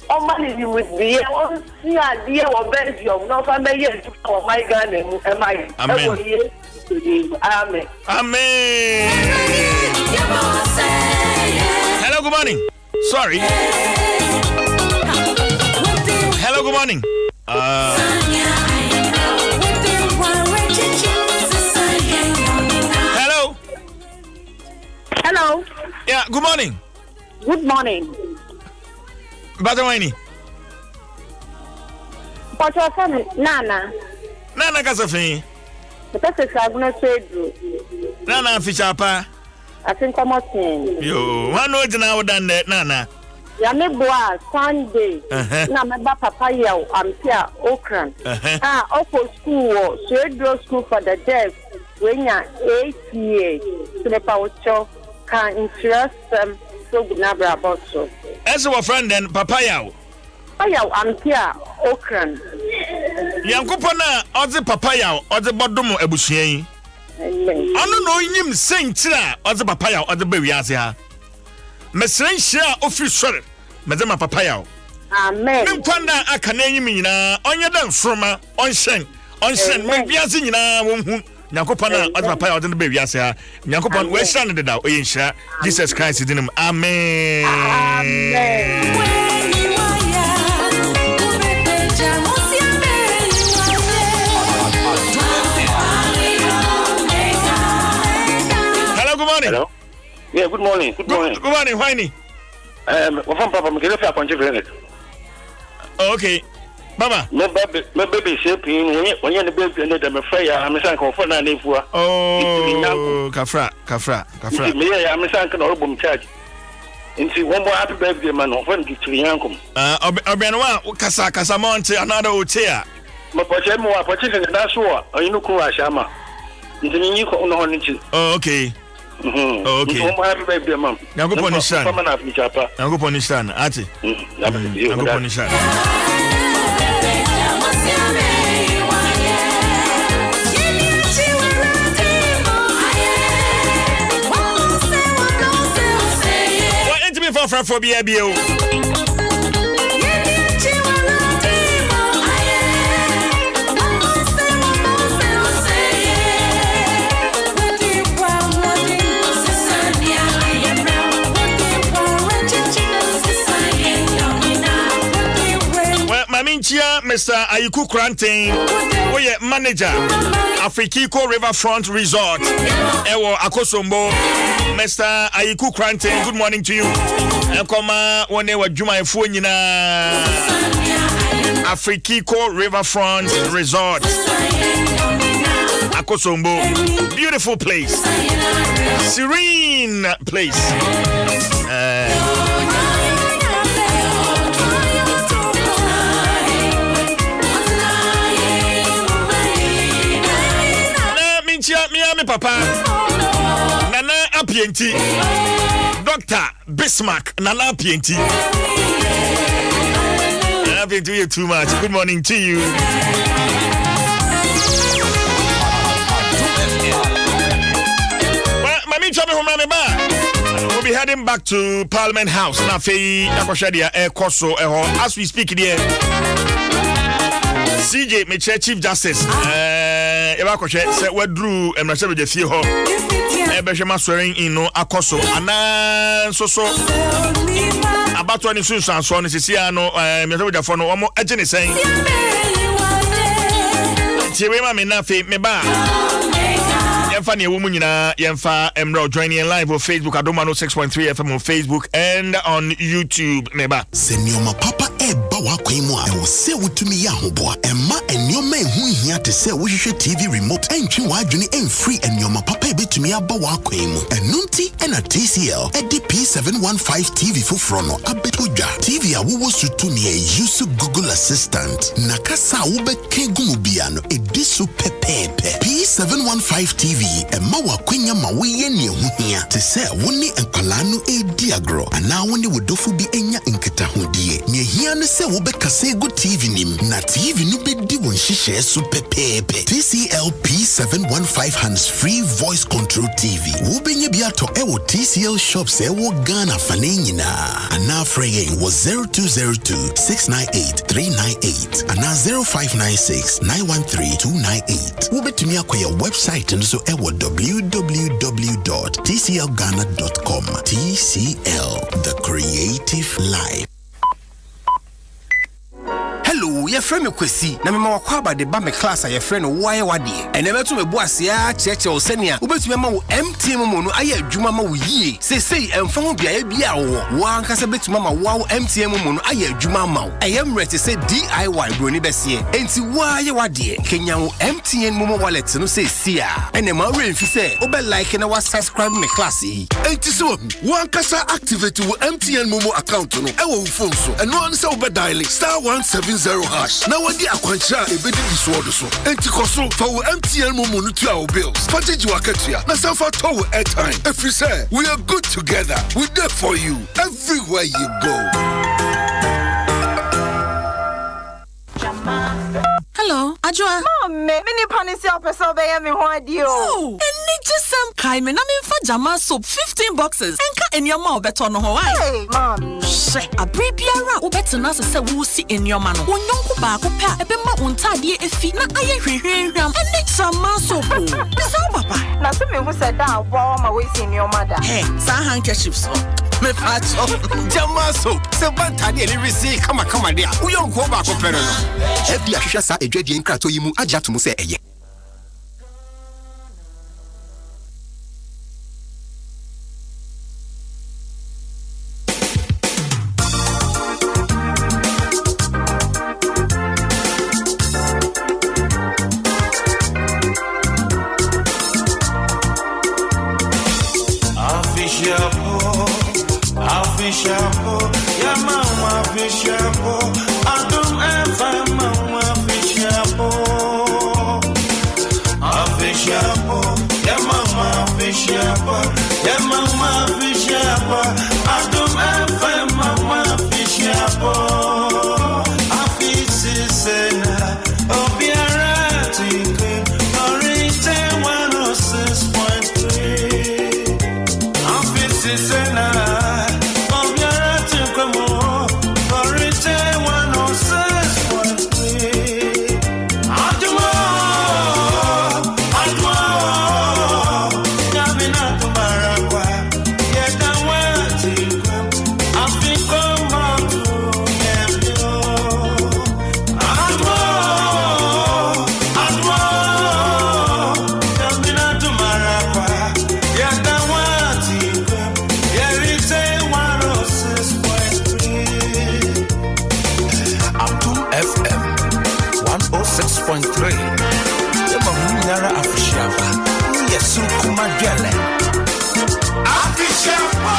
Oh, money you would be on see idea of Belgium, no family for my gun and my Amen. Amen. Amen. Hello, good morning. Sorry. Hello, good morning. Hello. Hello. Yeah, good morning. Good morning. Badawani. But your son, Nana. Nana Gasafi. The person is going to say, Nana Fichapa. I think I'm saying. Yo, one word now done that, Nana. Yameboa Sunday. Na meba papa ya ampia Okran. Oko school, Swedro School for the Deaf. When you're 8 years, to the Paucho can interest them so good nabra about so. As our friend then, Papa Yao. Papa ampia Okran. Yankupona, or the Papa Yao, or the Bodomo Ebushi. I don't know him saying Tina, or the Papa Yao, or the Babyazia. Messenger share official, Madame Papa Yao. Amen. Kwanda akanenyi mina onye dan froma onshen maybe azina wonhu Nyakopana Papa Yao den be wiase ha Nyakopana we sha ne deda oyensha Jesus Christ dinum amen. Hello, good morning. Hello. Yeah, good morning. Good morning. Good morning, Whiny. What from Papa Miguel for Conchivent? Okay. Baba. My baby shaping when you're the baby and I'm afraid I'm a son for na nefua. Oh, Kafra. Me, I'm a son can album charge. Into one more happy birthday man of one gift to the uncle. Obenwa, Kasa Monte, another hotel. My Pachemo, Pachis, and that's what you know, Shama. Into the new on. Oh, okay. Okay. Happy birthday, ma'am. Now go punish Shan. Now go punish Shan. Ati. Now go punish Shan. What ain't me for BBO? Chia na Mr. Ayiku Kranten, we manager Afrikiko Riverfront Resort. Ewo Akosombo. Mr. Ayiku Kranten, good morning to you. Ekoma one wa juma efu nyina Afrikiko Riverfront Resort. Akosombo, beautiful place, serene place. Miami Papa, Nana Apienti, Dr. Bismarck, Nana Apienti. I've been doing too much. Good morning to you. We'll be heading back to Parliament House. As we speak here, CJ Meche Chief Justice Eba Koshe said we drew Emrashe be fie ho Ebeshema swearing in no akoso ana so about 20 so no sisia no me so for no omo agene sen Tiwe ma me na fe me ba Yemfa ne wo mu nyina yemfa Emro joining live on Facebook Adom 106.3 FM on Facebook and on YouTube meba Senior papa eba wa kwemu a wo se wutumi ya hoboa emma enioma ehu hia te se wo hwehwe TV remote entwi wa adwene emfree enioma papa ebetumi aba wa kwemu enunti ena TCL edi P715 TV foforo no abetodwa TV a wo sutumi e use Google Assistant nakasa wo be kengumu bia no edi so pepepe P715 TV emma wa kwenya ma wo ye ne ehu hia te se wo ni enkwala no edi agro ana wo ni wodofu bi enya nketahodie ne hia ne se wo be kase go TV nim na TV no be di won hihye so pepepe TCL P715 hands-free voice control TV wo benye bi ato e wo TCL shops e wo Ghana fane nyina ana fraying was 0202-698-398 ana 0596-913-298 wo betumi akoya website and so e wo www.tclghana.com TCL, the creative life. Hello, your friend Kwesi. Na me ma wakwa de ba me class a your friend why wade. Ene beto me bo ase a cheche o senia. Ubetumi ma wo MTM mo no aye adwuma ma wo yie. Sesei emfa ho bia bia wo. Wo ankasa betumi ma wo MTM mo no aye adwuma ma wo. Eyem rete se DIY broni bese. Enti why wade. Kenya wo MTN mo wallet no se sia. Ene ma remfi se obe like na wa subscribe me class yi. Enti so wo ankasa activate wo MTN Momo account no e wo phone so. Eno an se obe dial *170# na wadi akwancha ebedi disword so enti koso fa wo MTN Momo no tua wo bills package wakatua na sanfa to wo airtime every say we are good together we there for you everywhere you go. Hello, Ajwa. Mom, me ni panisi opeso be me ho adio. Oh, eni jesam kai me na me fa jama soap 15 boxes. Enka enyoma obeto no ho why? Hey, mom. She, abribiara obetena se wo si enyoma no. Onyonko ba ko pa ebe ma ontade efi na aye hwehwehwam. Eni jama soap. Bisa papa. Na so me hu se da abo ma we si enyoma da. Hey, sa handkerchiefs. Me facho jama soap se bantade ele resi kama dia. Uyonko ba ko pere no. FD ahwehwa sa edwadie nkrato yi mu agya to mu se eye. 106.3. Yema hunyara afishiapa. Yesu kumadwele. Afishiapa.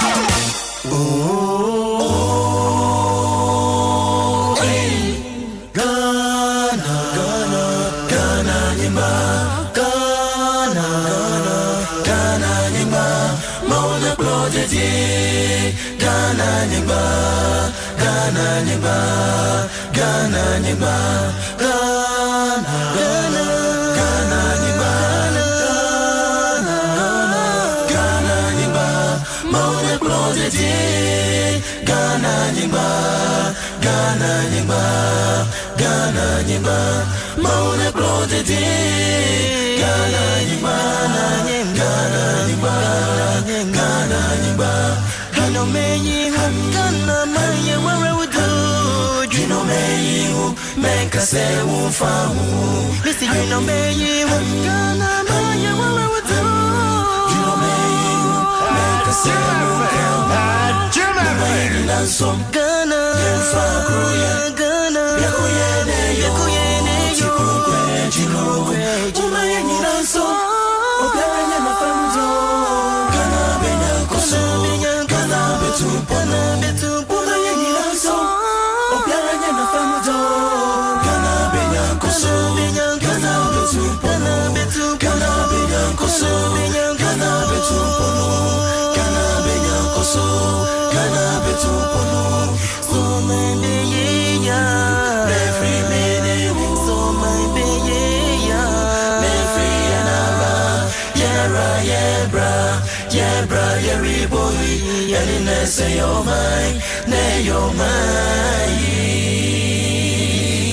Say you're mine, nay you're mine.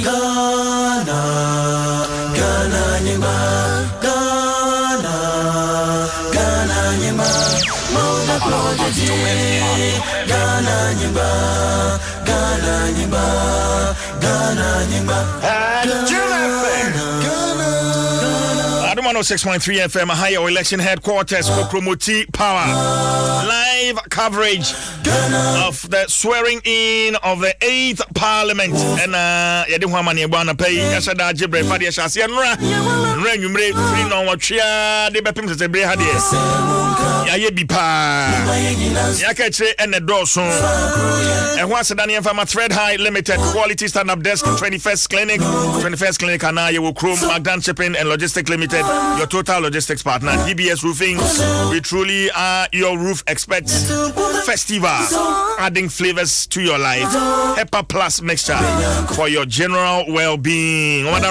Ghana, Ghana nyima, Ghana, Ghana nyima. Mona prodigy, Ghana nyima, Ghana nyima, Ghana nyima. Adom 106.3 FM, Ohio election headquarters for Promoti Power. Live coverage of the swearing in of the 8th Parliament. And yadi huamani bwana pay yashada jibre fadi yashasi nra nyumre free no watchia de bepim se bre hade ya ye bi pa ya ka kire ene doso e ho aseda ne fama Thread High Limited Quality Stand Up Desk 21st Clinic and you will Chrome Magdan Shipping and Logistics Limited, your total logistics partner. DBS Roofing, we truly are your roof experts. Festival, adding flavors to your life. HEPA Plus mixture for your general well-being. And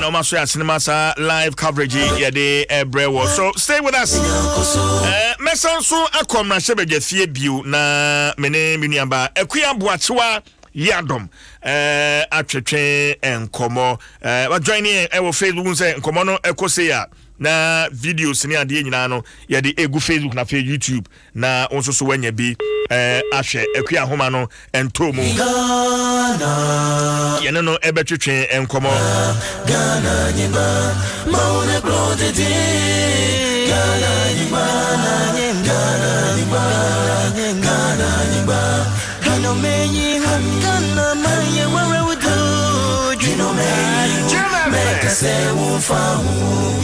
also cinemas live coverage yade ebrewo. So stay with us. Mesanso akomra shebeje fie biu na mene miniamba ekuya boachewa Adom atwetwe enkomo wa join here e wo Facebook say enkomo no ekose ya na videos ni ade nyina no ye de egu Facebook na fe YouTube na onso so wanya bi ahwe ekuya homa no entomu ye no ebetwetwe enkomo Ghana nyimba maune prodigy Ghana nyimba Ghana nyimba Ghana nyimba no me Ghana my where we do you know me make us say won't famu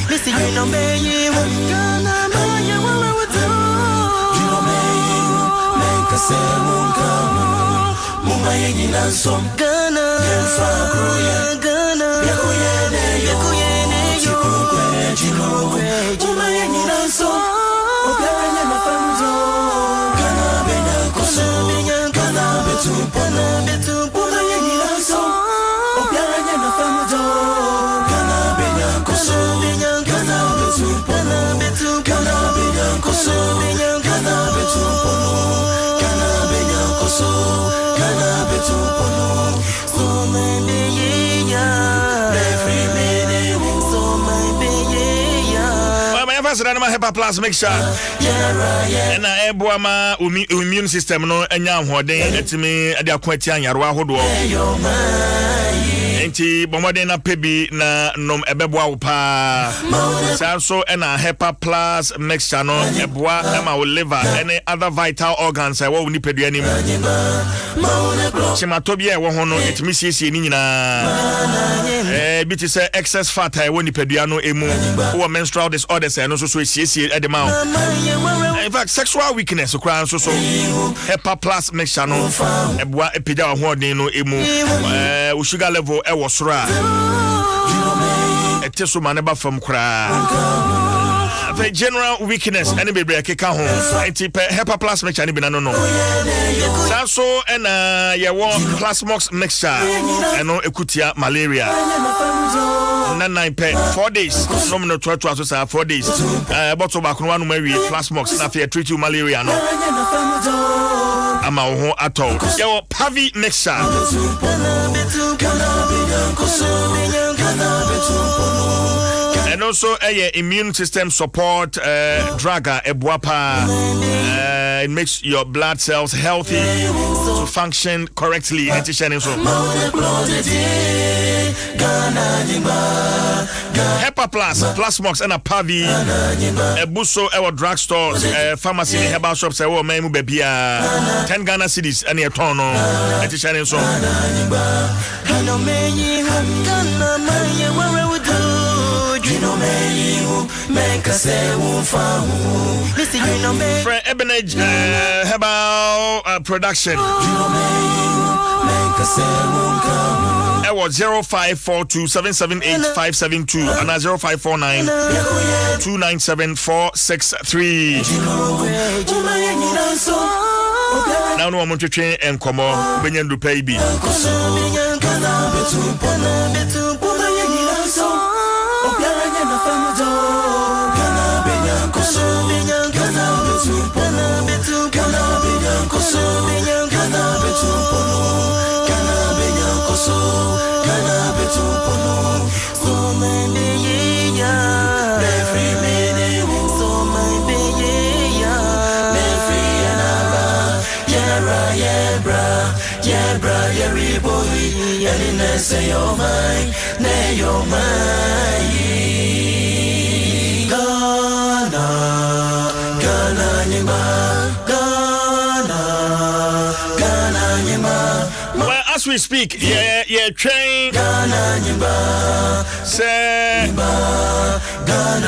listen you know me Ghana my where we do you know me make us say won't come muma yina som Ghana fa groya Ghana yakuyene chikukwe chikukwe muma yina som operanya na famzo Ghana benya koso Betu pona yina so opiaranya na famjo Ghana benya koso Ghana betu Ghana benya koso Ghana betu pono Ghana benya koso Ghana betu pono so many ya every minute so my ya my ever said my HEPA Plus mixture and Ebuama immune system no enya hoden etimi ade akwati anyarwa hodo enti bomode na pebi na nom ebeboa wo pa so na Hepa Plus mixture no eboa na wo liver any other vital organs wo ni pedua nim chimatobi e wo ho no etimi siesie ni nyina bi ti say excess fat wo ni pedua no emu wo menstrual disorders no so siesie e de ma in fact sexual weakness kra so Hepa Plus mixture no eboa epida wo ho den no emu wo sugar level e wo soro a eteso maneba from kra the general weakness any baby keka ho enti Hepa Plus mixture ni bi na no so and ye want Plasmox mixture eno ekutia malaria na 4 days no no 12 so 4 days bottle back no one we Plasmox na fe treat you malaria no ama ho atol ye want Pavi mixture and also a immune system support drug ebuapa it makes your blood cells healthy to function correctly and so Hepa Plus Plasmox and a Pavi Buso our drugstores pharmacy herbal shops our memu bebia 10 Ghana cedis and a tono and so Friend Ebenage Herbal Production it was 0542778572 and 0549297463 now no want to train and come on Benyan do pay be Well, as we speak, train say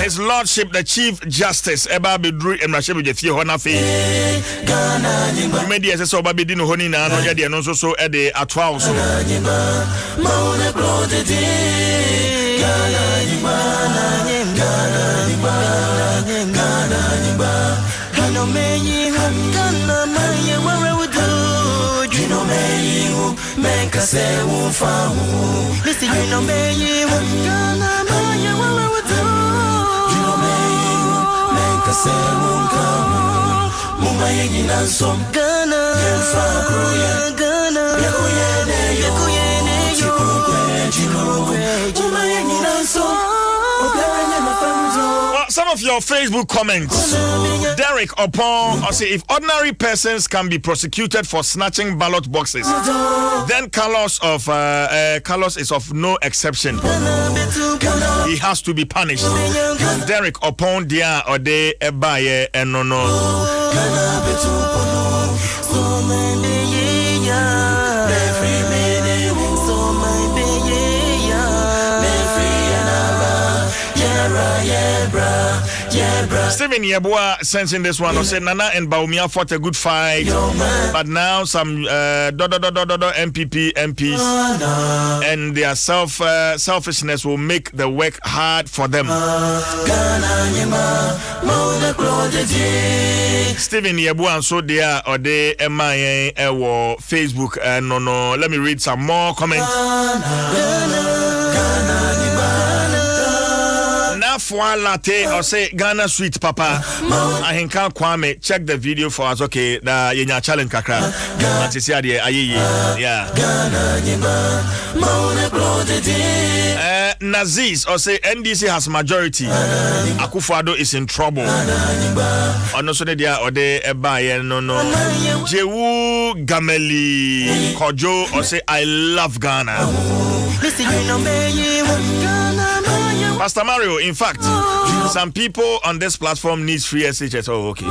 His Lordship the Chief Justice Eba Bedru Emrashe Bejefie Honafe media say Oba Bedi no honi na no ye de no so e de atwa so Some of your Facebook comments, Derek upon or say if ordinary persons can be prosecuted for snatching ballot boxes, then Carlos is of no exception. He has to be punished. Derek upon dia or de ebaye and no. Stephen Yeboah sensing this one said Nana and Baumia fought a good fight, but now some MPs and their selfishness will make the work hard for them. Stephen Yeboah so there or they MIA or Facebook no. Let me read some more comments. Fwa latte or say Ghana sweet papa. I can Kwame check the video for us. Okay, the yenya challenge kakra. Naziz or say NDC has majority. Akufo-Addo is in trouble. Or no so they are or they buy no. Jewu Gameli Kojo or say I love Ghana. Pastor Mario, in fact, some people on this platform needs free SHS. Oh, okay.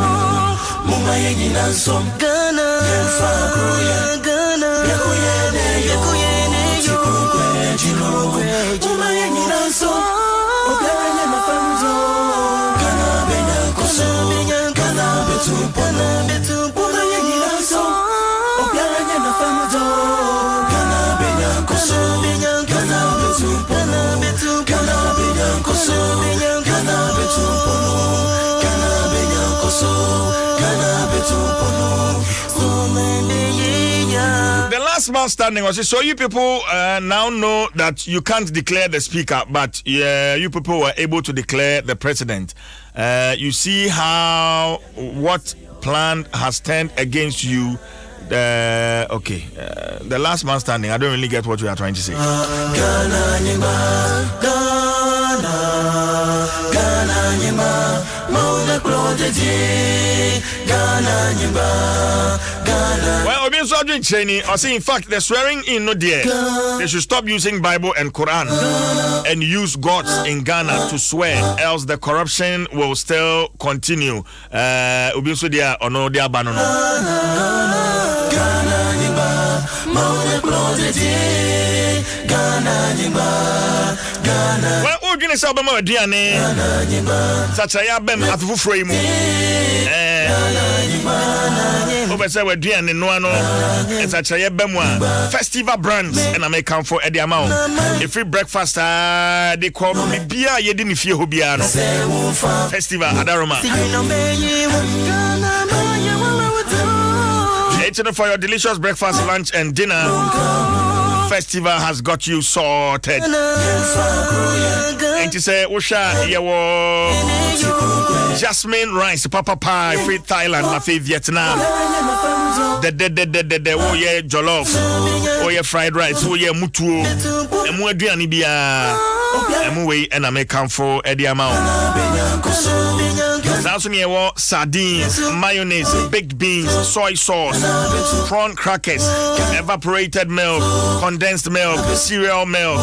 The last man standing was so you people now know that you can't declare the speaker, but you people were able to declare the president. You see how what plan has turned against you. The last man standing. I don't really get what you are trying to say. Well, Obi Sojin Cheney, I say in fact the swearing in no dear. They should stop using Bible and Quran and use gods in Ghana to swear, else the corruption will still continue. Obi Sodia or no dia banono. Well, we're going to say about Diane. Such a bem afifu frame. Say we're doing no one. Such a bemwa festival brands, and I may come for Eddie amount. A free breakfast. They call me beer. You didn't feel Hubiano festival Adaroma. For your delicious breakfast, lunch, and dinner. Festival has got you sorted. And to say, Usha, jasmine rice, papa pie, free Thailand, my favorite Vietnam. The oh yeah, jollof, oh yeah, fried rice, oh yeah, mutu, and more Dianibia, and Muwe, and I may come for Eddie amount. Sardines, mayonnaise, baked beans, soy sauce, prawn crackers, evaporated milk, condensed milk, cereal milk,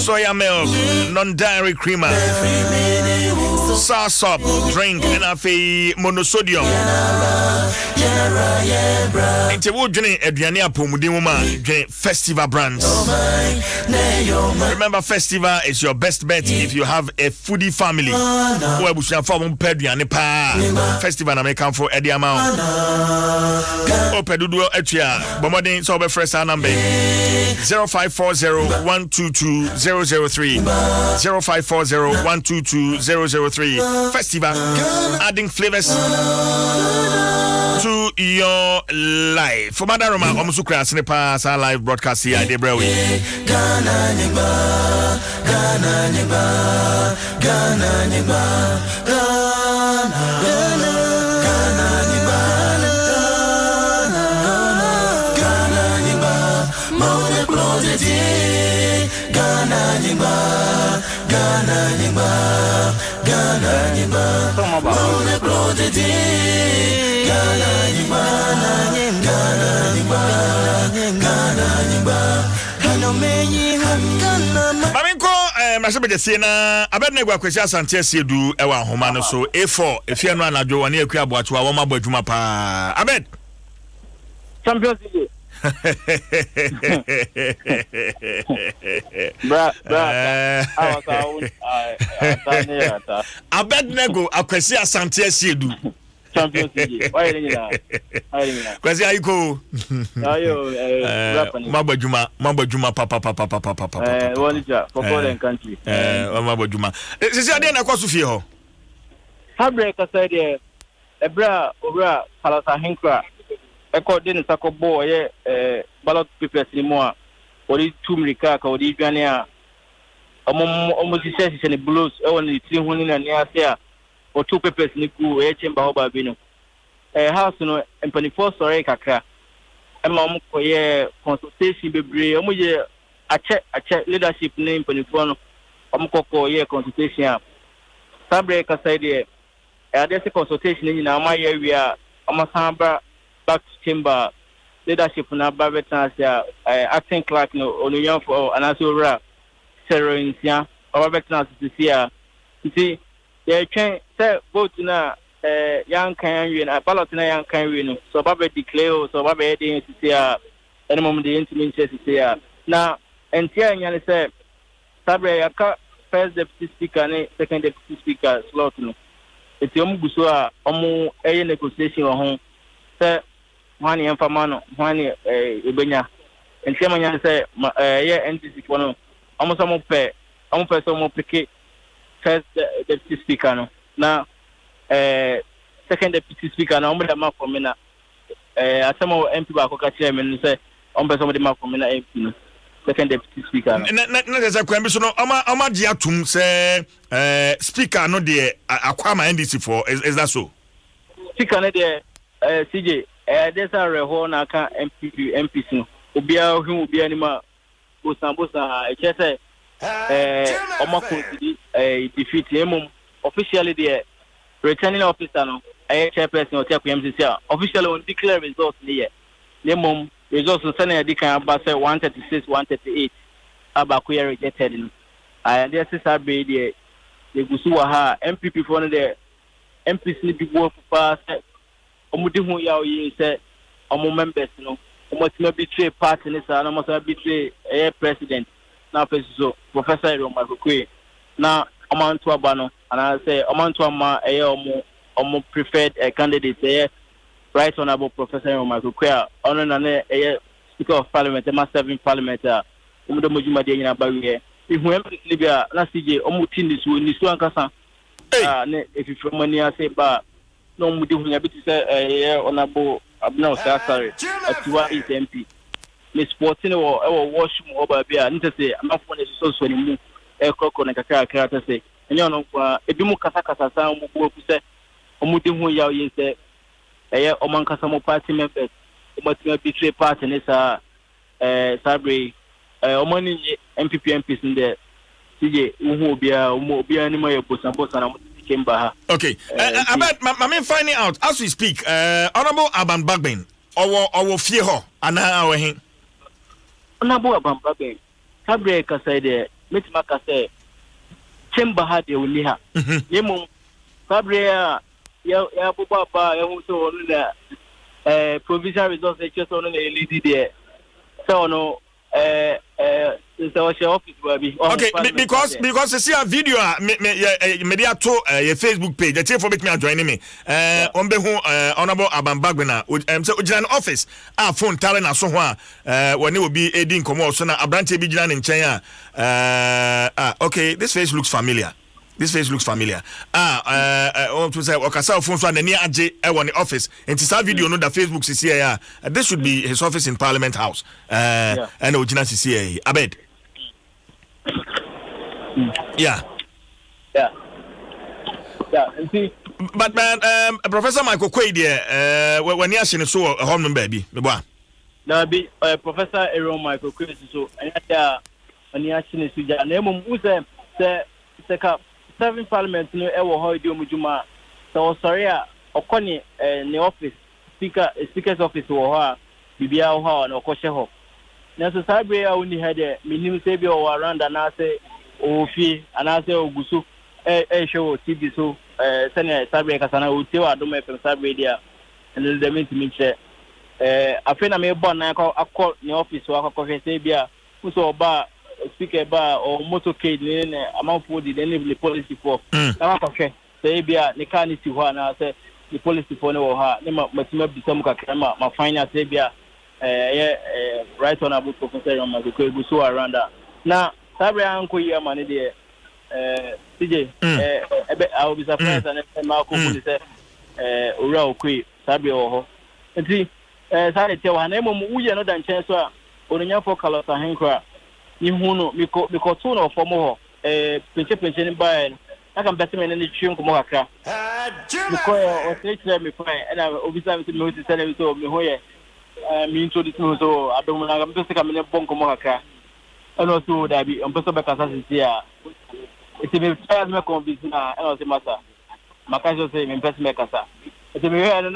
soya milk, non-dairy creamer, soursop, drink, and a monosodium. And you would drink Adriania Pomudimuma, drink Festival brands. Remember, Festival is your best bet if you have a foodie family. Where we shall form Festival American for Eddie amount. Opedudo Etria, Bomodin Sober Fresh number 0540-122-003. 0540-122-003. Festival, adding flavors to your life. For Madaroma, Omusukra Snipas, our live broadcast here, Debrewi. Masabede Siena, Abednego Kwesi Asante Siedu ewa homa no so A4 efia no anajo woni akua aboacho a wo ma badwuma pa Abed Champions League bra Abednego Kwesi Asante Siedu Champions League why you Kwesi ayiko ayo mabadwuma papa Wonija for foreign country mabadwuma sisi ade na kwaso fie ho Habre ka say there ebra obra Palasa Hinkra according to Sakobo ye ballot papers ni mo a ori tumrika ka ori dwane a omo sisi ni blues e woni tiri huni na ni ase a o two papers ni ku e chamber ho ba bi no house no empany for sorry kakra e ma mo koye consultation bebre omo ye ache leadership ni empany for no omo koye consultation a sabre ka say there e ade se consultation ni na ma ye wi a omo samba back to chamber leadership na Babetansia acting clerk no Onion for Anasura Seroinsia or Babetansia here. See, they train say vote na young can win a ballot na young can win. So Babe declare so Babe heading to see any moment the intimate to see now and here say Sabre yaka first deputy speaker and second deputy speaker slot no. It's guso a omo negotiation ho say one informano one ebenya enti amanya say NTC for no omo so mo person mo pick first deputy speaker no na second deputy speaker na omo da ma for me na asemo MP ba ko ka chairman say omo person mo de ma for me na MP no second deputy speaker na say kwambi so no ama dia atum say speaker no de akwama NDC for is that so speaker no de CJ there's a reho na ka MPs no obia hu obia ni ma bosa e che say oma consider defeat him officially the returning officer no chairperson o take MCC officially on declare results ni ye results no send the kan ba say 136 138 abaku ye rejected no and there is a be the gusu wa ha MPP for no the MPs ni bi wo pa say omudi hu ya oyi say omo members no omo ti betray party ni sa na mo say betray president na so Professor Adom 106.3 na omanto aba no and I say omanto ama omo preferred candidate right honorable Professor Adom 106.3 ono na Speaker of Parliament ma 7 Parliament omo mojuma de nyina ba wi ihu Libya na CJ omo tin nisu ankasa na efifromani ase ba no mudi hu ya biti say honorable Abna Osasare atiwa is MP me sporting or wash mo ba bia nte say amafo na so ni mu ekoko na kakra ta say enyo no kwa ebi mu kasa sa mu bo ku say omudi hu ya yin say oman kasa mo party members omatima betray party ni sa Sabre omani MPP MPs in there CJ uhu obia ni mo ye bosa na mo kemba ha okay about my finding out as we speak honorable Aban Bagben owo fie ho ana awe hin honorable Aban Bagben Sabre ka say de metima ka say chamber ha de oni ha yemu Sabre ya buba ba ya hu so onu na provincial results e cheso onu na lead there so no office okay because you see a video media to your Facebook page the for make me join me on be honorable Aban Bagbena so ojina office phone tare na so ho when will be edin komo so na abrante bi gina nchen okay this face looks familiar to say okasa phone so na ni age e won the office and this video no that Facebook see here this should be his office in Parliament House and ojina see here abed yeah see but Professor Michael Kwei there when you actually so a home baby me boy na be Professor Aaron Michael Kwei so anya when you actually so ja na mum se ka 7 Parliament no e wo ho idio mujuma so sorry okoni ne office speaker's office wo ho a bibia wo ho na okoshe ho na so Sabre a woni hede minim se bi o around na say ofie ana say oguso show TV so senior Sabre ka sana o tewa Adom FM Sabre dia and the meet me che afena me born na akọ ne office wa akọ se bia so ba speaker ba or motorcade ne amount the the policy for na akọ se bia ne ka ni si ho na say the policy for ne wo ha ne matima bisam kakra ma final se bia right honorable Professor Adom 106.3 so around that na Sabre anko yi amane de CJ I will be surprised and ma ko police ora okui Sabre wo ho nti sare te wa na emo mu uye no dan chen so a onunya for color ta henkra ni hu no mi ko to no for mo ho penche ni ba na kan bese me ni twi nko mo kakra mi ko o tire mi fine and obisa mi me ti sele mi so mi ho ye mi introduce me so Adom na ga bese ka me ne bonko mo kakra ano so da bi on person be kasa sisi a iti me try me convince na ano se masa makajo se me person me kasa It's a mirror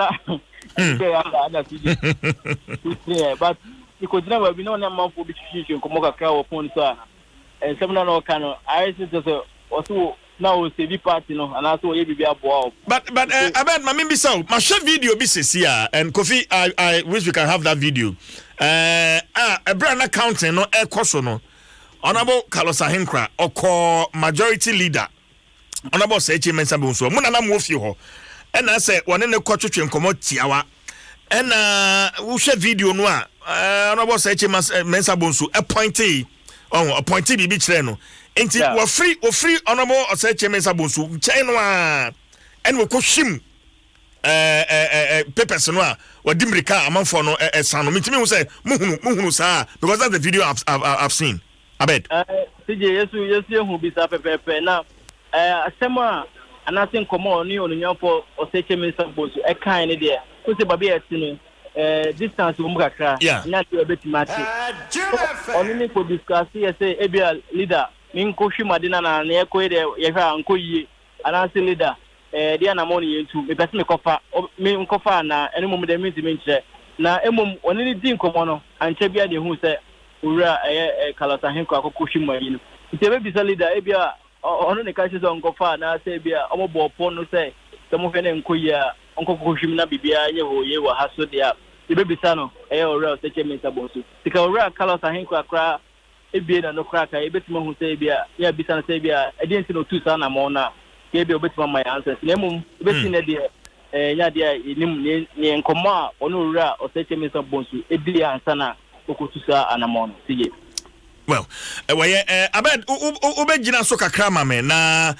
but you could never be known a month for distribution, Komoka cow upon sir. And some no canoe. I said also now CV party, and also you be a ball. But I bet my maybe so. My short video be here and Kofi. I wish we can have that video. A brand accountant no air no. Honorable Carlos Ahinkra or majority leader. Honorable Sechi Mensah Bonsu. Muna na move you ho. And I say one in the coach to come tiawa. And we share video no. Honorable Sechi Mensah Bonsu appointee. Appointee bibi chireno. Enti we free honorable Sechi Mensah Bonsu. Chainwa. And we ko shim. Papers no wa dimrika amanfo no sano. Mitimi we say muhunu sa because that's the video I've seen. Abed. CJ yesu hu bisa pepepe na asema anasin komo oni onyan for Sechi Mensah Bonsu e kan ne de ko se babe eti no distance wo mukakra nya de obetimati oni ni ko discuss say ebia leader min ko hwimade na e ko de ye hwa anko yie anasin leader dia na mo ni yentu me pese me kofa na ene mum de mi nkyere na emum oni ni din komo no anche bia de hu se ura kalata hen ko akoko hwimade no ite be bisa leader ebia ono ne ka se onkofa na se bia omobo po no se temo hwe ne nkoyia onkoko hwim na bibia ye ho ye wa haso dia ibe bisa no ura Sechi Mensah Bonsu tika ura kalata hen ko akra ebie na no kraka ebetimo hu se bia ya bisa na se bia edinti no tu sa na mo na ebe obetima my answers nemum beti ne de nya de nim ne nkoma onu ura Sechi Mensah Bonsu edi ansa na okotusa anamon sige. Well, Abed ube jina so kakra mame na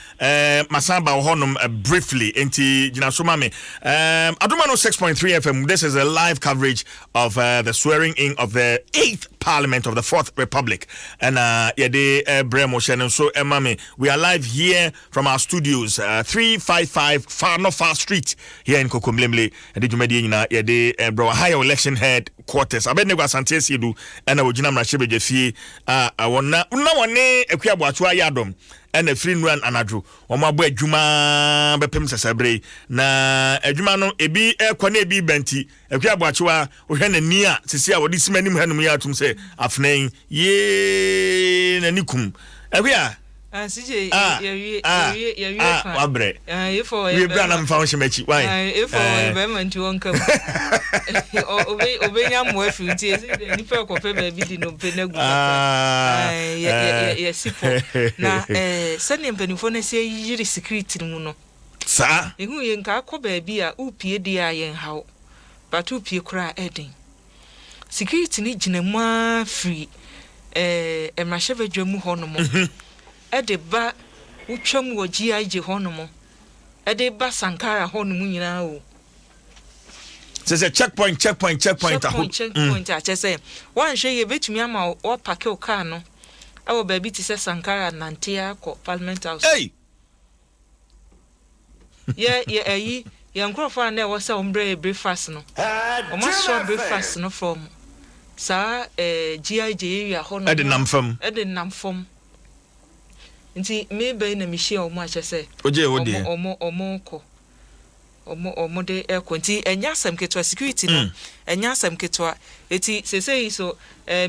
masamba honum briefly enti jina so mame. Adom 106.3 FM. This is a live coverage of the swearing in of the 8th Parliament of the 4th Republic. And yede bremo shenen so mame. We are live here from our studios 355 Far Street here in Kokomlemle. Edi jumedi nyina yede bro higher election headquarters. Abed negwa santie sidu ena wojina mrashebe jefi wona wone ekuabo atua yadom ena free run anadro omo abo adwuma bepem sesebre na adwuma no ebi ekwane ebi benti ekuabo atua ohwe na ni a sisi a wodi simanim hanum ya atum se afnan ye na nikum ekua CJ wabre we bra na mfa hwemachi why be man to wonka obenya mo afuti ni pe ko pe ba bi di no pe na gu sipo na sane mpanifo na se yiri security mu no sa ehu ye nka akọ ba bi a upie di a yen hawo but upie kura eden security ni gina mu free emrahye dwamu ho no mo Edeba utwam wo GIG honomo edeba Sankara honomo nyina o say checkpoint a say wan hwe ye betumi ama o park o car no awo ba bi ti say Sankara nantia ko Parliament House hey ye nkrofo na e wo say ombre breakfast no o ma show breakfast no from sa GIG area honomo Edinam fam nti maybe na mi share omo ache say omo de ekonti enya asem ketwa security no enya asem ketwa eti sesei so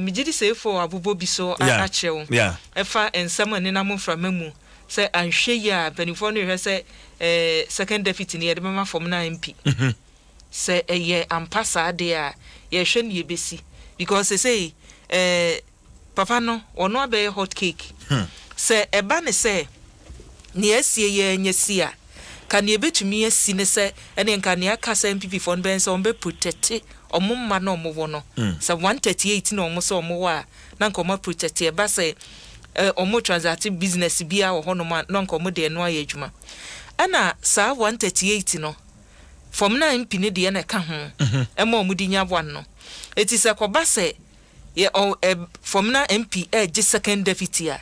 mi gidi say for abubo bi so achew efa ensam ne na mo framamu say anhwe ya benifo no hwe say second deputy ne yede mama form na MP say ye ampasa de a ye hwe ne yebesi because sesei papa no ono abe hot cake se eba ne se ne asie ye nyasia ka ne betumi asi ne se ene nka ne aka se MPP fon ben se on be protect omumma na omo no se 138 na omo se omo wa na nka omo protect eba se omo transact business bia wo hono ma na nka omo de no aye adwuma ana sa 138 no fom na MP ne de na ka ho ema omo di nyabwan no eti se ko ba se ye fom na MP je second deputy a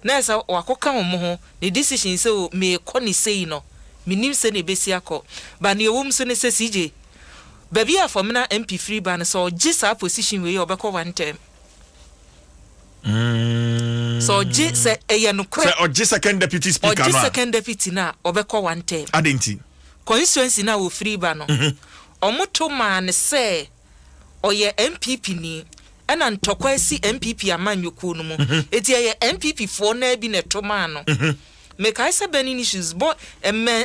nesa wakoka omo ho the decision say me koni say no minim se ne besi akọ ba ne ewum so ne se CJ baby afom na MP free ban so gi sa position we obekọ one term so gi se eya no kra so ogi second deputy speaker na obekọ one term adenti constituency na wo free ba no omoto ma ne say oye MPP ni ena ntokwa si MPP amanyoko no mu eti ye MPP fo na bi ne to ma no me kai se bani issues but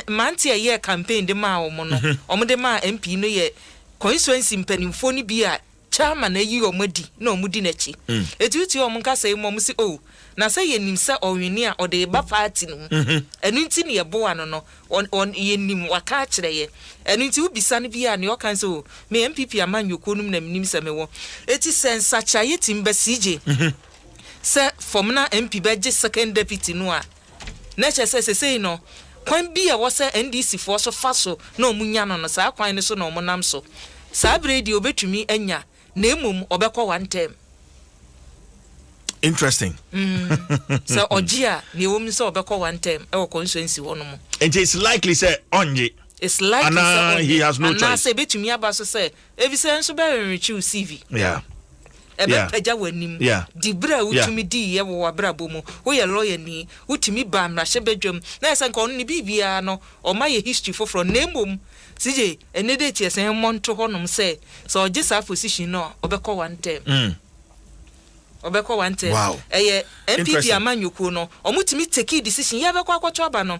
manti ye campaign de ma omo no omo de ma MP no ye constituency mpanimfo ni bi a chairman ayi omodi na omudi na chi etuti omka say mom si oh na say yenim se owini a ode ba party no enu nti ne yebo ano no on yenim waka kire ye enu nti ubisa ne bi a ne okan so me MPP amanyoko num na minim se mewo eti sensa chaye timba CJ se formna MP beje second deputy no a na che say no kwan bi a wo se NDC fo so faso na omunya no sa kwan ne so na omonam so sa bredi obetumi anya na emom obekọ one term. Interesting. So Ojia ni wo mi so obekọ one term e wo constituency wono mo. And it's likely say onye. It's likely say he has no choice. Na say betumi aba so say ebi say nso be retrieve CV. Yeah. Ebe peja wanim. Di bra utumi di ye wo abrabo mu. Wo ye lawyer ni utumi ba mra hye bedwam. Na ese nka onu ni bibia no o ma ye history foforo na emom CJ enede tie sen monto honom say so oje sa position no obekọ one term. Obekọ one term. Wow. MPP amanyoko no omutimi take decision ye bekọ akwoto aba no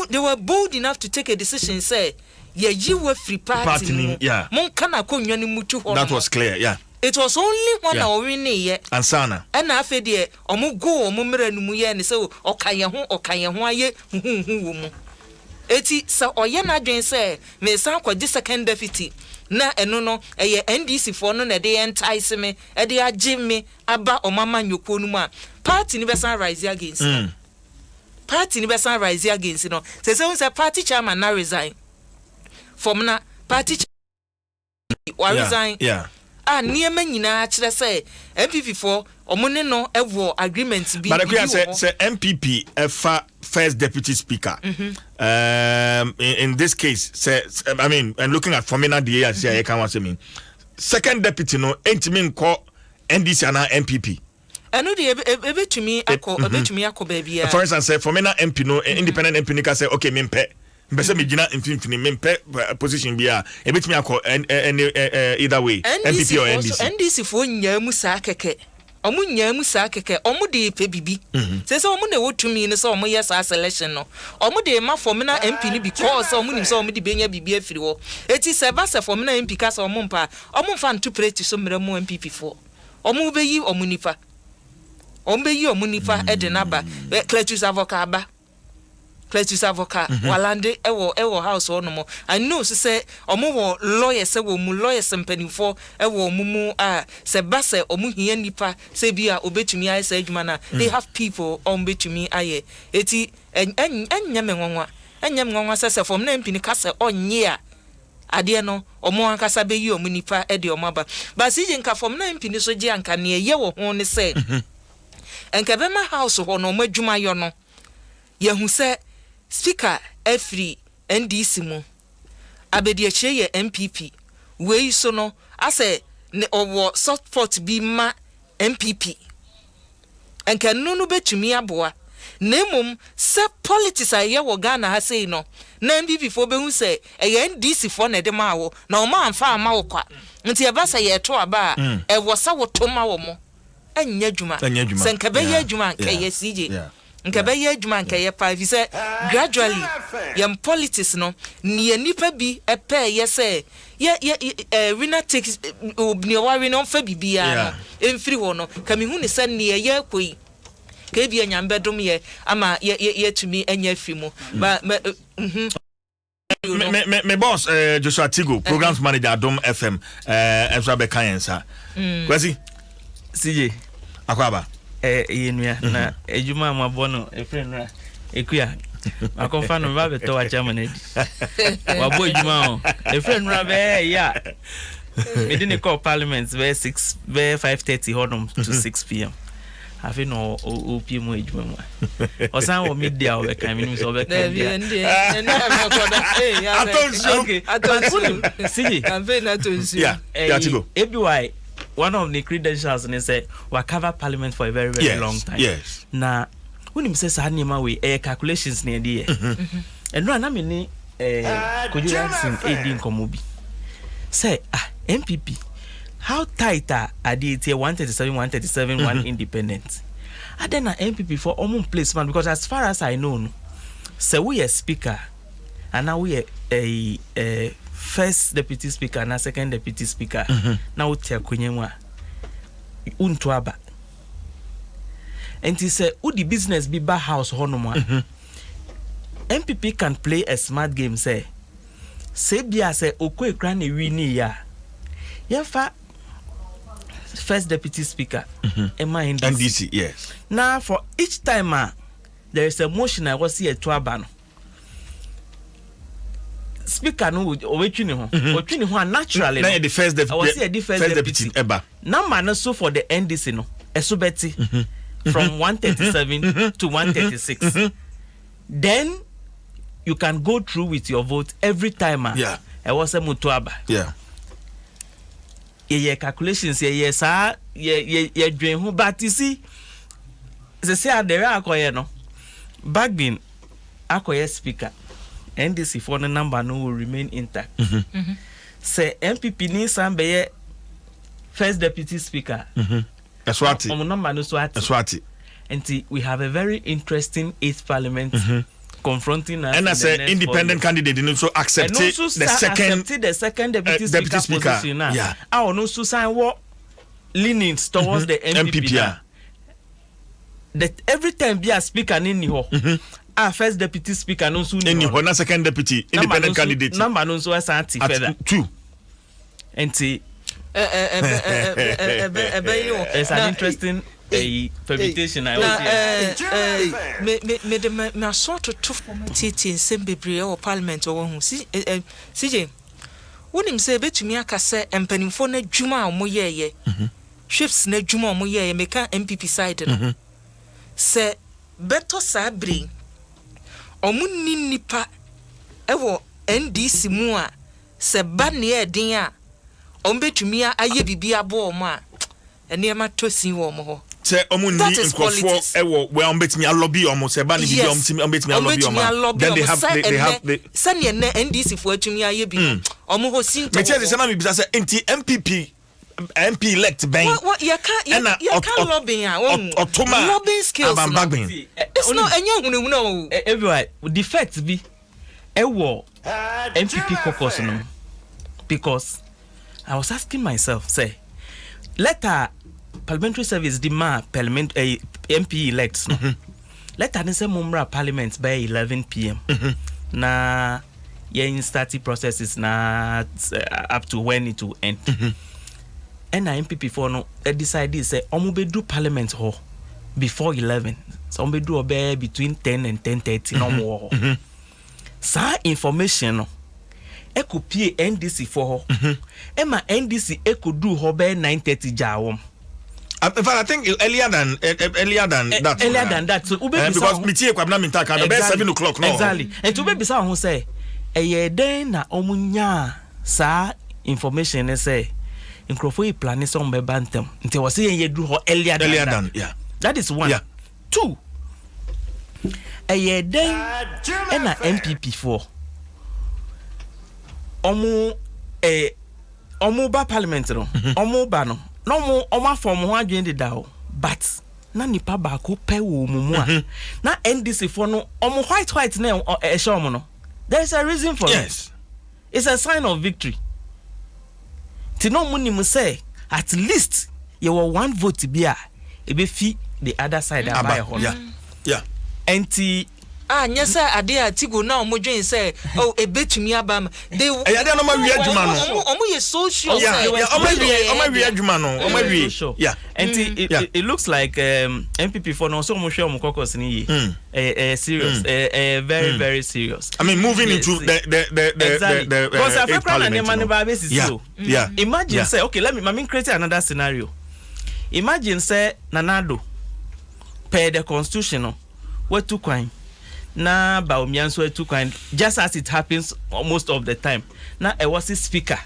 they were bold enough to take a decision say ye yiwe free party no mon kana konwa ni mutu ho. That was clear. Yeah. It was only one awin ye ansana and afa de omu go omu mra nu mu ye ne say okaye ho aye hu wo mu eti sa oye na dwen say me san kwaje second deputy na eno no eye NDC for no na de entice me e de age me aba omama nyoko nu mu a party ni be san rise against party ni be san rise against no say party chairman na resign from na party resign niema nyina kire say MPP for omune no ewo agreement bi but I say MPP efa first deputy speaker in this case say I mean and looking at Formina the as I can want to mean second deputy no entimin call NDC and MPP eno de ebetumi akọ baby for instance say Formina MP no independent MP nika say okay me mpe mbese me gina infinity me mpe position bia ebetumi akọ either way MPP or NDC NDC fo nyamu sa keke omu nyamu sa keke omu de pe bibi say omu na wotumi ne say omu yes selection no omu de ma Formina MP ni because omu nim say omu de benya bibi afiri wo eti se ba se Formina MP ka say omu mfa nto preti so mra mu MPP fo omu be yi omu nipa ede na ba Cletus avocat walande ewo house ono mo I know say omo wo lawyer say wo mu lawyer sempanifo ewo mumu se ba se omu hia nipa se bia obetumi aye say adwuma na they have people on betumi aye eti enyame nwanwa se from na mpini ka se onye a ade no omo ankasa be yi omu nipa ede omo aba ba si je nka from na mpini so je anka ne ye wo ho ne se enka be ma house ho no madwuma yo no yehu se speaker every NDC mu abediache ye MPP we so no ase ne owo support bi ma MPP enka nunu betumi aboa nemum se politics aye wo Ghana ha sei no na MPP fo behu se eye NDC fo na de ma wo na o ma amfa ama wo kwa nti e ba se ye to aba e wo sa wo to ma wo mo anya dwuma se nka be ye dwuma nka ye CJ nka be ye dwuma nka ye pa say gradually yam politics no ni nipa bi epe ye say ye winner takes ni wari no fa bibia no emfiri ho no kami hu ni se ni ye koi ka bia nyambedom ye ama ye tumi anya afiri mu ba me boss Joshua Tigo programs manager Adom FM Ezra Bekayensa kwasi CJ akwaba yenua na ejuma amabono efrenra ekuya akonfa no ba beto wa chairman edi wabo ejuma o efrenra be ya me dey call parliament be 5:30 hodom to 6 p.m. afi no opm ejuma mu osan wo media o be kan mi so be kan dia atonsu see campaign atonsu ABY one of the credentials and say we cover parliament for a very long time. Yes. Na when him says anima we calculations near the and no na me ni Kojulian Sim Edin Komobi. Say, MPP, how tight are they here 137, one independent? I then an MPP for almost placement because as far as I know, say we a speaker and now we a first deputy speaker and a second deputy speaker. Now we tell Kunyewa Untuaba. And he said, "Would the business be by house honoma?" MPP can play a smart game. Say Bia say, "Okwe krani wini ya." Yafa first deputy speaker. NDC, yes. Now for each time, there is a motion. I was here to abano. Speaker no owetwini ho naturally. Now the first deputy eba. Number no so for the NDC no. Esobeti. From 137 to 136. Then you can go through with your vote every time. Yeah. I was a mutuaba. Yeah. Ye calculations ye sir ye dream who but you see they say there akoye no back then akoye speaker NDC for the number no will remain intact. Say MPP ni sambe first deputy speaker. Swati. And we have a very interesting 8th parliament confronting us. And as an independent candidate, didn't also accept the second deputy speaker position. Yeah. I will also sign what leanings towards the MPP. That every time be a speaker in ho, our first deputy speaker no soon in ho, second deputy independent candidate. Number no so as further. 2. And it's an interesting permutation. I me sort of tough committee Nsem or parliament or CJ. Wouldn't him say betumi aka say empanimfo na dwuma a mo ye shifts na dwuma mo ye make MPP side no. Say beto sabri omunni nipa ewo NDC mu a se ba ne edin a ombetumi aye bibia bo mo a eniema tosin wo mo ho. Say omunni nkofo ewo we ombetumi lobby omo se ba ne bibia ombetumi lobby. Then they have sane na NDC fo atumi aye bi omo ho sinto. Me tell say na me bisa say MPP MP elect ben. What you can't lobbying lobbying skills. It's not any everywhere. The fact be ewo MPP caucus no, because I was asking myself, say, let our parliamentary service demand parliament MP elects no. Let her say mumra parliament by 11 p.m. Na in starting processes na up to when it will end. And MPP for no decided say do parliament hall before 11. So do obey between 10 and 10:30 no more. Sa information no e could pay NDC for her. Emma NDC e could do her by 9:30 jawom. In fact, I think earlier than that. Earlier than that. So because meeting kwabna mintaka by 7 o'clock no. Exactly. And to be bisa who say den na omunya sa information say Incrophone plan is on by Bantam. Until was saying you do earlier than yeah. That is one. Yeah. 2. A year then and a MPP for Omo parliament no. Omo bano. No more Oma from one join the Dow. But Nani Pabako pe wo mumua. Na NDC for no Omo white now a shomono. There is a reason for yes. It's a sign of victory. Tino muni mu say at least you were one vote to be be fit the other side buy yeah enti nyesa ade atigo na omo dwen say oh ebetumi abam they ade no ma wi adwuma no omo ye social yeah omo wi adwuma no omo wi yeah enti it looks like MPP for no so omo hwe omo caucus ni serious very very serious. I mean moving into the because African and money basis so yeah imagine say okay let me create another scenario. Imagine say Nanado per the constitution what to coin na Baumianso to coin just as it happens most of the time. Now I was a speaker.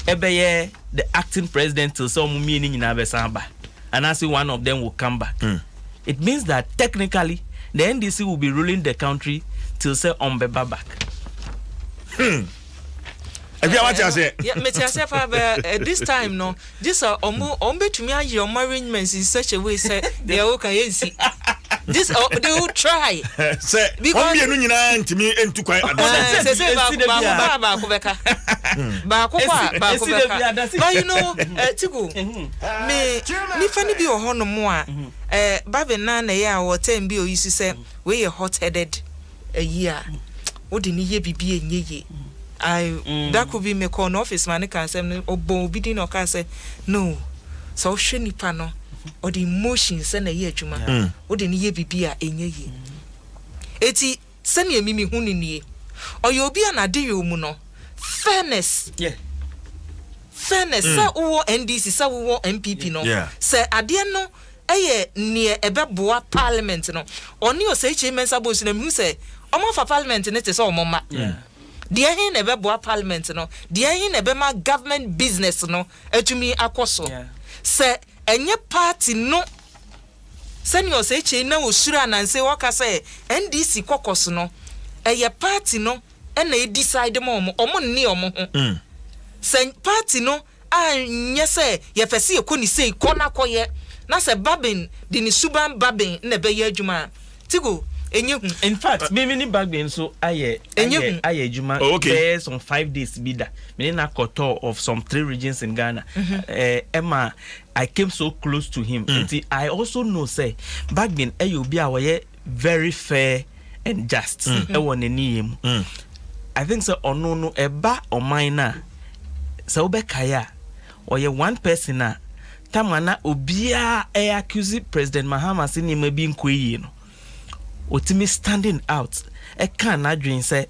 Ebeye the acting president till some meaning in Abesamba. And I see one of them will come back. It means that technically the NDC will be ruling the country till say Ombeba back. If you want to say, yeah, this time no, just between your arrangements in such a way say they are okay. This they will try. Say because you know to me into quite. But you know, Tigo, me funny be or more. Baby Nana ya or 10 bill used to say we are hot-headed a year. What didn't ye be ye? That could be me call office man can say or bo bidding or can say no. So shiny panel or the emotions send a year to man. What didn't ye be a ye? Eti send ye mimi hunini or you'll be an adio muno. Fairness, yeah. Fairness, sa uwo NDC, sa uwo MPP no. Say adiano eye near ebe parliament no. Oni o say chairman sabo sinem who say omo for parliament ne te so omo yeah. Dia hin ebe boa parliament no. Dia hin ebe ma government business no. Etumi akoso. Yeah. Say enye party no. Senior say chairman na osura na say waka say NDC kokoso no. Eye party no. And they decide more ni omo ho. Say party no anya say ye fese ekoni say kona koye na say babin di ni suban babin na be ye adwuma tigo enye in fact me ni babin so aye adwuma based on 5 days bida me na koto of some 3 regions in Ghana. Emma I came so close to him and I also know say babin obi a we very fair and just I think so no eba or minor so be kaya or ye one person na tamana obia accuse President Mahama sini maybe nkwe no otimi standing out e can adwin say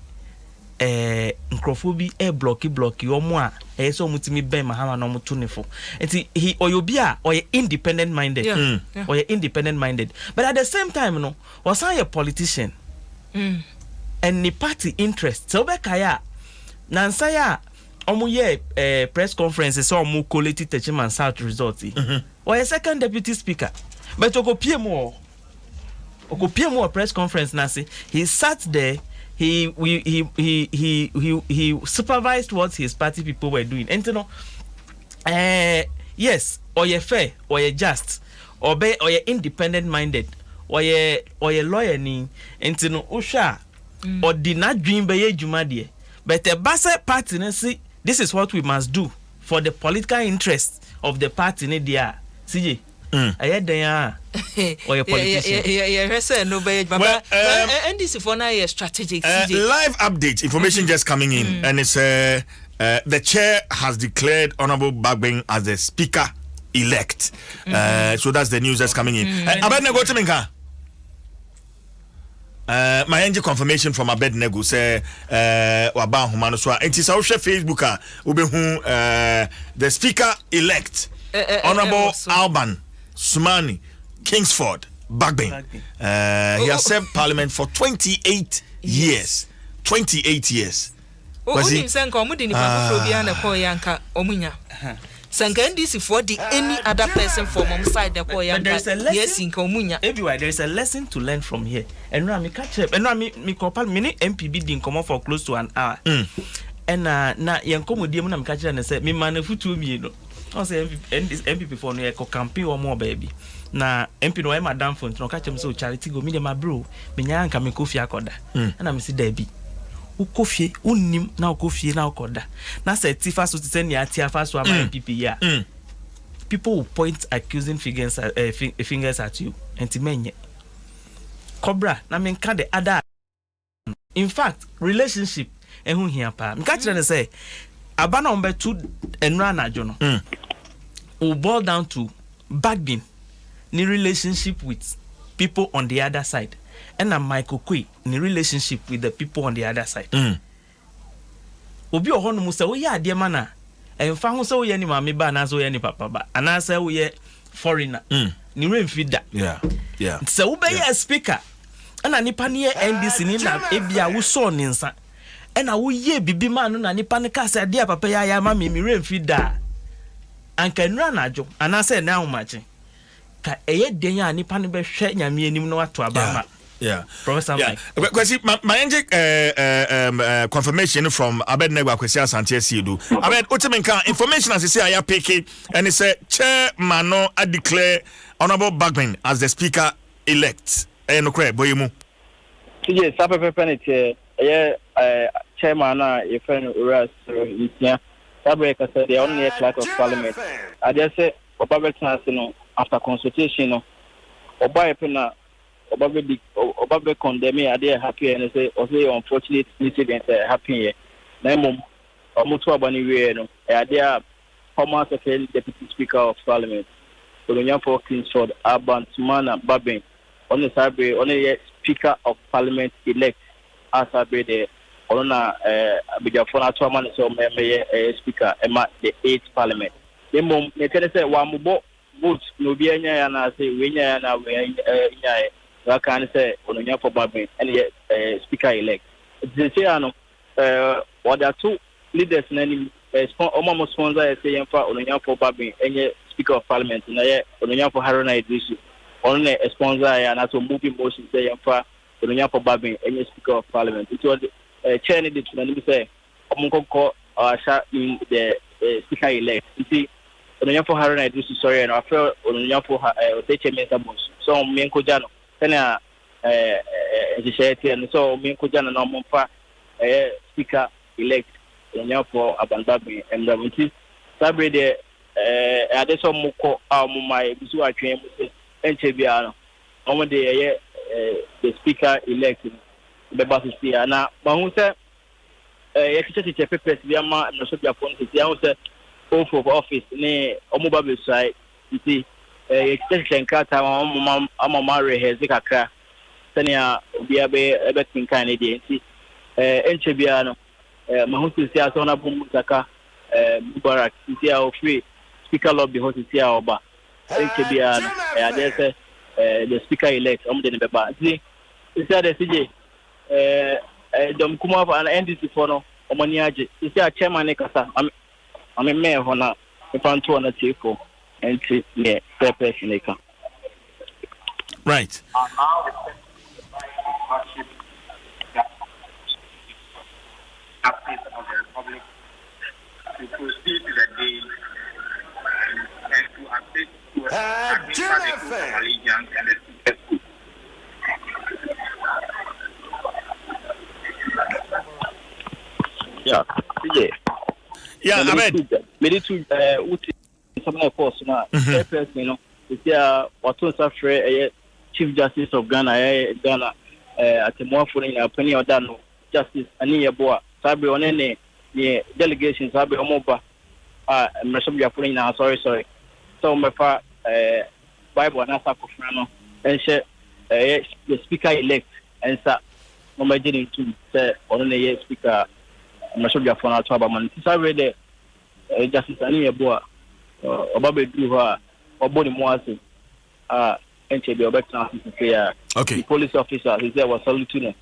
nkrofobi blocky omo a so mutimi ben Mahama no mutunefo enti he oyobia or independent minded or independent minded but at the same time no was a politician and the party interest so be kaya nansaya omo ye press conference so omo collate Techiman South result or a second deputy speaker but okopie mo press conference na say he sat there he supervised what his party people were doing and you know yes or ye fair or ye just or ye independent minded or ye lawyer ni and you know usha or did not dream by Jumadi. But the Bassa party, see, this is what we must do for the political interest of the party. Nidia, CJ. I had there or a politician. Yeah, no, but and this is for now a strategic. Live update information just coming in, and it's the chair has declared Honorable Bagbin as the speaker elect. So that's the news that's coming in. Abednego Timinka. My engine confirmation from Abednego say waba humano so enti sa wo hwe Facebook a obehu the speaker elect Honorable Alban Sumani Kingsford Bagbin. He has served parliament for 28 years. 28 years. Was he sanka omudi ni papa bia na ko yanka omunya. Sanka NDC for the any other person from side the ko yanka. Yes in omunya. Everywhere there is a lesson to learn from here. And now me catch up. And now me call me MPB din come for close to an hour. And na yankomodi mu na me catch and say me manefutu mi no. I say MPP for no ko campaign or more baby. Na MP no madam for no catch am so charity go me dey my bro. Me nya anka me kofi akoda. And am see Debbie. Ukofie unim na ukofie na ukoda na se tifa so tse ne atia fa so ama MPP ya people will point accusing fingers at you entimenye cobra na me nka the other in fact relationship ehun hia pa me ka kire ne say abana ombe tu enra na jo no will boil down to Bagbin ni relationship with people on the other side. And Michael Kwe in relationship with the people on the other side. Obi ohonu musa we ya de mana emfa ho se we ya ni mama ba na so we ya ni papa ba ana se we ya foreigner ni remfi da yeah so we be a speaker ana nipa ne NDC ni na ebia wo so ni nsa ana wo ye bibi ma no na nipa ne ka se de papa ya ma me remfi da anka nura na ajo ana se na ho mache ka eye den ya nipa ne be hwe nyame anim no ato abama Yeah. Professor Mike. Kwesi my confirmation from Abed Negwa Kwesi Asante Siedu. Abed Otemenka information as say I pick and it say chairman no I declare Honorable Bagman as the speaker elect. No kre boyemu. Yes, Sapepenity chairman your friend Uras Intia. Sabreka said the only clerk of parliament. I just say Obabetan after consultation Oba Pena Obabe condemn me, I dare happy and say, unfortunate incident happy. Namum, Omutu Abani, I dare former second deputy speaker of parliament, Bologna for Kingsford, Abantumana Babin, on the Sabre, only speaker of parliament elect, as I be the Olona Bijafona Toman, so speaker, Emma, the 8th parliament. The mum, they can say, Wamubo, votes, no be and I say, Winya and I can say on for Babin and speaker elect. They say, what are two leaders and almost sponsor saying for on for Babin and speaker of parliament and on for Haruna Idrisu. Only a sponsor and also moving motion saying for on for Babin and speaker of parliament. It was chair needed to say, Omunko in the speaker elect. You see, on for Haruna Idrisu, sorry, and I felt on for Teche so Menko Jano. Kenya society and so me kujana na momfa speaker elect for Abandabi and the Sabre de adeso muko my bisu atwen mu enche bia no de the speaker elect the boss is here na ma hu se teacher papers bia ma no so bia phone se ya hu se oath of office ne omoba be sai you extension kata mama reheze kakra tania bia be tin kan ne de nti enche bia no mahusi sia so na bum saka mubarak sia o free speaker lobby hosi sia oba enche bia no dey say the speaker elect de ne beba nti sia de CJ dom kuma fa na NDC for no omani age sia chairman ne kasa ame me ho na ifanto na tifo. Right. To proceed to the day and to assist to allegiance and the successful. Yeah, Ahmed. Some of course now person it's what was Chief Justice of Ghana Ghana at the more for in penny or done justice ani boa sabe on any delegation sabe omoba mresho putting now sorry so my Bible and asa for no and share the speaker elect and sa no my getting to say on any speaker mresho for now to about sabe the justice ani boa Obabe do her or body moise entry the okay. The police officer is there was saluting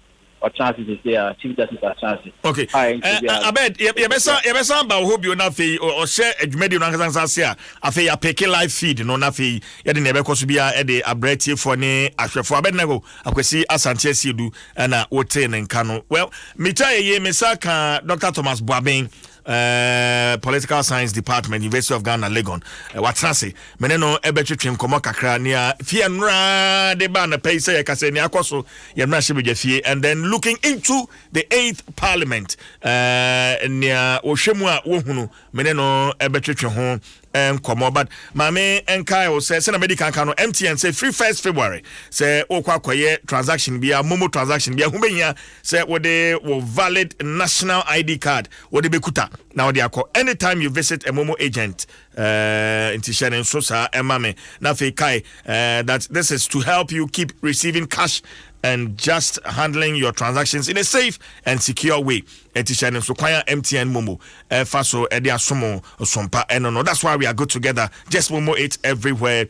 or chances is there chief justice chances. Okay. Abed yebesa ba hope you na fe or share adwumadi no ankasansa se a afi ya pick live feed no na fe ye de ne be koso bia e de abrati for ne ahwefo Abed na go akwesi Asante Siedu na wote ne nka no well mita ye mesaka Dr. Thomas Boabeng political science department University of Ghana Legon watrase meneno ebetwetwe nkomo kakra nia fie nra de ba na pese ye kase ni akoso ye nra shebedwa fie and then looking into the 8th parliament nia ohwemu a wohunu meneno ebetwetwe ho nkomo but mame enkai o say na medical kan no MTN say free 1st February say okwakoye transaction bia momo transaction bia humenya say wo valid national ID card wo de bekuta now they are called anytime you visit a momo agent in Tishanen Sosa emame na fe kai that this is to help you keep receiving cash and just handling your transactions in a safe and secure way. Etishanen so kwaya MTN Momo faso edi asomo sompa no that's why we are good together. Just Momo it everywhere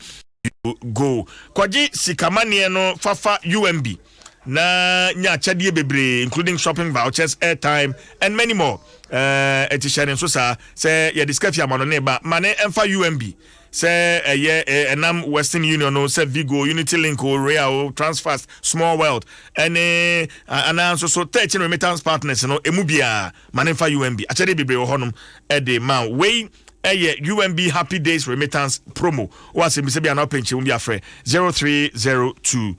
you go. Kwaji sikamanie no fafa UMB na nya chadie bebre including shopping vouchers, airtime and many more. Etishanen so say ya discuss ya mano neba mane emfa UMB say enam Western Union no say Vigo Unity Link or Real Transfast Small World and so 13 remittance partners no emubia manemfa UMB achede bebre wo honum de man we UMB Happy Days remittance promo was me say bia na penche umbi afre 0302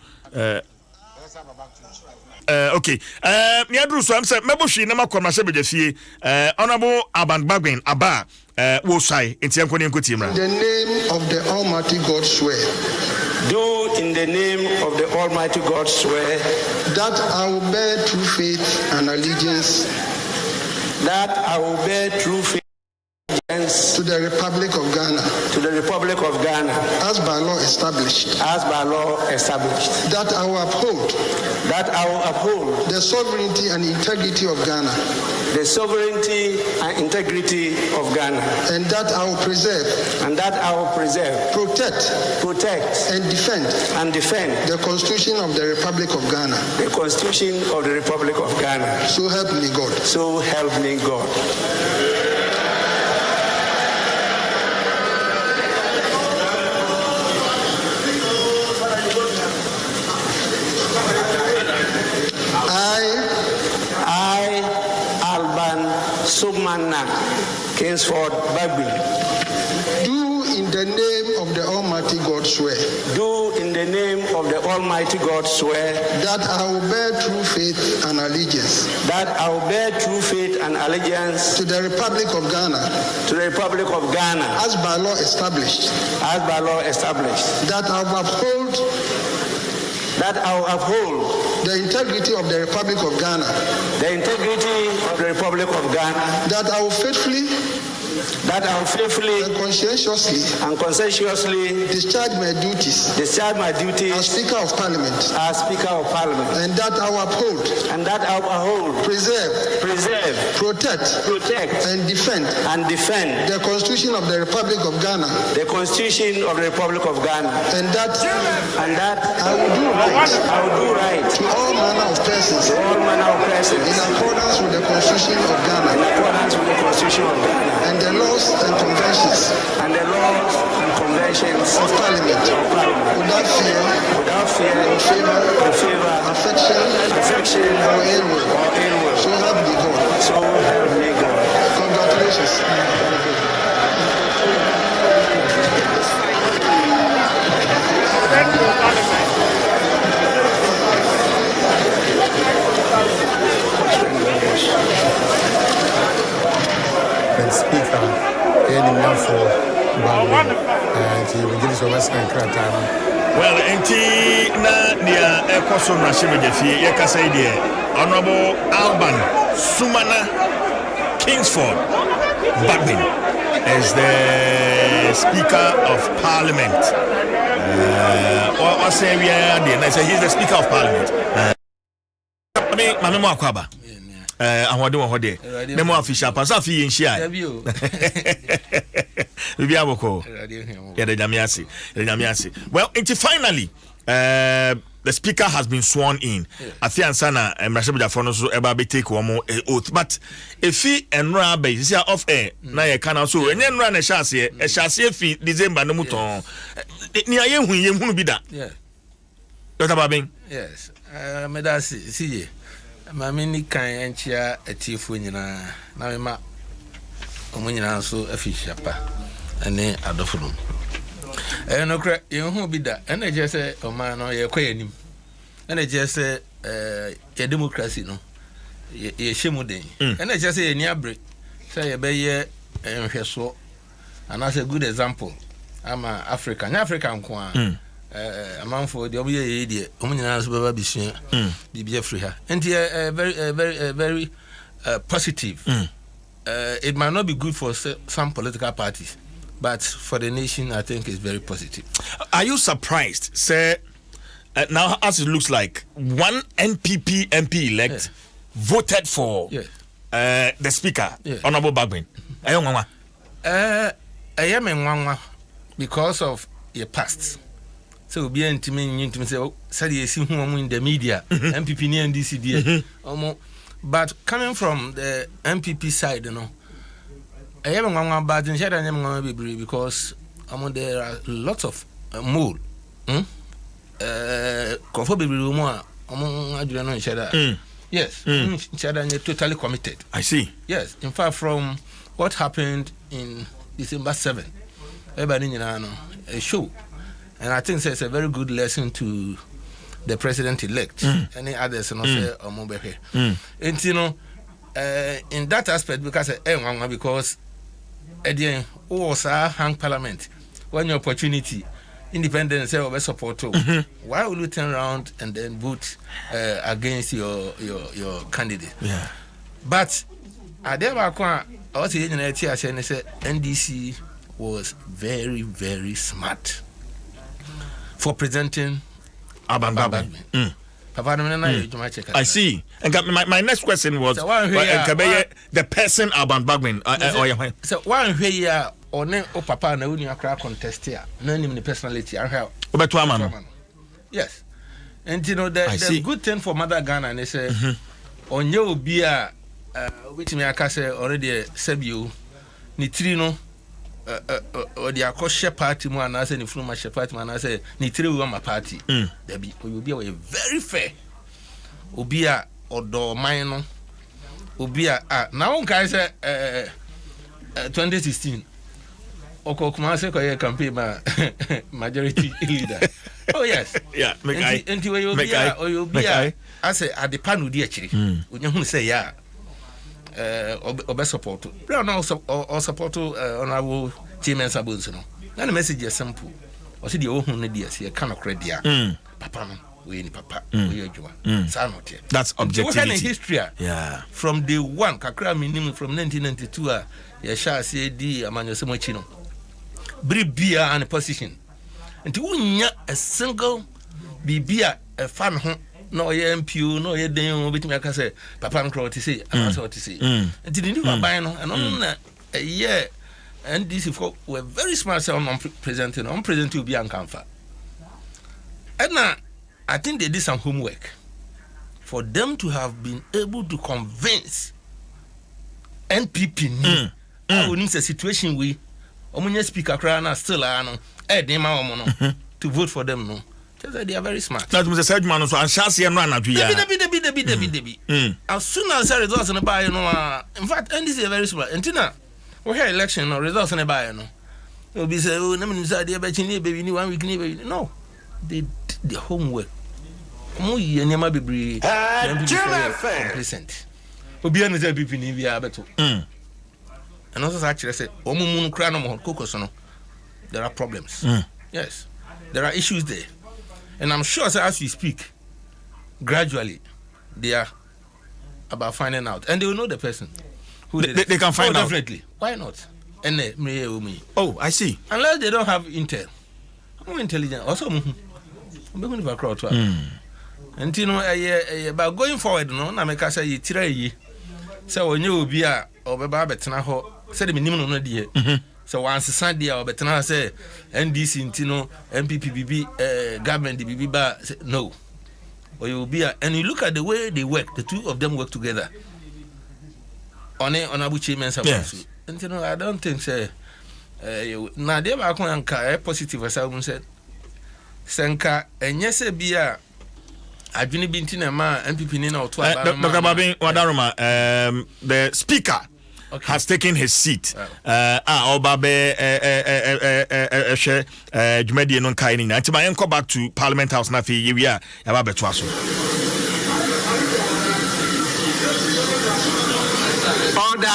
okay niadru so am say meboshi na makwa mahye bedefie honorable Abandbagwen aba wo sai entianko ne nkoti mra. In the name of the Almighty God swear. Do in the name of the Almighty God swear that I will bear true faith and allegiance. That I will bear true faith to the Republic of Ghana. To the Republic of Ghana. As by law established. As by law established. That I will uphold. That I will uphold. The sovereignty and integrity of Ghana. The sovereignty and integrity of Ghana. And that I will preserve. And that I will preserve. Protect. And defend. And defend. The Constitution of the Republic of Ghana. The Constitution of the Republic of Ghana. So help me God. So help me God. Kingsford Bible. Do in the name of the Almighty God swear. Do in the name of the Almighty God swear that I will bear true faith and allegiance. That I will bear true faith and allegiance to the Republic of Ghana. To the Republic of Ghana. As by law established. As by law established. That I will uphold. That I will uphold. The integrity of the Republic of Ghana. The integrity of the Republic of Ghana. That I will faithfully. That I will faithfully and conscientiously discharge my duties. Discharge my duties as Speaker of Parliament. As Speaker of Parliament. And that I will uphold. And that I will uphold. Preserve. Protect. And defend. The Constitution of the Republic of Ghana. The Constitution of the Republic of Ghana. And that I will do right. I will do right to all manner of persons. To all manner of persons. In accordance with the Constitution of Ghana. In accordance with the Constitution of Ghana. And the laws and conventions. And the laws and conventions of Parliament. Without fear. Or favor. Affection. Or ill will. So help me God. So help me God. Congratulations. Thank you. Speaker, any man for and he will give us a Western time. Well, enti na nia ekoso mrashime jefie ye kasa idie Honorable Alban Sumana Kingsford Bagman is the Speaker of Parliament. What say we are there? He's the Speaker of Parliament. I mean, Mama Akwaba. Ahode wo hode memo official pass afi yen hia bibi aboko ya de nyamiase well until finally the speaker has been sworn in afiansa na mrashabuja for no so eba be take one oath but efi enra be sia off air na ye kana so enye enra na hyase fi December no muton ni aye hunu bi da Dr. Babin yes medasi siye Mami ni kan enchia etifu nyina na mema omunyina so afisha pa ene adofudum no kra yehu bi da ene je se oma no ye kwayanim ene je se ye democracy no ye shemu den ene je se ye ni abre se ye be ye nhweso and as a good example ama Africa nya Africa nko a amanfo de obiye ye de omunyina so baba bisua bibia free ha and very positive it might not be good for some political parties but for the nation I think it's very positive. Are you surprised say now as it looks like one NPP MP elect voted for the speaker Honorable Bagman ayonwa ayamenwa because of your past. So be intimidating say you see who in the media MPP and DCD but coming from the MPP side I am one bad in share because there are lots of mole. Comfort baby room. Yes, Chadanya totally committed. I see. Yes, in fact, from what happened in December 7, everybody a show, and I think it's a very good lesson to the president-elect. Any others, and also Omobehe. And you know, in that aspect, because again, was our hang parliament when your opportunity. Independent say over support too. Why will you turn around and then vote against your candidate? Yeah. But I was in NDC was very, very smart for presenting Alban Bagbin. I see. And my next question was the person Alban Bagbin. So one here. Or papa na uni akra contest here. No name the personality. Yes. And you know the good thing for Mother Ghana and they say on you be a which me akase already sebio ni trino or the akoshe party mo and I say ni fluma she party man I say ni three my party. There be you be a very fair. Obia odo mine obia now on kai say 2016 Oko Kumase Koye campaign majority leader. Oh yes. Yeah, make I. And you be I say at the panu di actually. Unyahu say ya. Obe support. Brown also or support honorable Chairman Sabunso. Na the message is simple. O see the ohun ne dia say kind of credit ya. Papa no we ni papa we adwuma. Sa no te. That's objectivity. We history. Yeah. From day one kakra minimum from 1992 ya sha say di amanyo semochi no. Bribia and a position. And to a single Bibia a fan no MPU, no ye dame with me. I can say, Papa and Crow to say, and also to say. And didn't you buy no and on a year. And these were very smart on presenting to be uncomfort. And now I think they did some homework for them to have been able to convince NPP. I would need a situation we. Omunye speaker crana still no to vote for them no. Just they are very smart. That was a said man so and chance and run adria. As soon as the results in the buy no in fact and this is very smart. Entina we hear election no results in the buy no. Will be say oh na me say dey baby ni 1 week ni baby. No. They did the homework. Mo ye nyama bebre. Complacent. Obi an say pipi ni bia beto. And also actually say, there are problems. Yes, there are issues there. And I'm sure as we speak, gradually, they are about finding out. And they will know the person. Who they can find out. Definitely. Why not? And oh, I see. Unless they don't have intel. I'm intelligent. Also, I'm going to crowd. And you know, but going forward, no, I make us say, you try. So when you be a or betna said the minimum no die. So once Sunday or betna say NDC intino MPPBB government the BB ba no. Or you will be and you look at the way they work, the two of them work together. On Honorable Chairman Sabunso. And you know I don't think say na dey ba kon anka positive as I said. Senka enyese bia adwene bi ntina ma MPP ni na oto aba Dr. Babin Wadaroma the speaker has taken his seat. Obabe share Jumedi non kaini na ntima enko back to Parliament House na fi yewia ya ba beto aso. Order.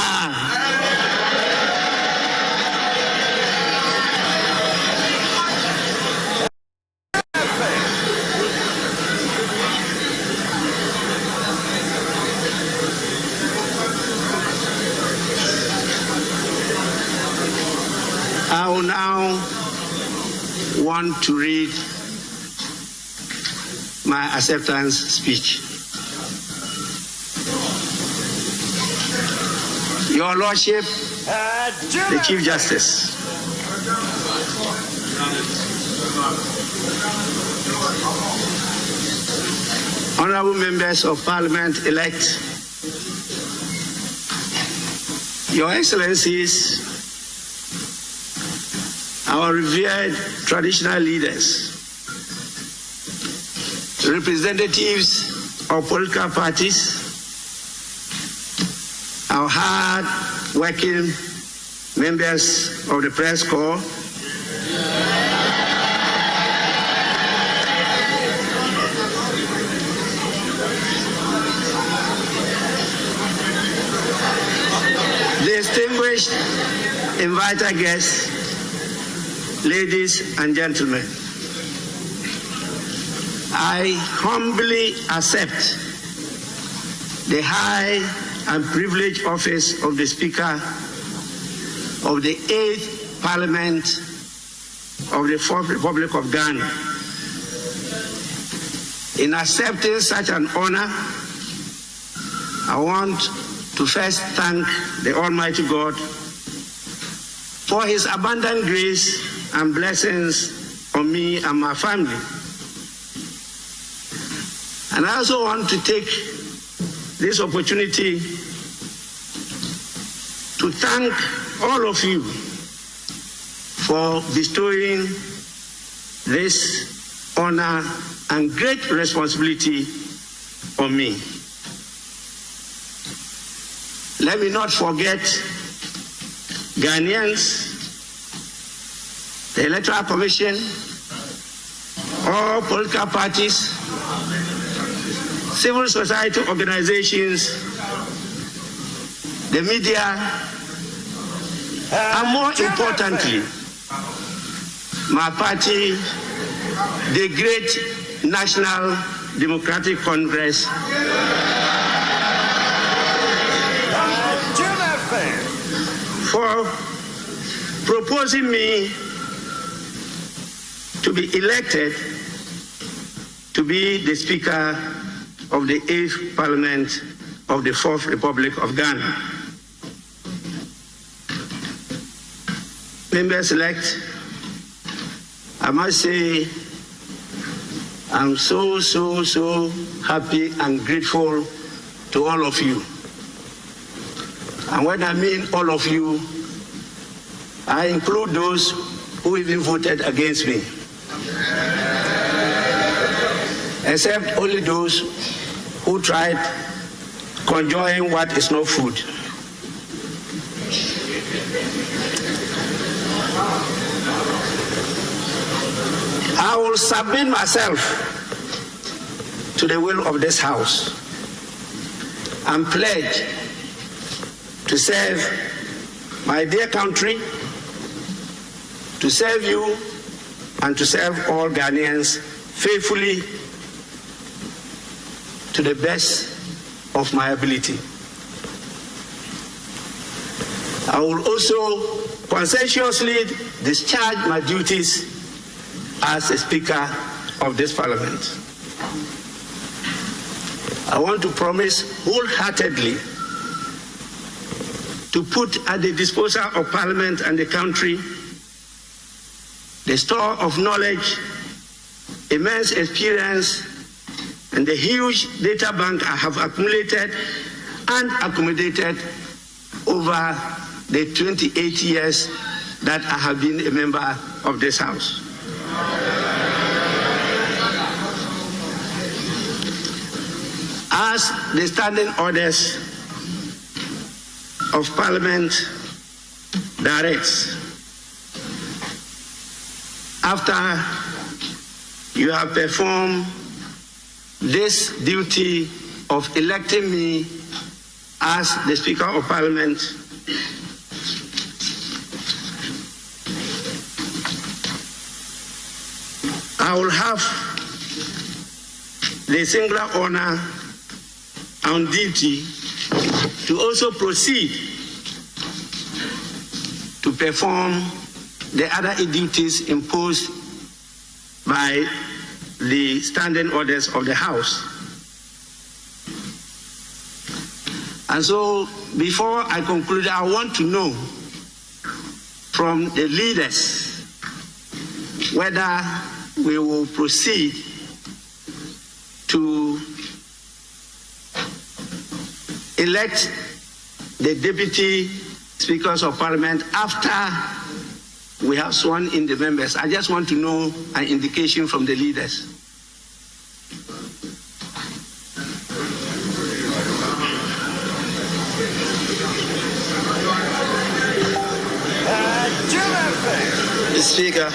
I will now want to read my acceptance speech. Your Lordship, the Chief Justice. Honorable members of Parliament elect, Your Excellencies, our revered traditional leaders, representatives of political parties, our hard-working members of the press corps, distinguished invited guests, ladies and gentlemen, I humbly accept the high and privileged office of the Speaker of the 8th Parliament of the 4th Republic of Ghana. In accepting such an honor, I want to first thank the Almighty God for His abundant grace and blessings on me and my family. And I also want to take this opportunity to thank all of you for bestowing this honor and great responsibility on me. Let me not forget Ghanaians, the Electoral Commission, all political parties, civil society organizations, the media, and more importantly, my party, the great National Democratic Congress, for proposing me to be elected to be the Speaker of the 8th Parliament of the 4th Republic of Ghana. Members-elect, I must say I'm so happy and grateful to all of you. And when I mean all of you, I include those who even voted against me. Except only those who tried conjuring what is not food. I will submit myself to the will of this House and pledge to serve my dear country, to serve you, and to serve all Ghanaians faithfully to the best of my ability. I will also conscientiously discharge my duties as a Speaker of this Parliament. I want to promise wholeheartedly to put at the disposal of Parliament and the country the store of knowledge, immense experience, and the huge data bank I have accumulated and accommodated over the 28 years that I have been a member of this House. As the standing orders of Parliament directs, after you have performed this duty of electing me as the Speaker of Parliament, I will have the singular honor and duty to also proceed to perform the other duties imposed by the standing orders of the House. And so, before I conclude, I want to know from the leaders whether we will proceed to elect the deputy speakers of Parliament after we have sworn in the members. I just want to know an indication from the leaders. Mr. Speaker.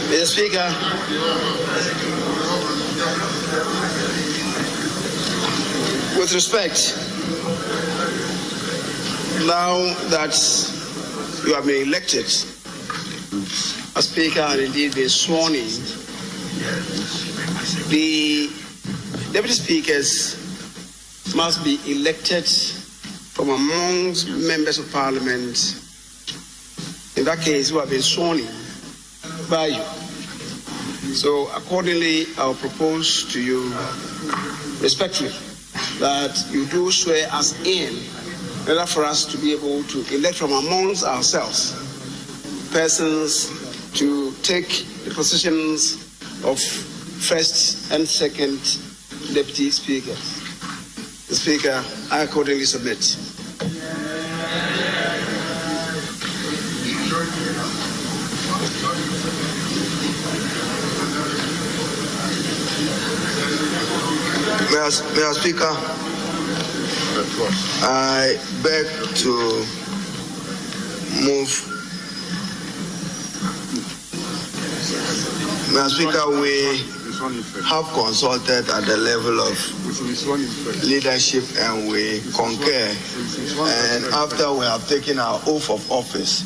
Mr. Speaker. With respect, now that you have been elected as Speaker and indeed been sworn in, the Deputy Speakers must be elected from amongst members of Parliament, in that case, who have been sworn in by you. So accordingly, I'll propose to you respectfully that you do swear us in order for us to be able to elect from amongst ourselves persons to take the positions of first and second deputy speakers. The Speaker, I accordingly submit. Mr. Speaker, I beg to move. Mr. Speaker, we have consulted at the level of leadership and we concur. And after we have taken our oath of office,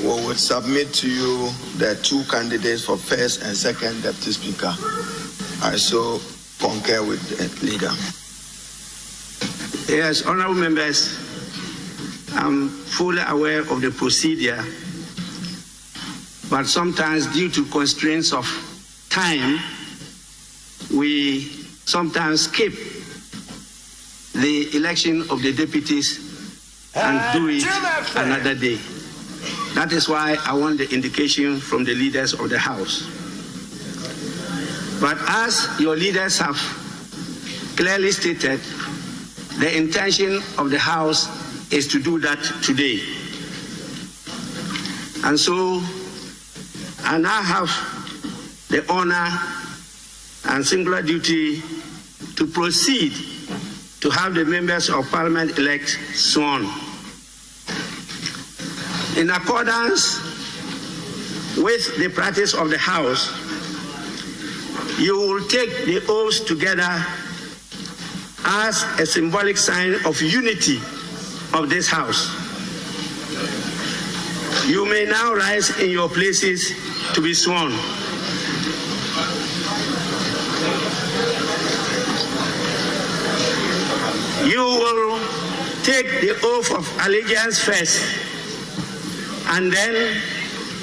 we would submit to you the two candidates for first and second deputy speaker. I so concur with the leader. Yes, honorable members, I'm fully aware of the procedure, but sometimes due to constraints of time, we sometimes skip the election of the deputies and do it another day. That is why I want the indication from the leaders of the House. But as your leaders have clearly stated, the intention of the House is to do that today. And so I now have the honor and singular duty to proceed to have the members of Parliament elect sworn. In accordance with the practice of the House, you will take the oaths together as a symbolic sign of unity of this House. You may now rise in your places to be sworn. You will take the oath of allegiance first, and then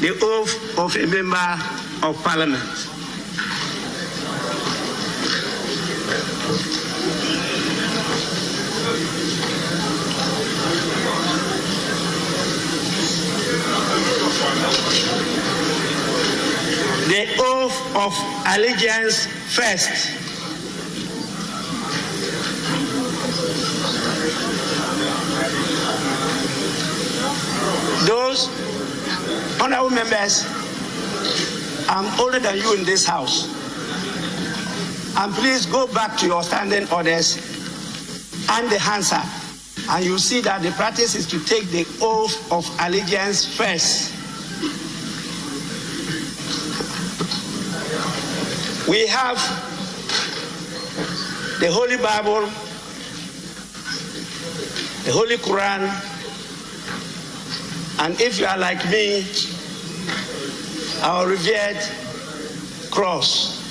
the oath of a member of Parliament. The oath of allegiance first. Those honorable members, I'm older than you in this House. And please go back to your standing orders and the Hansa, and you see that the practice is to take the oath of allegiance first. We have the Holy Bible, the Holy Quran, and if you are like me, our revered cross.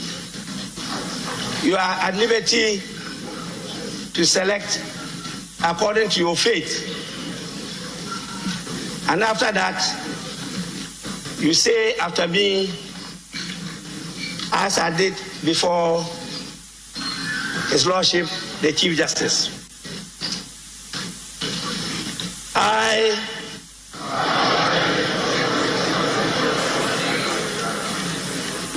You are at liberty to select according to your faith. And after that, you say after me, as I did before His Lordship, the Chief Justice. I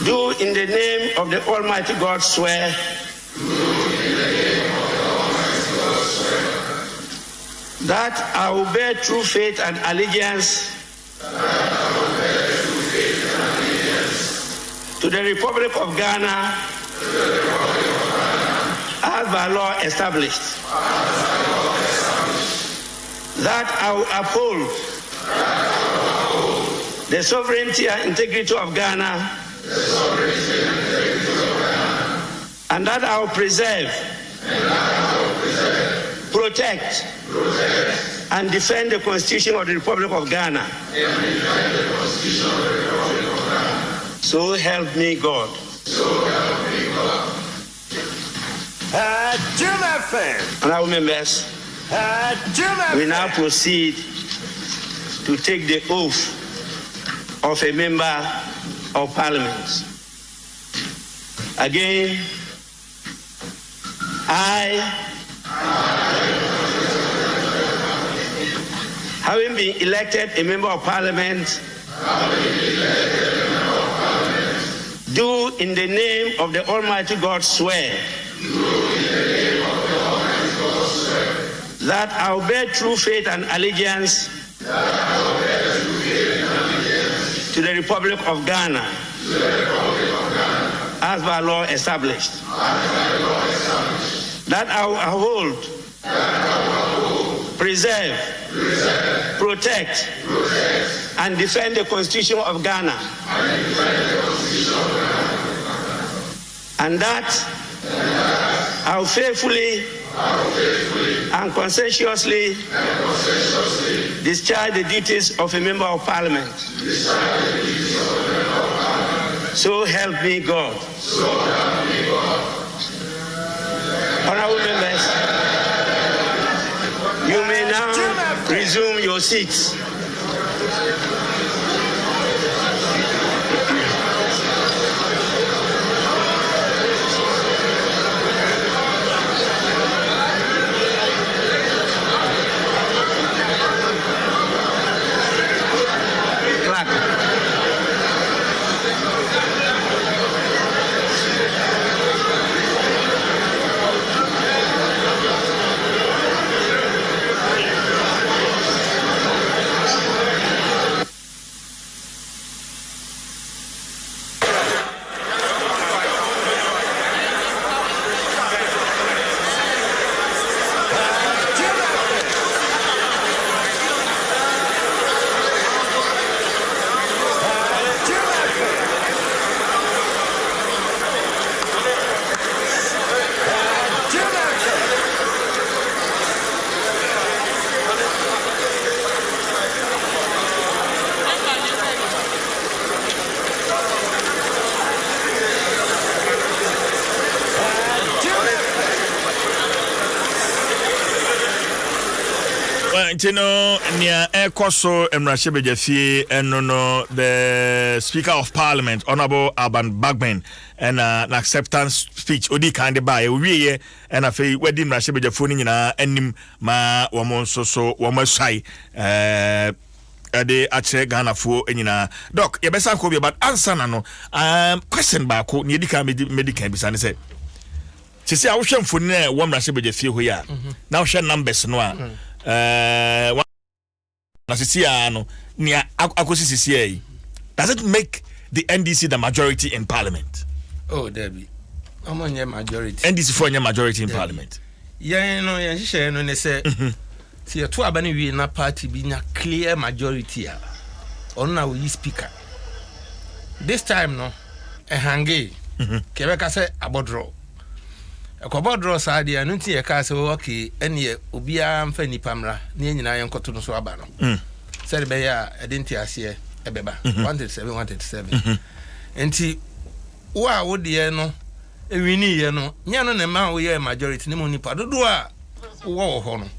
do in the name of the Almighty God swear that I will bear true faith and allegiance to the Republic of Ghana as by law established, that I will uphold the sovereignty and integrity of Ghana, and that I will preserve, protect, and defend the Constitution of the Republic of Ghana. So help me God. Honorable members, we now proceed to take the oath of a member of Parliament. Again, I, having been elected a member of Parliament, do in the name of the Almighty God swear that I will bear true faith and allegiance to the Republic of Ghana as by law established, that I will uphold, preserve, protect, and defend the Constitution of Ghana, and that I will faithfully and conscientiously discharge the duties of a member of Parliament. So help me God. Honorable members, you may now resume your seats. Tino near Ekoso Emrashebejafi and no the Speaker of Parliament, Honorable Alban Bagman, and an acceptance speech Odi kind by we and a fee wedding Rashebejafuning and ma wamon so wamasai de ache Ghana for enina doc ye besa ko be but answer na no question ba ko ne dika medical bi sane say sisi a wo hwem fo ne wo Rashebejafi ho ya na wo hwe numbers no a does it make the NDC the majority in Parliament? Oh, Debbie, I'm on your majority. NDC for your majority in Parliament. Yeah, no, yeah, she no, they say, see, a 2 abani we na party being a clear majority. On now we speaker. This time, no, a hangi, Quebec say about draw. A cobalt draw side, and until a castle, okay, and ye, Ubia and Fanny Pamra, near Nyan Cotonou Swabano. Said Baya, I didn't hear a beba, 107. And see, why would ye no? We need ye no, Yan and man we are majority, no money, Padua, war honor.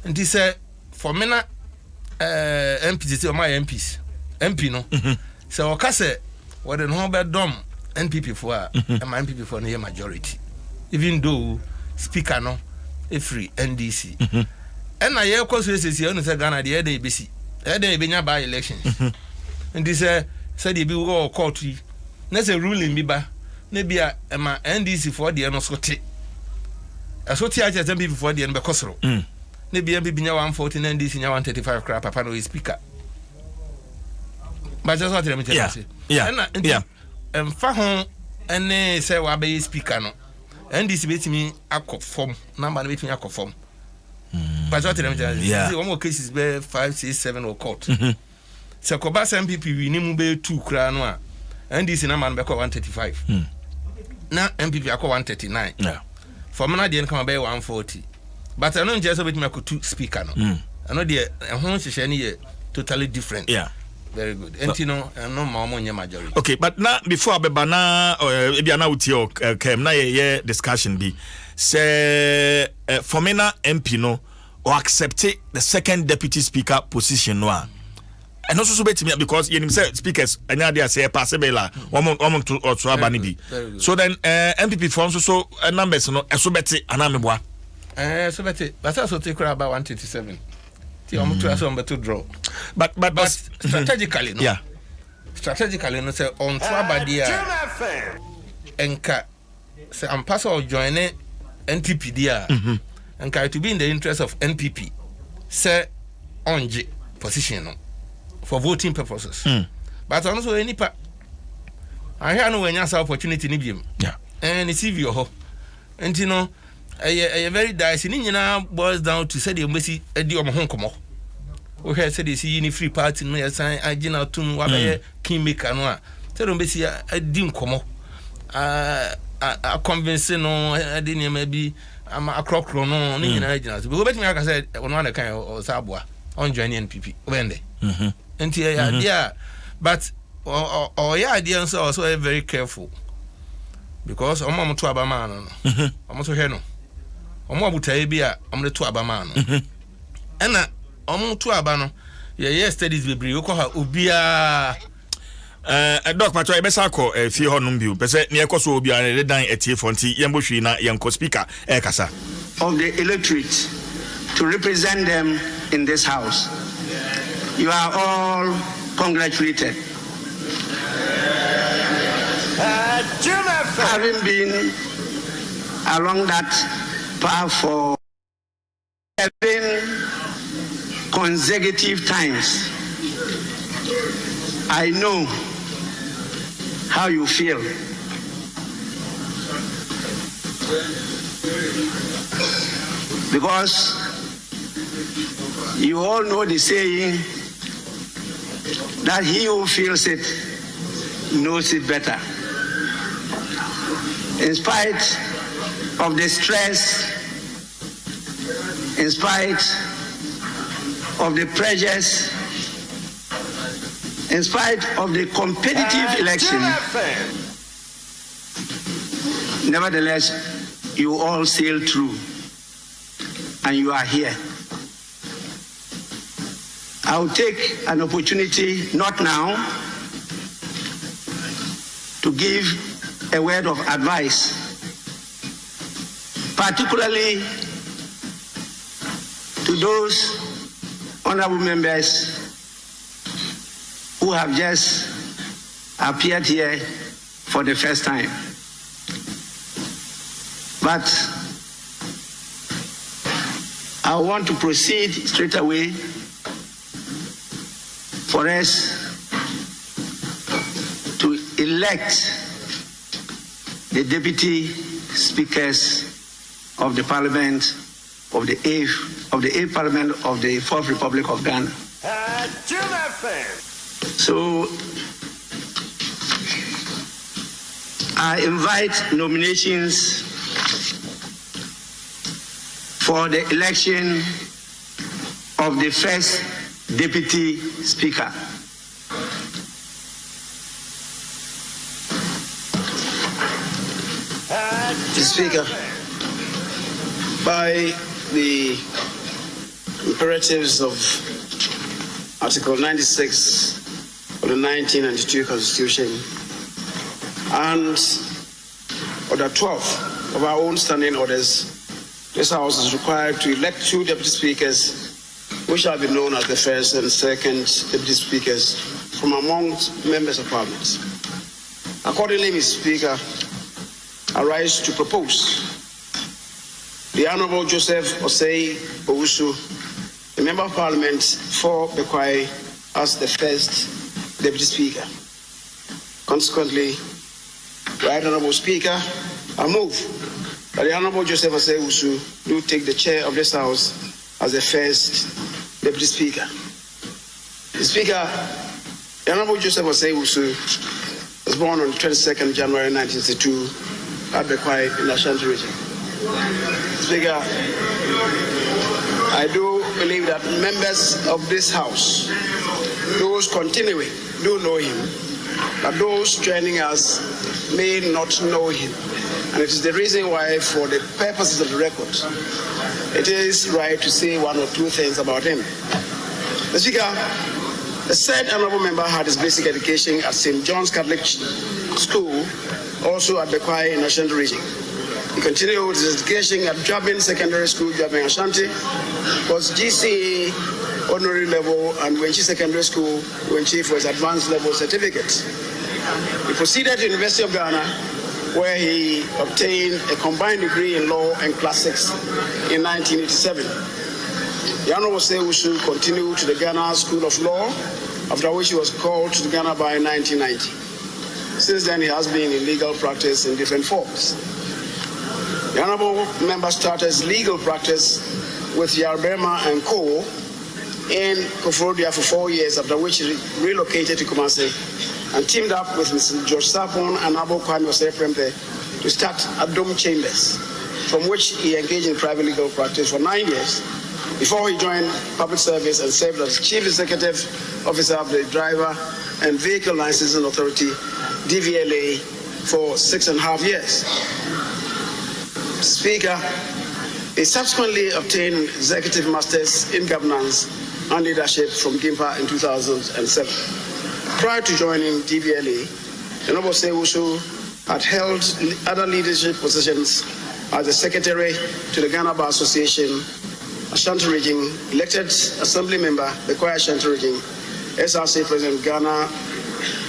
And he said, for mena MPs, my MPs, MP no. So, Casse, what an home bed dom, NPP for, and my MPP for near majority. Even though speaker no a free NDC. And I hear constituency on the Ghana the ABC. They be by elections. And this said he be go court. That's a ruling me ba. Maybe a NDC for the end Scotty. A Scotty I just before the end because maybe a be 140 NDC 135 crap papa no speaker. But just what let me tell you. Yeah. Fahon and say wa be speaker no. And this bit me akọ form. Number bit me akọ form. But what let me tell you. One more cases be 5, 6, 7 or court. So ko ba MPP we ni mu be 2 kra no a. And this number be 135. Na MPP akọ 139. Yeah. For me na dey come be 140. But I don't just bit me akọ 2 speaker no. I know the hon hye ni totally different. Yeah. Very good. And you know, no more majority. Okay, but now before Abebana or Ebiana with your came na ye discussion be say for me na MP no or accept the second deputy speaker position no. And also bet me because you say speakers and they say passabela woman to or to abani bi. So then MPP forms so numbers no so beti anameboa. So beti but also take about 127. To draw. But strategically, no. Yeah. Strategically, no say on Trabadia Enka say I'm pastor join NPP dia. Enka to be in the interest of NPP. Say on position no for voting purposes. But also any pa I hear no when you have opportunity ni biam. Yeah. And it's your ho. And you know a very dicey nyina boils down to say the embassy edi omo ho nkomo we hear say the see free party no yasan agina tum wa be kingmaker no a say the embassy edi nkomo a convince no edi nyama bi ama akrokro no nyina agina so we bet me aka say ono na kan o saboa on join NPP wende enti ya dia but ya dia so also very careful because omo mo to abama no omo so he no omo abutaye bia omre to abama no ena omo to aba no ye studies bebre wo ko ha obia doc patro e besa ko fie honum biu pese ne ekoso obia ne dan etie fonti yembo hwi na yenko speaker kasa of the electorate to represent them in this house. You are all congratulated. Having been along that path for 7 consecutive times, I know how you feel. Because you all know the saying that he who feels it knows it better. In spite of the stress, in spite of the pressures, in spite of the competitive election, nevertheless, you all sailed through and you are here. I'll take an opportunity, not now, to give a word of advice, particularly to those honorable members who have just appeared here for the first time. But I want to proceed straight away for us to elect the deputy speakers of the parliament of the 8th parliament of the 4th Republic of Ghana. So I invite nominations for the election of the first deputy speaker. Mr. Speaker, by the imperatives of Article 96 of the 1992 Constitution and Order 12 of our own standing orders, this House is required to elect 2 deputy speakers, which shall be known as the first and second deputy speakers from amongst members of Parliament. Accordingly, Mr. Speaker, I rise to propose the Honorable Joseph Osei Owusu, the Member of Parliament for Bekwai, as the first Deputy Speaker. Consequently, Right Honourable Speaker, I move that the Honourable Joseph Asewusu do take the chair of this House as the first Deputy Speaker. The Speaker, the Honourable Joseph Asewusu was born on 22nd January 1962 at Bekwai in Ashanti region. Speaker, I do believe that members of this House, those continuing, do know him, but those joining us may not know him. And it is the reason why, for the purposes of the record, it is right to say one or two things about him. The Speaker, the said honourable member had his basic education at St. John's Catholic School, also at Bekwai in Ashanti region. He continued with his education at Jabin Secondary School, Jabin Ashanti, was GCA honorary level, and Wenchi Secondary School, Wenchi for his advanced level certificate. He proceeded to the University of Ghana, where he obtained a combined degree in law and classics in 1987. The Honourable Sewusu continued to the Ghana School of Law, after which he was called to Ghana by 1990. Since then, he has been in legal practice in different forms. The Honourable Member started his legal practice with Yarbema and Co. in Koforidua for 4 years, after which he relocated to Kumasi and teamed up with Mr. George Sapon and Abo Kwame Osei-Prempeh to start Adom Chambers, from which he engaged in private legal practice for 9 years before he joined public service and served as Chief Executive Officer of the Driver and Vehicle Licensing Authority, DVLA, for 6.5 years. Speaker, he subsequently obtained Executive Masters in Governance and Leadership from GIMPA in 2007. Prior to joining DVLA, the Honourable Sewusu had held other leadership positions as the Secretary to the Ghana Bar Association, Ashanti Region, elected Assembly Member, Bekwai Ashanti Region, SRC President, Ghana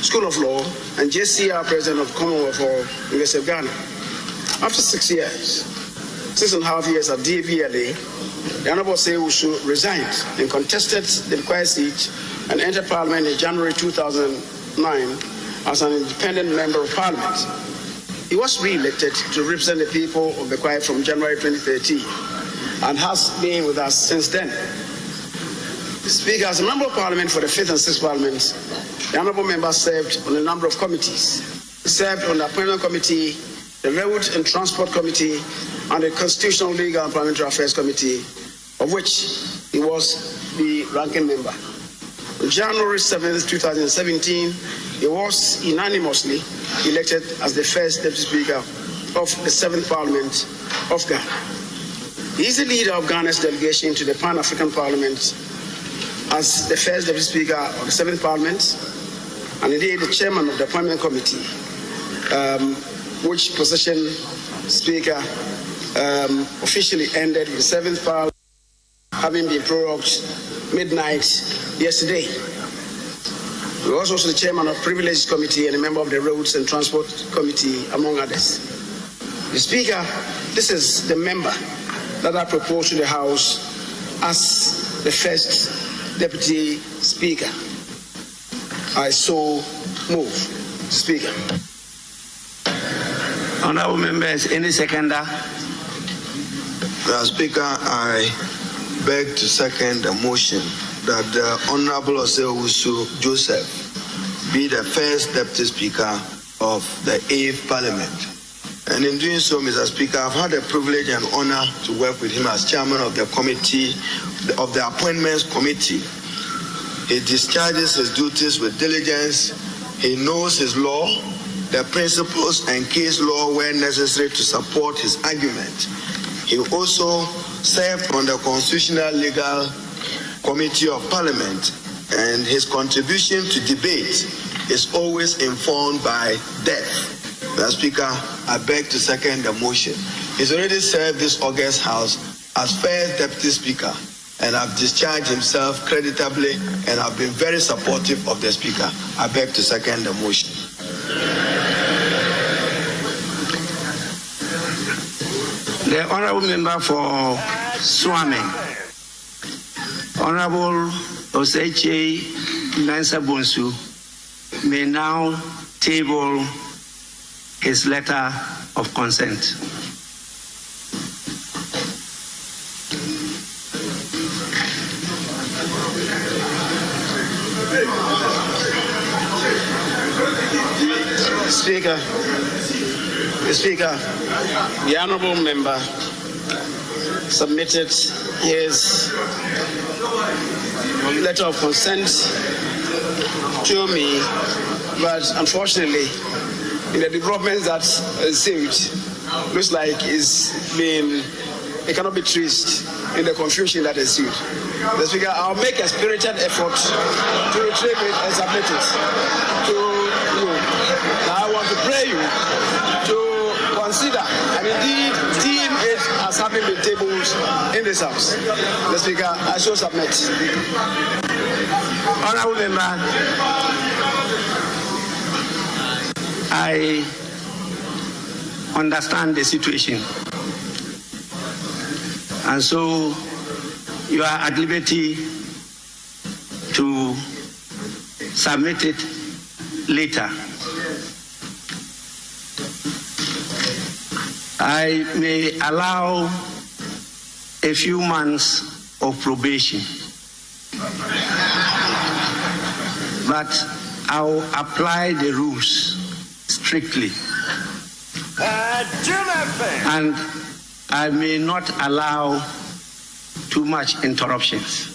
School of Law, and JCR President of Commonwealth of University of Ghana. After 6 years, 6.5 years at DVLA, the Honourable Sewusu resigned and contested the Bekwai seat and entered Parliament in January 2009 as an independent Member of Parliament. He was re-elected to represent the people of Bekwai from January 2013 and has been with us since then. Speaker, as a Member of Parliament for the 5th and 6th Parliament, the Honourable Member served on a number of committees. He served on the Appointment Committee, the Road and Transport Committee, and the Constitutional, Legal and Parliamentary Affairs Committee, of which he was the ranking member. On January 7, 2017, he was unanimously elected as the first Deputy Speaker of the 7th Parliament of Ghana. He is the leader of Ghana's delegation to the Pan-African Parliament as the first Deputy Speaker of the 7th Parliament, and indeed the Chairman of the Appointment Committee, which position, Speaker, officially ended with the 7th Parliament having been prorogued midnight yesterday. He was also the Chairman of Privileges Committee and a member of the Roads and Transport Committee, among others. The Speaker, this is the member that I propose to the House as the first Deputy Speaker. I so move, Speaker. Honourable members, any seconder? Speaker, I beg to second the motion that the Honourable Osewusu Joseph be the first Deputy Speaker of the 8th Parliament. And in doing so, Mr. Speaker, I've had the privilege and honour to work with him as Chairman of the Committee, of the Appointments Committee. He discharges his duties with diligence. He knows his law, the principles and case law where necessary to support his argument. He also served on the Constitutional Legal Committee of Parliament, and his contribution to debate is always informed by depth. Mr. Speaker, I beg to second the motion. He's already served this august House as first Deputy Speaker, and have discharged himself creditably and have been very supportive of the Speaker. I beg to second the motion. The Honourable Member for Swami, Honourable Osei Nansa Bonsu, may now table his letter of consent. Speaker, the honourable member submitted his letter of consent to me, but unfortunately, in the developments that ensued, looks like it cannot be traced in the confusion that ensued. The Speaker, I'll make a spirited effort to retrieve it and submit it to you. Now I want to pray you to consider and indeed deem it as having been tabled in this House. The Speaker, I shall submit. Honourable Member, I understand the situation, and so you are at liberty to submit it later. I may allow a few months of probation, but I'll apply the rules strictly. And I may not allow too much interruptions.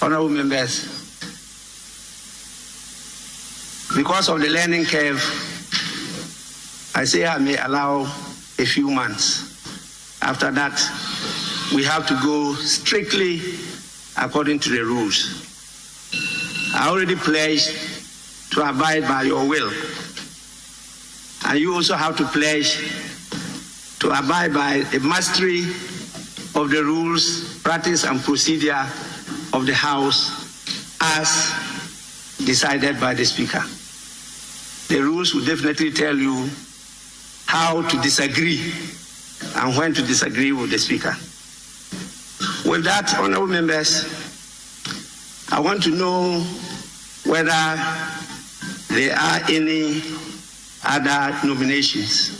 Honorable members, because of the learning curve, I say I may allow a few months. After that, we have to go strictly according to the rules. I already pledged to abide by your will. And you also have to pledge to abide by the mastery of the rules, practice, and procedure of the House as decided by the Speaker. The rules will definitely tell you how to disagree and when to disagree with the Speaker. With that, honorable members, I want to know whether there are any other nominations.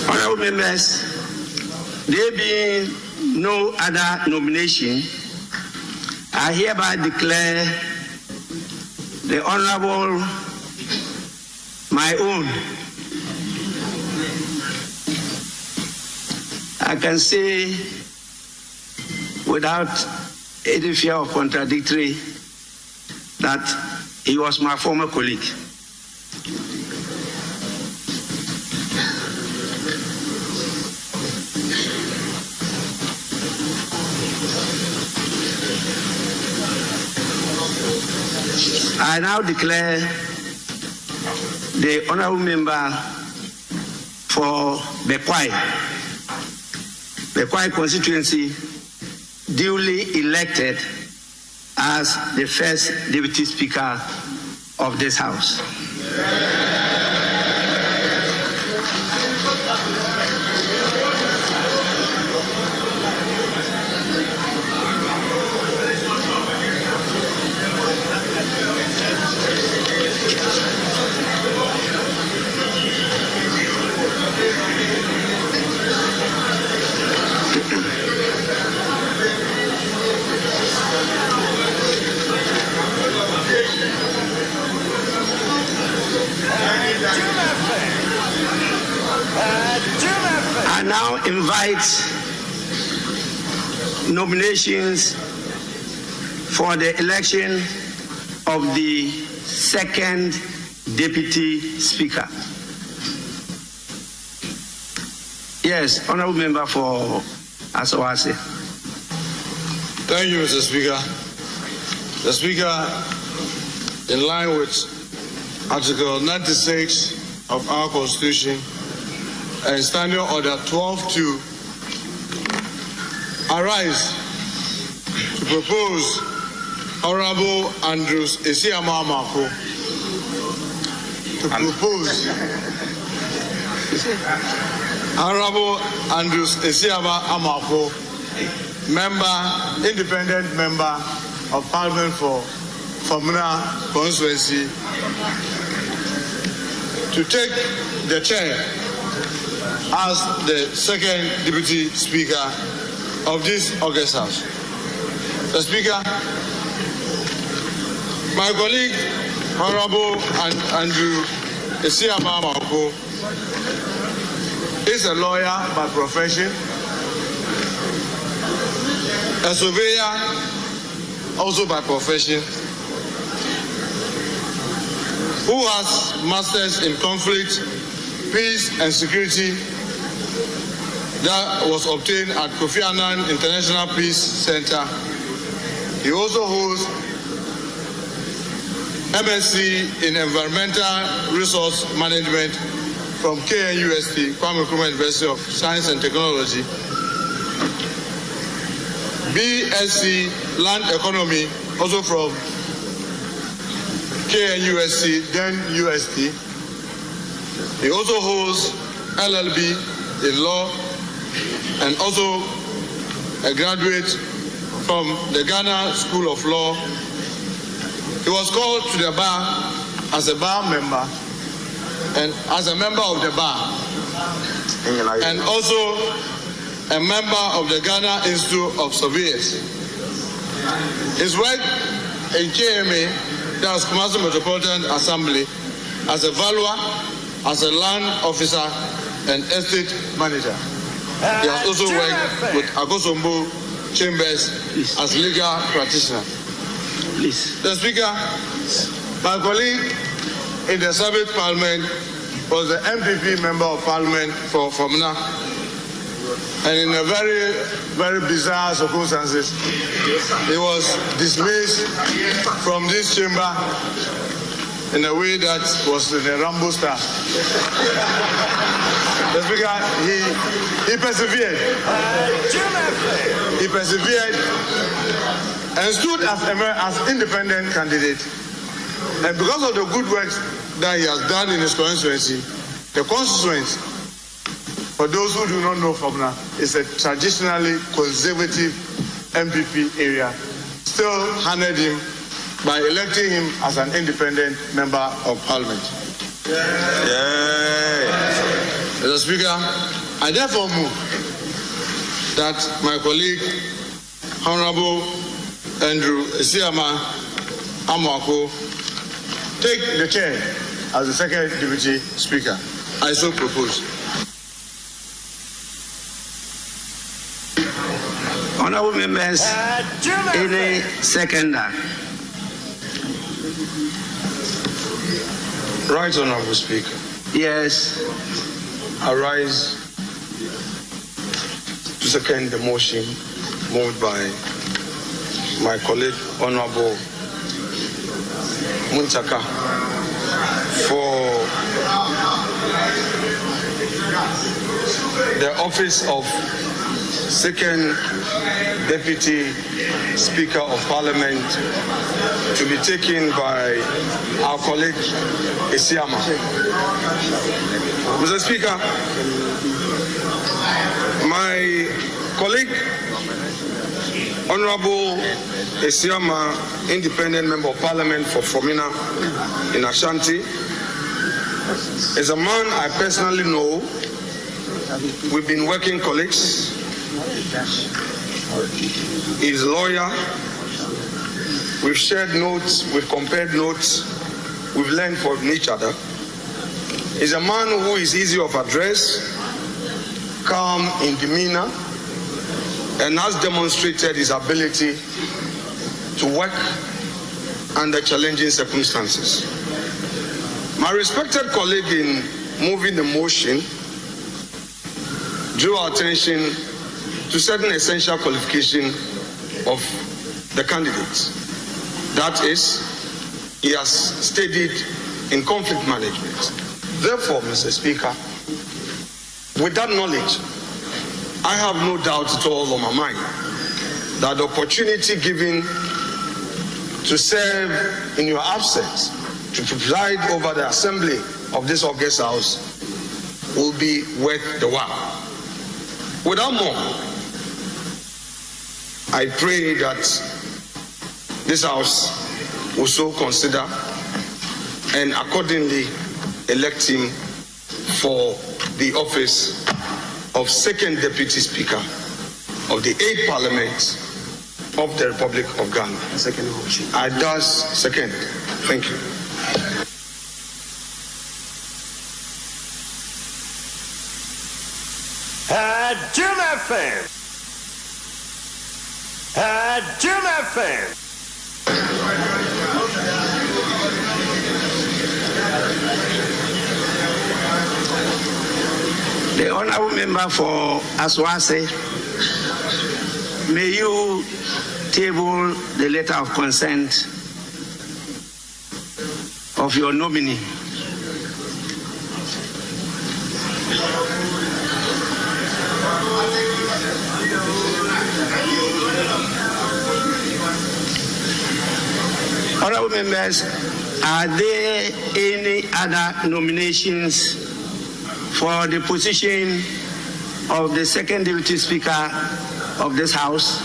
Honorable members, there being no other nomination, I hereby declare the Honorable, my own. I can say without any fear of contradictory that he was my former colleague. I now declare the honorable member for Bekwai constituency duly elected as the first deputy speaker of this House. I now invite nominations for the election of the second deputy speaker. Yes, honorable member for Asawase. Thank you, Mr. Speaker. The Speaker, in line with Article 96 of our Constitution and Standing Order 12.2, arise to propose Honorable Andrews Esiama Amako to propose Honorable Andrews Esiaba Amako, independent member of Parliament for Famuna constituency, to take the chair as the second deputy speaker of this August House. The Speaker, my colleague, Honorable Andrew Esiaba Amako, is a lawyer by profession, a surveyor also by profession, who has masters in conflict, peace and security that was obtained at Kofi Annan International Peace Center. He also holds MSc in Environmental Resource Management from KNUST, Kwame Nkrumah University of Science and Technology, BSc Land Economy, also from KNUST, then UST. He also holds LLB in law and also a graduate from the Ghana School of Law. He was called to the bar as a bar member and as a member of the bar, and also a member of the Ghana Institute of Surveyors. His work in KMA, that's Kumasi Metropolitan Assembly, as a valuer, as a land officer, and estate manager. He has also worked with Akosombo Chambers as legal practitioner. The Speaker, my colleague in the Sabbath Parliament was the MPP member of Parliament for Famuna, and in a very, very bizarre circumstances, he was dismissed from this chamber in a way that was in a Rambo style. The Speaker, he persevered. He persevered and stood as independent candidate. And because of the good work that he has done in his constituency, the constituency, for those who do not know Famuna, is a traditionally conservative MPP area, still honored him by electing him as an independent member of Parliament. Mr. Speaker, I therefore move that my colleague, Honorable Andrew Esiaba Amako, take the chair as the second deputy speaker. I so propose. Honorable members, any seconder? Right, Honorable Speaker. Yes. I rise to second the motion moved by my colleague, Honorable Muntaka, for the office of second deputy speaker of Parliament to be taken by our colleague Esiama. Mr. Speaker, my colleague Honorable Esiama, independent member of Parliament for Famuna in Ashanti, is a man I personally know. We've been working colleagues. He's a lawyer. We've shared notes, we've compared notes, we've learned from each other. He's a man who is easy of address, calm in demeanor, and has demonstrated his ability to work under challenging circumstances. My respected colleague in moving the motion drew our attention to certain essential qualification of the candidates. That is, he has studied in conflict management. Therefore, Mr. Speaker, with that knowledge, I have no doubt at all on my mind that the opportunity given to serve in your absence, to preside over the assembly of this August House, will be worth the while. Without more, I pray that this House will so consider and accordingly elect him for the office of Second Deputy Speaker of the 8th Parliament of the Republic of Ghana. Second motion. I thus second. Thank you. Adom FM. Adom FM. The honorable member for Aswase, may you table the letter of consent of your nominee. Honorable members, are there any other nominations for the position of the Second Deputy Speaker of this House?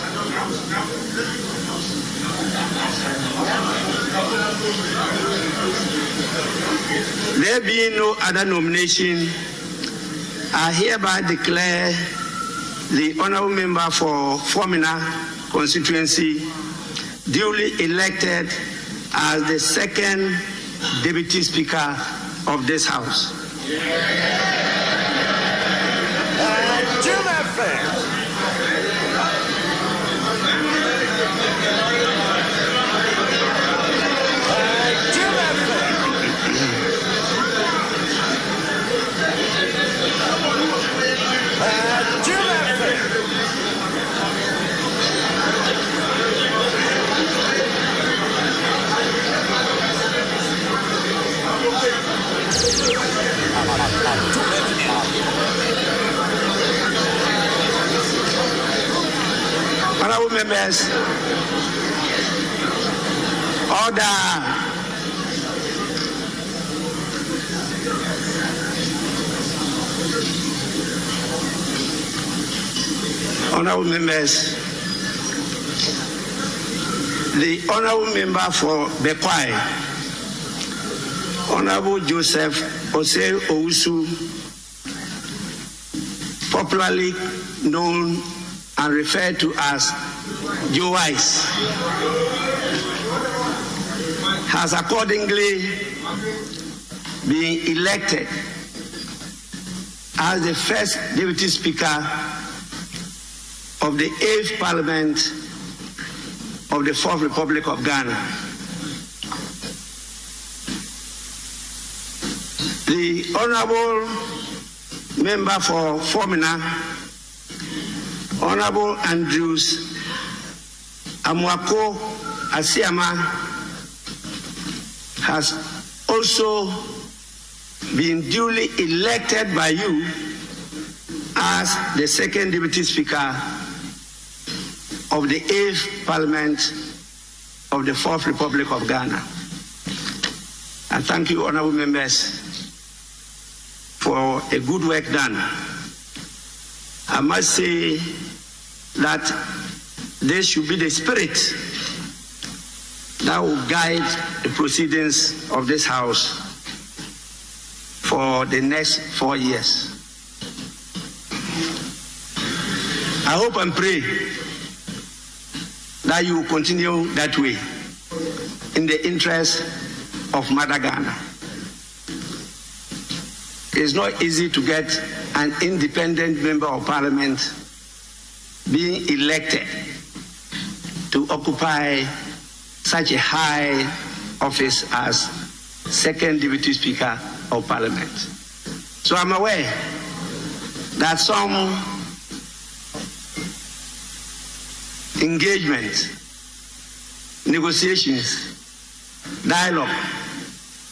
There being no other nomination, I hereby declare the honorable member for Formina constituency duly elected as the Second Deputy Speaker of this House. Honorable members, order. Honorable members, the honorable member for Bekwai, Honorable Joseph Osei Owusu, popularly known and referred to as Joe Wise, has accordingly been elected as the first Deputy Speaker of the 8th Parliament of the 4th Republic of Ghana. The Honorable Member for Formina, Honorable Andrews Amuako Asiama, has also been duly elected by you as the Second Deputy Speaker of the 8th Parliament of the 4th Republic of Ghana. I thank you, honorable members, for a good work done. I must say that this should be the spirit that will guide the proceedings of this House for the next 4 years. I hope and pray that you will continue that way in the interest of Mother Ghana. It's not easy to get an independent member of parliament being elected to occupy such a high office as Second Deputy Speaker of Parliament. So I'm aware that some engagement, negotiations, dialogue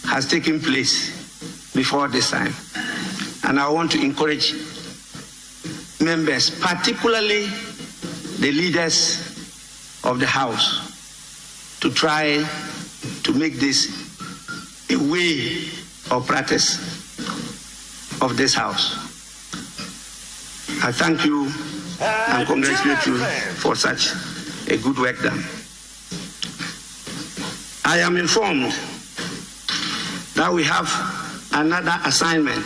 has taken place before this time. And I want to encourage members, particularly the leaders of the House, to try to make this a way of practice of this House. I thank you and congratulate you for such a good work done. I am informed that we have another assignment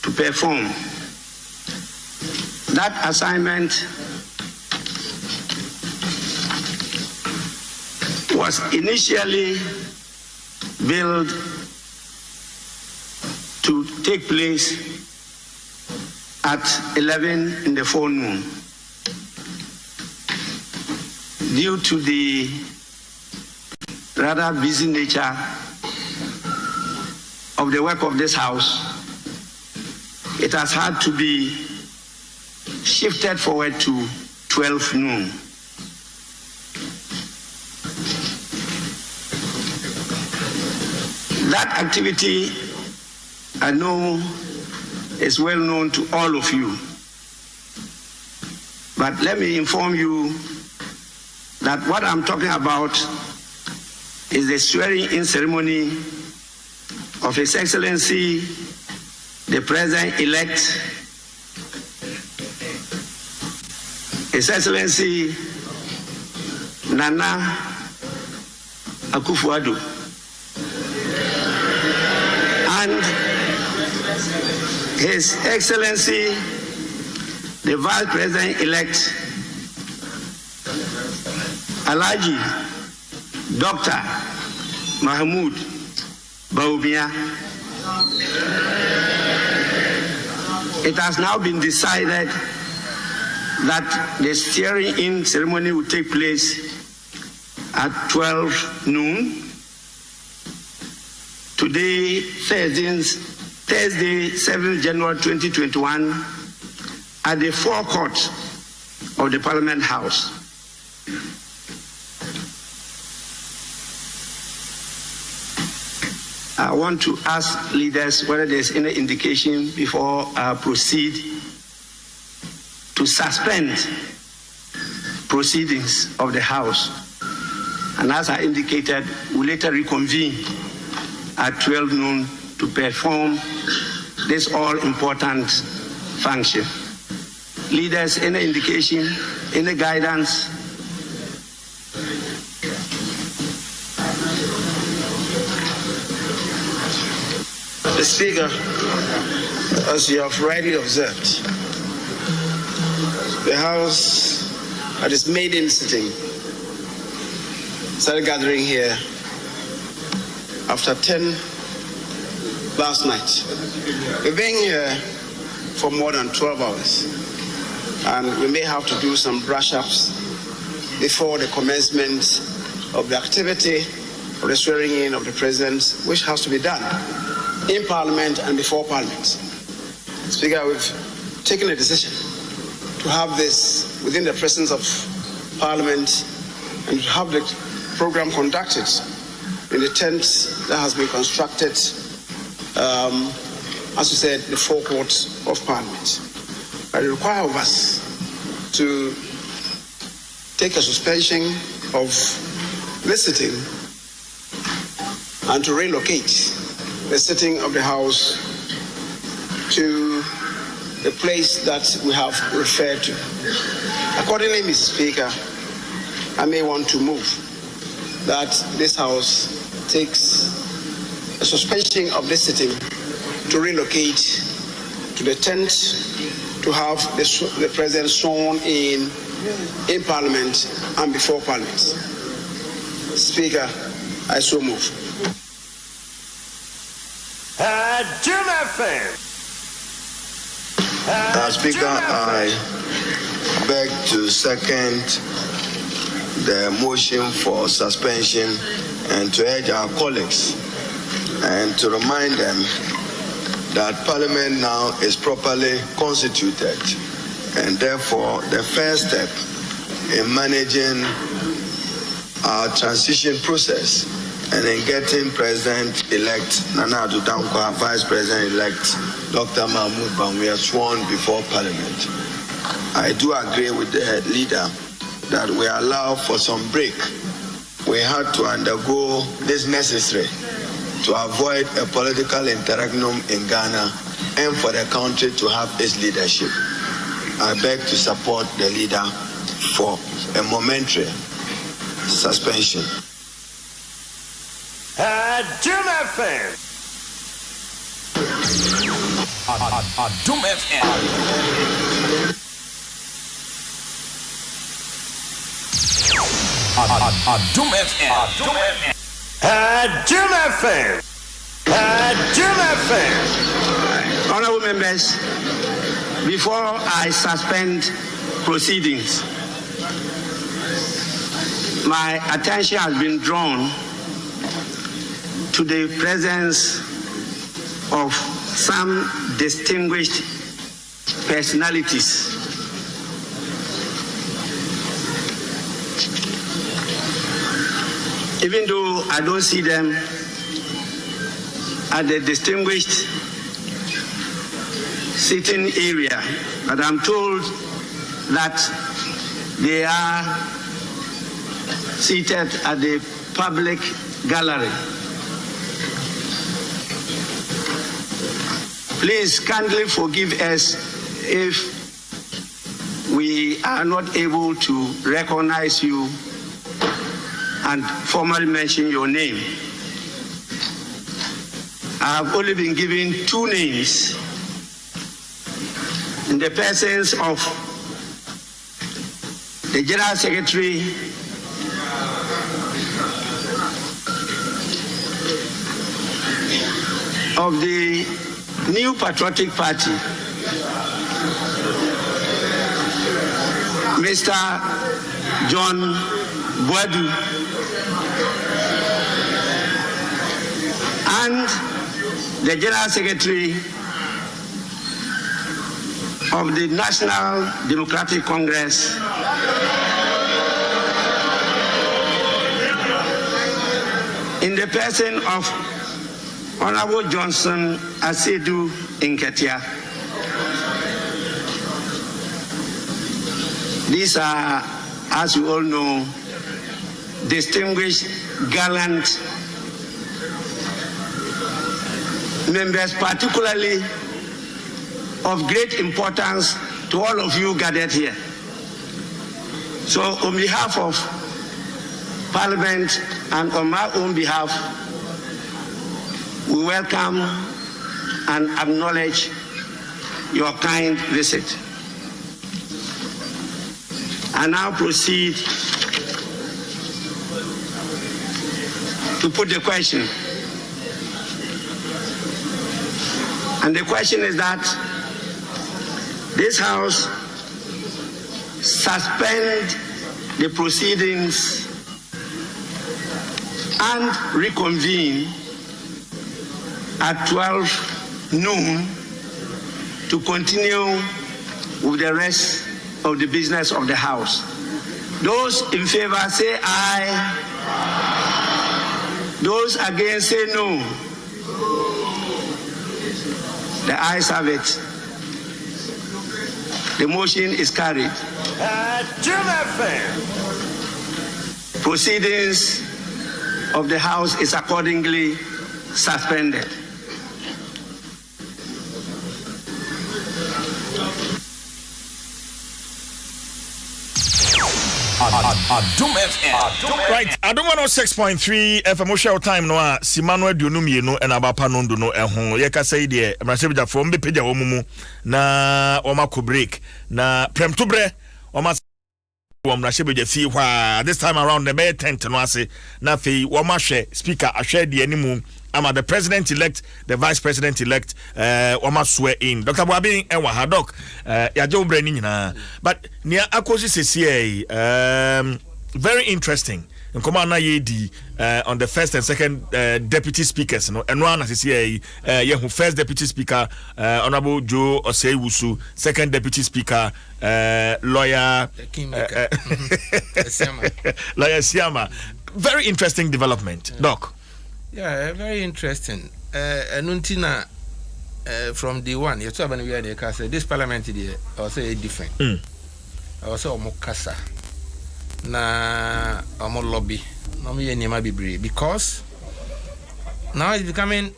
to perform. That assignment was initially billed to take place at 11 in the forenoon. Due to the rather busy nature of the work of this House, it has had to be shifted forward to 12 noon. That activity, I know, is well known to all of you. But let me inform you that what I'm talking about is the swearing-in ceremony of His Excellency, the President-elect, His Excellency Nana Akufo-Addo, and His Excellency, the Vice President-elect, Alhaji Dr. Mahmoud Bawumia. It has now been decided that the swearing-in ceremony will take place at 12 noon. Today, Thursday, 7th January 2021, at the forecourt of the Parliament House. I want to ask leaders whether there's any indication before I proceed to suspend proceedings of the House. And as I indicated, we'll later reconvene at 12 noon to perform this all-important function. Leaders, any indication, any guidance? The Speaker, as you have rightly observed, the House at its maiden sitting started gathering here after 10 last night. We've been here for more than 12 hours, and we may have to do some brush-ups before the commencement of the activity of the swearing-in of the President, which has to be done in Parliament and before Parliament. Speaker, we've taken a decision to have this within the presence of Parliament and to have the program conducted in the tent that has been constructed, as you said, the forecourt of Parliament. But it requires of us to take a suspension of this sitting and to relocate the sitting of the House to the place that we have referred to. Accordingly, Mr. Speaker, I may want to move that this House takes a suspension of this sitting to relocate to the tent to have the President sworn in Parliament and before Parliament. Speaker, I so move. Adom FM. Speaker, I beg to second the motion for suspension and to urge our colleagues and to remind them that Parliament now is properly constituted, and therefore the first step in managing our transition process and in getting President-elect Nana Addo Dankwa, Vice President-elect Dr. Mahmoud Bawumia sworn before Parliament. I do agree with the leader that we allow for some break. We had to undergo this necessary to avoid a political interregnum in Ghana and for the country to have its leadership. I beg to support the leader for a momentary suspension. Adom FM. Adom FM. Adom FM. Adom FM. Adom FM. Honorable members, before I suspend proceedings, my attention has been drawn to the presence of some distinguished personalities. Even though I don't see them at the distinguished sitting area, but I'm told that they are seated at the public gallery. Please kindly forgive us if we are not able to recognize you and formally mention your name. I have only been given two names in the persons of the General Secretary of the New Patriotic Party, Mr. John Boadu, and the General Secretary of the National Democratic Congress, in the person of Honorable Johnson Asedu Nketia. These are, as you all know, distinguished, gallant members, particularly of great importance to all of you gathered here. So on behalf of Parliament and on my own behalf, we welcome and acknowledge your kind visit. I now proceed to put the question. And the question is that this House suspend the proceedings and reconvene at 12 noon to continue with the rest of the business of the House. Those in favor say aye. Those against say no. The ayes have it. The motion is carried. Proceedings of the House is accordingly suspended. Adom FM. Right, Adom 106.3 FM. Show time no a Simano Aduonu mienu na abapa no ndo no ehon. Ye ka say de mrasebja from be pagya wo mumu na o mako break na premtobre o ma mrasebja fi hwa this time around the bay tent no ase na fe wo ma hwe speaker ahwe de animu ama the president elect, the vice president elect Oma swear in Dr. Boabin and Wahadok ya jo bre ni nyina but near akosi sesi very interesting nkoma na yedi on the first and second deputy speakers no eno na sesi ye who first deputy speaker honorable Joe Oseiwusu, second deputy speaker lawyer lawyer Siama. Very interesting development. Doc. Yeah, very interesting. Nuntina from the one, you talk about the case. This parliament is also different. Also, Mokasa na Omo lobby. No me any ma be because now it's becoming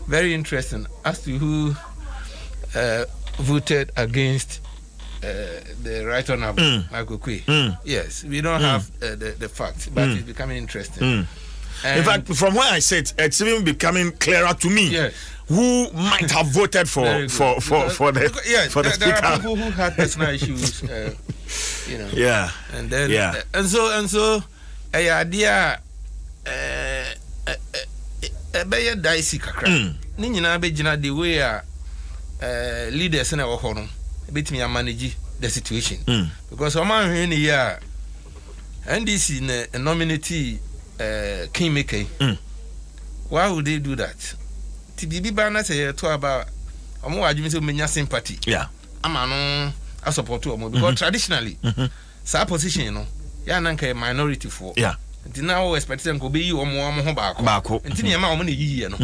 very interesting as to who voted against the Right Honorable Michael Kwe. Yes, we don't have the facts, but it's becoming interesting. In fact, from where I sit, it's even becoming clearer to me who might have voted for the speaker. There are people who had personal issues, you know. Yeah, and then and so a idea be dicey kakra. Ni nyina be gina the way leaders na wo ho no betimi manage the situation because o man hwe ni ya NDC na nominate Kingmaker. Why would they do that? TBB banner say to about omo adwumi say menya sympathy. Yeah. Ama no I support omo because traditionally sa position you know ya na nka minority for. Yeah. Nti now expect say nko be yi omo ho baako. Nti ne ma omo na yi no.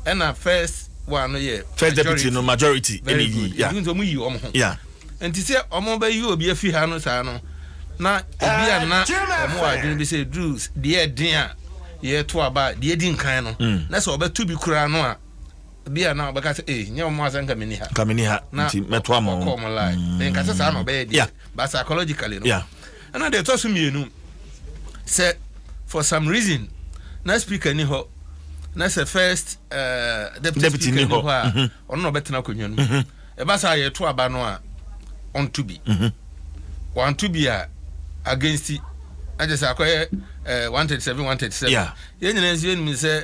And first one no yeah. First deputy no majority any yi. Yeah. Nti omo yi omo ho. Yeah. Nti say omo be yi obi afi ha no sa no. Na bia na omo adwene bi say drugs de din a ye to aba de din kan no na so obetu bi kura no a bia na obeka say nya omo asanka meni ha nti meto ama ko mo lai den ka say na obe dey but psychologically no yeah and na dey to so mienu say for some reason na speaker ni ho na say first deputy ni ho ono no betena konwa no e ba say ye to aba no a on to be want to be against it. I just acquire 137. Yeah. You know, say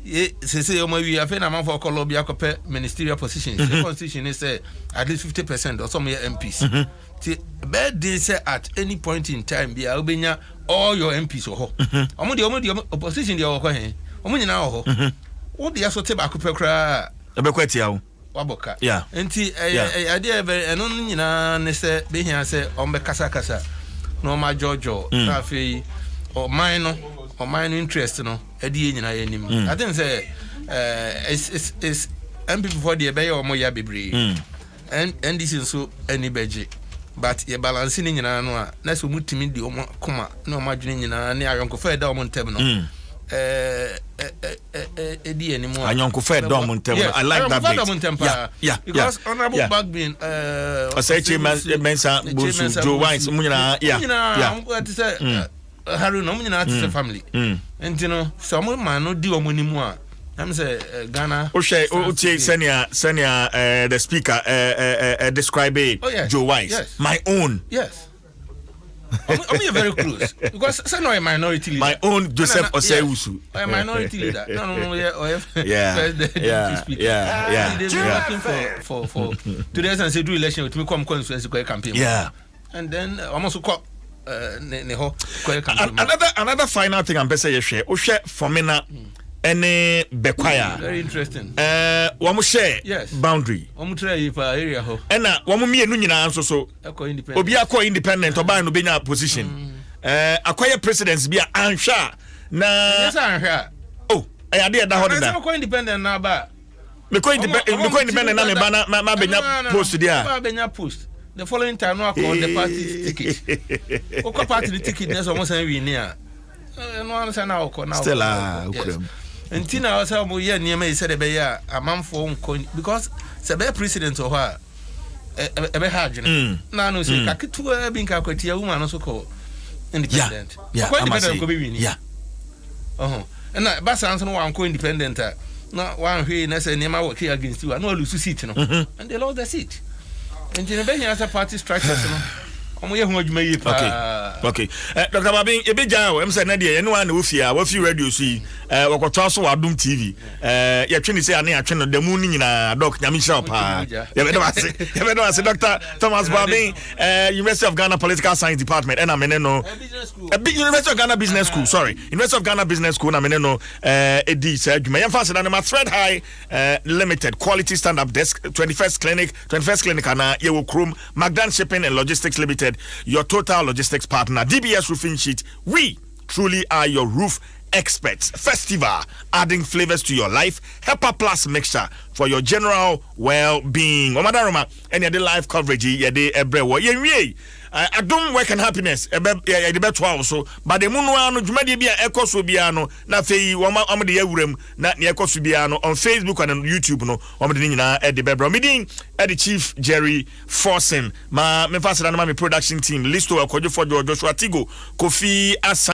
we have a man for Colombia ministerial positions. The constitution is at least 50% or some MPs. Bad they say at any point in time, be Albania all your MPs or the opposition they are going. What the assault tobacco cry Waboka. Yeah. Enti idea very and only na say be here say on be kasa no ma jojo na fe or mine interest no e die nyina ya nim. I think say it's MP for the be your moya bebre. And this is so any beji. But ye balancing nyina no a na so mutimi di omo koma na o ma dwene nyina na ayonko fa da omo ntem no. Edi anymore. Anyonko fe dom ntem. I like that bit. Yeah. Because honorable Bagbin Osechi Mensa Busu Joe Wines munyina what to say Harry no munyina to family. And you know some man no di omo nimu a I'm say Ghana senior the speaker describe Joe Wines my own. Yes. I'm very close because I know a minority leader. My own Joseph Oseusu. A minority leader. No, yeah. They're looking for today's and say do election with me come constituency campaign. Yeah. And then almost call another final thing I'm say share. O share for me na any bekwaya. Very interesting. Wamu share boundary. Wamu try for area ho. Ena wamu mienu nyina so. Obi akọ independent oba no benya position. Akwaya presidents bia ansha na yes ansha. Oh, ayade da ho da. Akọ independent na ba. Me ko independent na me ba na ma benya post dia. Ma benya post. The following time no call the party ticket. Oko party ticket na so mo san wi ni a. No answer na oko na. Still okrem. Until now, some year near me said a man for because the bear president or her a hard. Now, say, Kakitu being a woman also called independent. Yeah, yeah. Oh, and that Bass answer one co independent. Not one who is a name work here against you. I know lose seat, and they lost the seat. And in a as a party structure. Okay. Dr. Babin, a big job. I'm saying, Nadia, anyone who fear what you radio see, what also Adom TV. You're trying to say, I channel the moon in a doc, Yami Shop. Dr. Thomas Babin, University of Ghana Political Science Department, and I'm in a big University of Ghana Business School. Sorry, University of Ghana Business School. I'm in a said, you may have fastened on my thread high limited quality stand up desk, 21st clinic, and you will Chrome, Magdan Shipping and Logistics Limited. Your total logistics partner, DBS Roofing Sheet. We truly are your roof experts. Festival, adding flavors to your life. HEPA Plus mixture for your general well-being. Omadaroma, any other live coverage, yede ebrewo. Adom work and happiness the better also but the muno no dwumade bia ekoso bia no na fei wama de yawuram na ne ekoso bia no on Facebook and on YouTube no wama de nyina e de bebro medin e the Chief Jerry Forsen ma me fasira na ma me production team listo akojo for Joshua Tigo Kofi Asa